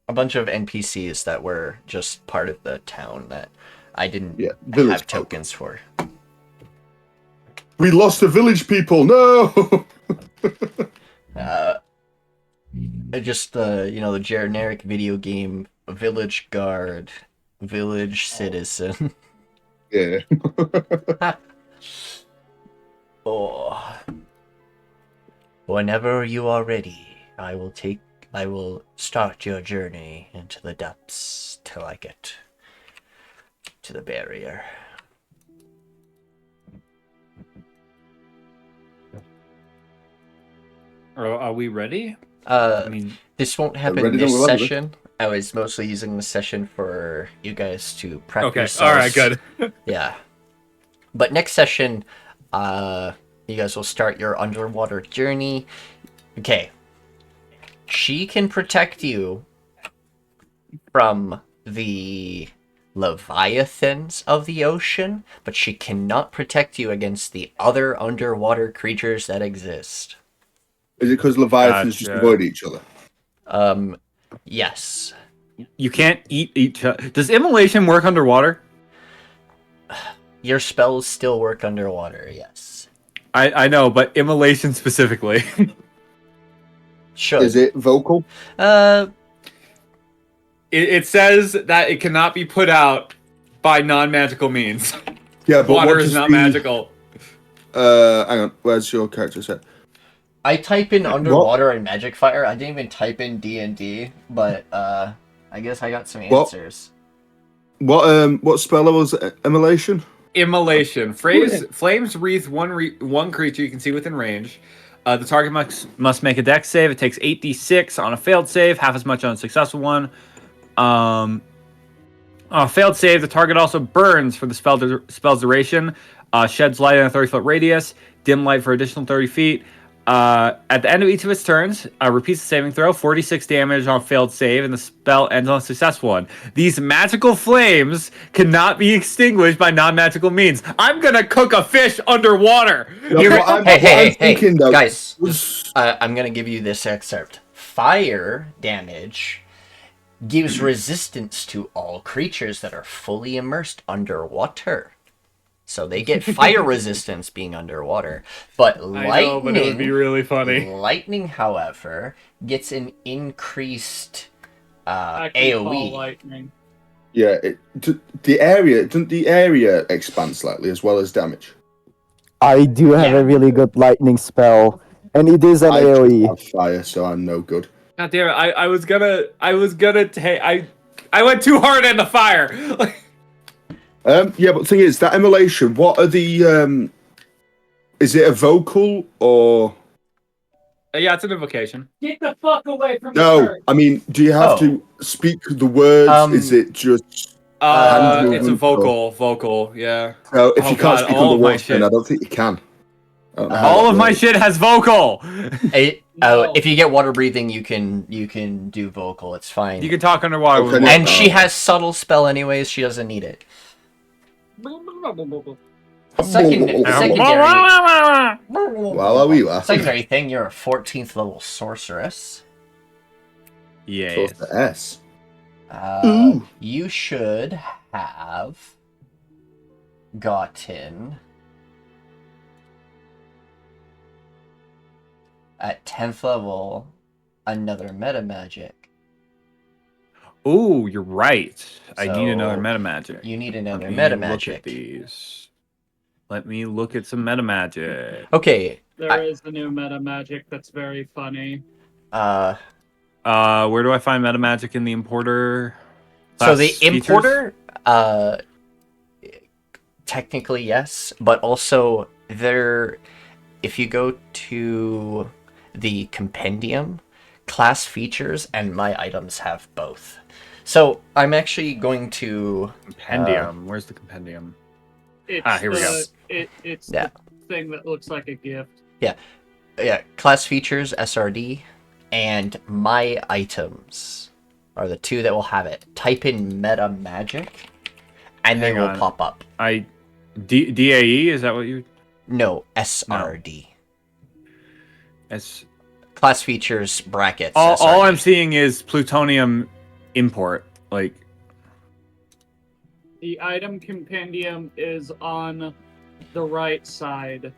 bunch of NPCs that were just part of the town that I didn't village have folk. tokens for. We lost the village people. No. Just the the generic video game village guard, village citizen. Yeah. Oh. Whenever you are ready, I will start your journey into the depths till I get to the barrier. Are we ready? This won't happen this session. I was mostly using the session for you guys to prep yourselves. All right, good. Yeah. But next session, you guys will start your underwater journey. Okay. She can protect you from the leviathans of the ocean, but she cannot protect you against the other underwater creatures that exist. Is it because leviathans just avoid each other? Yes. You can't eat each other. Does immolation work underwater? Your spells still work underwater, yes. I know, but immolation specifically. Should. Is it vocal? It says that it cannot be put out by non-magical means. Yeah, but water is not magical. Hang on, where's your character set? I type in underwater and magic fire. I didn't even type in D&D, but I guess I got some answers. What spell was immolation? Immolation. Flames wreath one creature you can see within range. The target must make a dex save. It takes 8d6 on a failed save, half as much on a successful one. On a failed save, the target also burns for the spell's duration, sheds light in a 30-foot radius, dim light for additional 30 feet. At the end of each of its turns, repeats the saving throw, 46 damage on a failed save, and the spell ends on a successful one. These magical flames cannot be extinguished by non-magical means. I'm gonna cook a fish underwater! Hey, guys, I'm gonna give you this excerpt. Fire damage gives resistance to all creatures that are fully immersed underwater. So they get fire resistance being underwater. But lightning, I know, but it would be really funny. Lightning, however, gets an increased AoE. Lightning. Yeah, doesn't the area expand slightly as well as damage? I do have a really good lightning spell, and it is an AoE. Have fire, so I'm no good. God damn it! I was gonna. Hey, I went too hard in the fire. Yeah, but the thing is, that immolation, what are the, is it a vocal, or? Yeah, it's an invocation. Get the fuck away from No, I mean, do you have to speak the words? Is it just... it's a vocal, yeah. So if you can't speak on the words, then I don't think you can. All of my shit has vocal! If you get water breathing, you can do vocal, it's fine. You can talk underwater with and she has subtle spell anyways, she doesn't need it. Secondary. Wow. Secondary thing, you're a 14th level sorceress. Yeah. S. You should have gotten at 10th level another meta magic. Ooh, you're right. I need So, another meta magic. You need another Let me meta look magic. at these. Let me look at some meta magic. Okay. There is a new meta magic that's very funny. Where do I find meta magic in the importer? So the Features? importer, technically yes, but also there, if you go to the compendium, class features and my items have both. So I'm actually going to Compendium. Where's the compendium? It's here we go. It's the thing that looks like a gift. Yeah, class features, SRD, and my items are the two that will have it. Type in meta magic, and they will pop up. DAE, is that what you... No, SRD. S... Class features, brackets, all I'm seeing is plutonium import. Like, the item compendium is on the right side.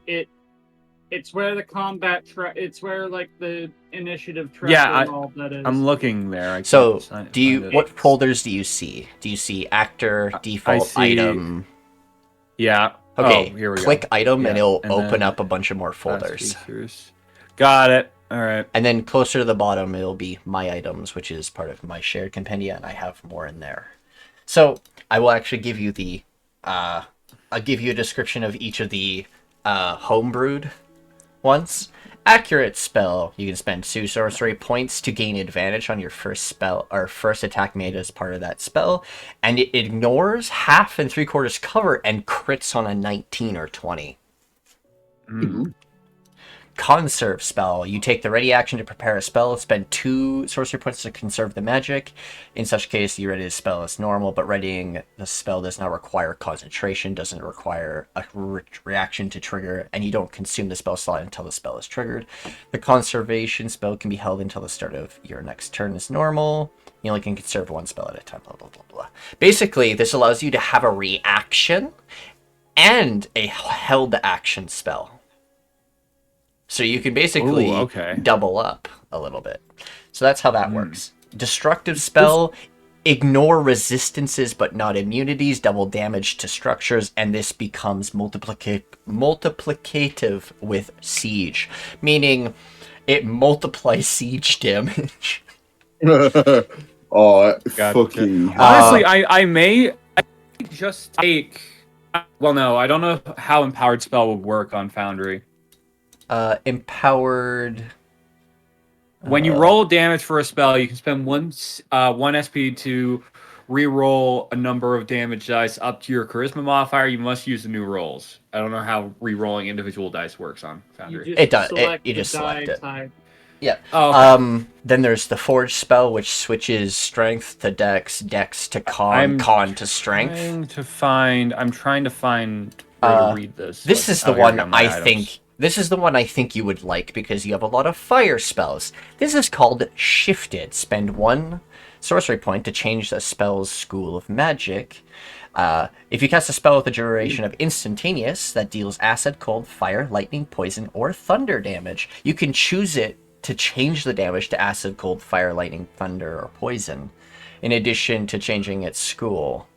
It's where the combat it's where like the initiative track and all that is. I'm looking there. What folders do you see? Do you see actor, default, item? Yeah. Okay, here we click go. item and it'll open up a bunch of more folders. Got it. All right. And then closer to the bottom, it'll be my items, which is part of my shared compendia, and I have more in there. So I will actually give you I'll give you a description of each of the homebrewed ones. Accurate spell. You can spend 2 sorcery points to gain advantage on your first spell or first attack made as part of that spell, and it ignores half and 3/4 cover and crits on a 19 or 20. Conserve spell. You take the ready action to prepare a spell, spend 2 sorcery points to conserve the magic. In such case, you ready the spell as normal, but readying the spell does not require concentration, doesn't require a reaction to trigger, and you don't consume the spell slot until the spell is triggered. The conservation spell can be held until the start of your next turn as normal. You only can conserve 1 spell at a time, blah, blah, blah, blah. Basically, this allows you to have a reaction and a held action spell. So you can basically double up a little bit. So that's how that works. Destructive spell, ignore resistances but not immunities, double damage to structures, and this becomes multiplicative with siege, meaning it multiplies siege damage. Fucking honestly, I may just take... Well, no, I don't know how empowered spell would work on Foundry. Empowered. When you roll damage for a spell, you can spend one SP to re-roll a number of damage dice up to your charisma modifier. You must use the new rolls. I don't know how re-rolling individual dice works on Foundry. It does. You just select it. Type. Yeah. Oh, okay. Then there's the Forge spell, which switches strength to dex, dex to con, con to strength. I'm trying to find where to read this. This is the one I think. This is the one I think you would like because you have a lot of fire spells. This is called Shifted. Spend 1 sorcery point to change the spell's school of magic. If you cast a spell with a duration of instantaneous that deals acid, cold, fire, lightning, poison, or thunder damage, you can choose it to change the damage to acid, cold, fire, lightning, thunder, or poison, in addition to changing its school.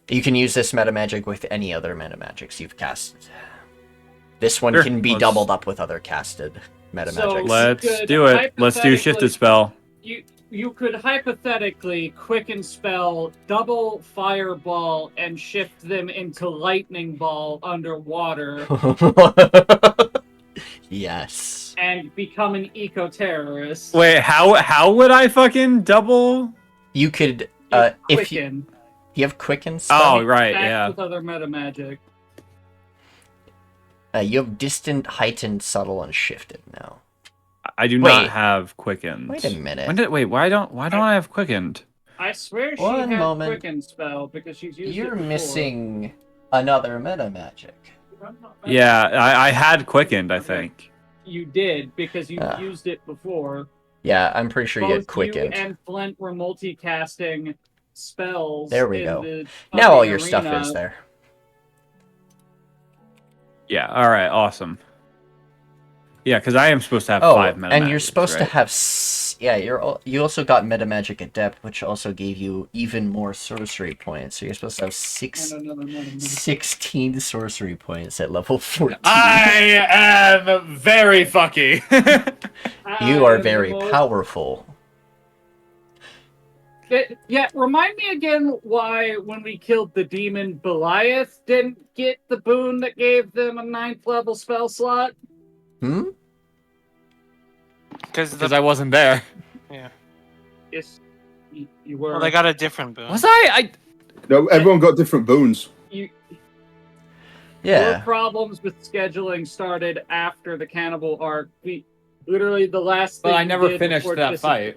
You can use this meta magic with any other meta magics you've casted. This one can be doubled up with other casted meta magics. Let's do it. Let's do Shifted spell. You could hypothetically quicken spell, double fireball, and shift them into lightning ball underwater. Yes. And become an eco-terrorist. Wait, how would I fucking double? You could if you have quicken spell. Oh right, yeah. With other meta magic. You have distant, heightened, subtle, and shifted now. I do not have quickened. Wait a minute. Why don't I have quickened? I swear One she had moment. Quicken spell because she's used it You're before. missing another meta magic. Yeah, I had quickened, I think. You did because you Ah. used it before. Yeah, I'm pretty sure you had Both you quickened. and Flint were multicasting spells. There we in go. The Now all fucking your stuff arena. is there. Yeah, all right, awesome. Yeah, because I am supposed to have Oh, 5 meta and you're magics, supposed to right? have yeah. You also got meta magic adept, which also gave you even more sorcery points. So you're supposed to have No. 16 sorcery points at level 14. I am very fucky. You I are am the very most- powerful. Yeah, remind me again why when we killed the demon Belliath didn't get the boon that gave them a 9th level spell slot? Hmm. Because I wasn't there. Yes, you were. well, they got a different boon. Was I? No, everyone got different boons. Your Yeah. problems with scheduling started after the cannibal arc. Literally the last thing But I we never did finished before that fight.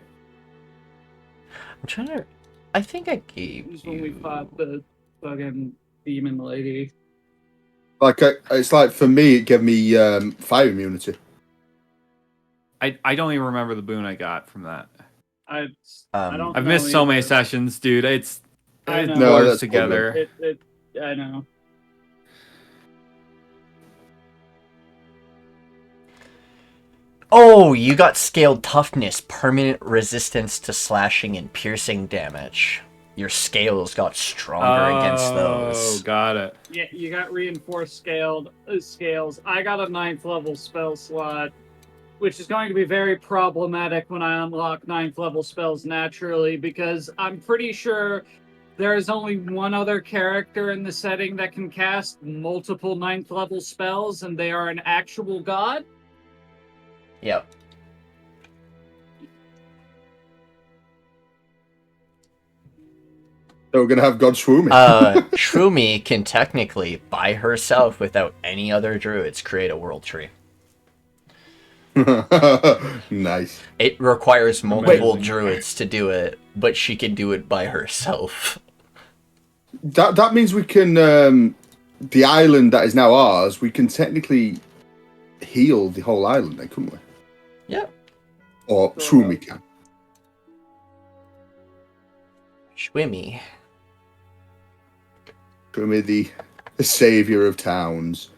I'm trying to. I think I gave was when we you. fought the fucking demon lady. Like it's like for me, it gave me fire immunity. I don't even remember the boon I got from that. I don't. I've know missed so many either. sessions, dude. I It know. No, blurs that's together. I know. Oh, you got scaled toughness, permanent resistance to slashing and piercing damage. Your scales got stronger against Oh, those. got it. Yeah, you got reinforced scales. I got a 9th level spell slot, which is going to be very problematic when I unlock 9th level spells naturally, because I'm pretty sure there is only one other character in the setting that can cast multiple 9th level spells, and they are an actual god. Yep. So we're gonna have God Swumi. Swumi can technically, by herself, without any other druids, create a world tree. Nice. It requires multiple Amazing. druids to do it, but she can do it by herself. That means we can the island that is now ours. We can technically heal the whole island, then, couldn't we? Yeah. Or Swumi can. Swumi. Swumi, the savior of towns.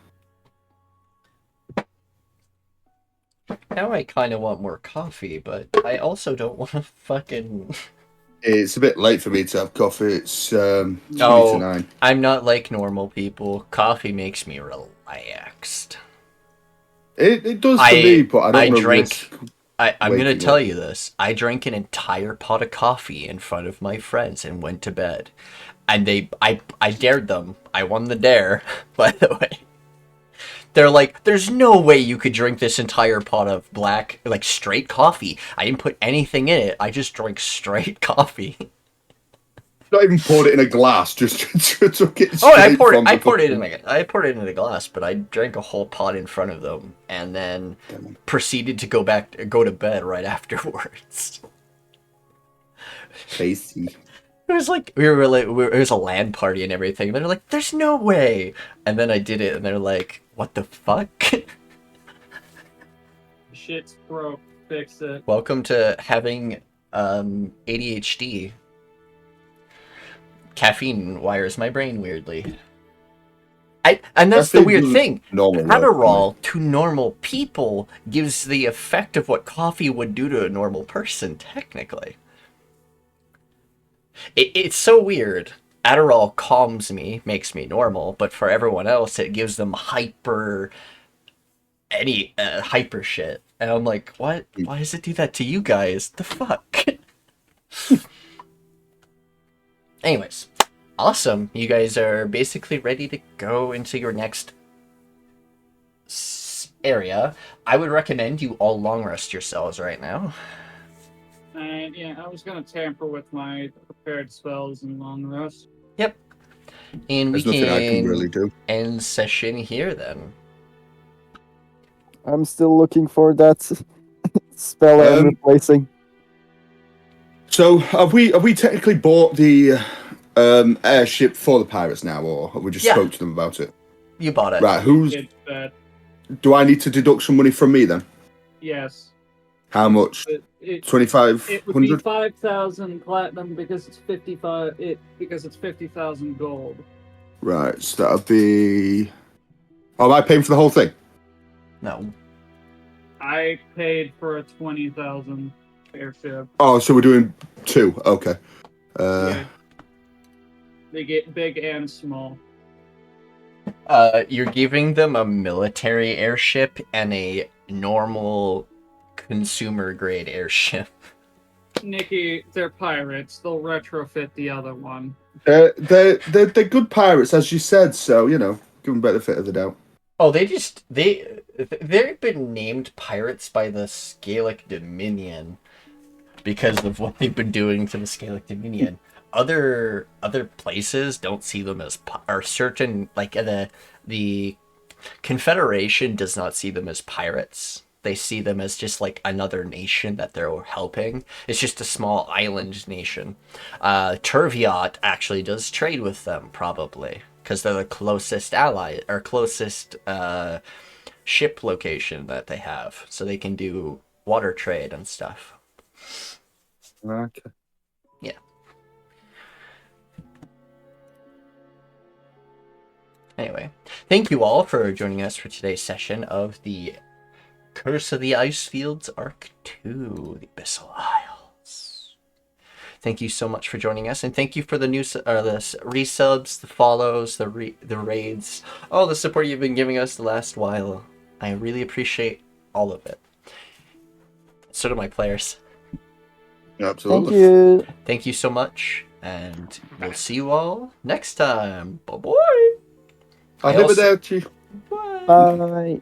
Now I kind of want more coffee, but I also don't want to fucking... It's a bit late for me to have coffee. It's 20 Oh. to 9. I'm not like normal people. Coffee makes me relaxed. It does for me, but I don't I want to drank... risk. I'm gonna waking tell up. you this. I drank an entire pot of coffee in front of my friends and went to bed. And I dared them. I won the dare, by the way. They're like, there's no way you could drink this entire pot of black, like, straight coffee. I didn't put anything in it. I just drank straight coffee. Not even poured it in a glass. Just took it. Oh, I straight poured it. from I the poured it in fucking- I poured it in a glass, but I drank a whole pot in front of them, and then proceeded to go to bed right afterwards. Tasty. It was like it was a LAN party and everything. They're like, "There's no way," and then I did it, and they're like, "What the fuck?" Shit's broke. Fix it. Welcome to having ADHD. Caffeine wires my brain weirdly. And that's the Caffeine weird doesn't thing. normal work, Adderall to normal people gives the effect of what coffee would do to a normal person, technically. It's so weird. Adderall calms me, makes me normal, but for everyone else, it gives them hyper shit. And I'm like, what? Why does it do that to you guys? The fuck? Anyways, awesome. You guys are basically ready to go into your next area. I would recommend you all long rest yourselves right now. And yeah, I was gonna tamper with my prepared spells and long rest. Yep. And we There's nothing I can really can do. end session here then. I'm still looking for that spell I'm replacing. So have we technically bought the airship for the pirates now, or have we just Yeah. spoke to them about it? You bought it. Right. Who's? It's that. Do I need to deduct some money from me then? Yes. How much? It 2,500. 5,000 platinum because it's 55. Because it's 50,000 gold. Right. So that'll be. Oh, am I paying for the whole thing? No. I paid for a 20,000 airship. Oh, so we're doing 2. Okay. Yeah. They get big and small. You're giving them a military airship and a normal consumer grade airship. Nikki, they're pirates. They'll retrofit the other one. They're good pirates, as you said. So give them benefit of the doubt. Oh, they've been named pirates by the Scalic Dominion because of what they've been doing to the Scalic Dominion. Other places don't see them as or certain like the Confederation does not see them as pirates. They see them as just like another nation that they're helping. It's just a small island nation. Turviot actually does trade with them probably because they're the closest ally or closest ship location that they have, so they can do water trade and stuff. Okay. Yeah. Anyway, thank you all for joining us for today's session of the Curse of the Icefields Arc 2, the Abyssal Isles. Thank you so much for joining us, and thank you for the new the resubs, the follows, the raids, all the support you've been giving us the last while. I really appreciate all of it. So do my players. Absolutely. Thank you. Thank you so much, and we'll see you all next time. Bye-bye. Arrivederci. Bye. Bye.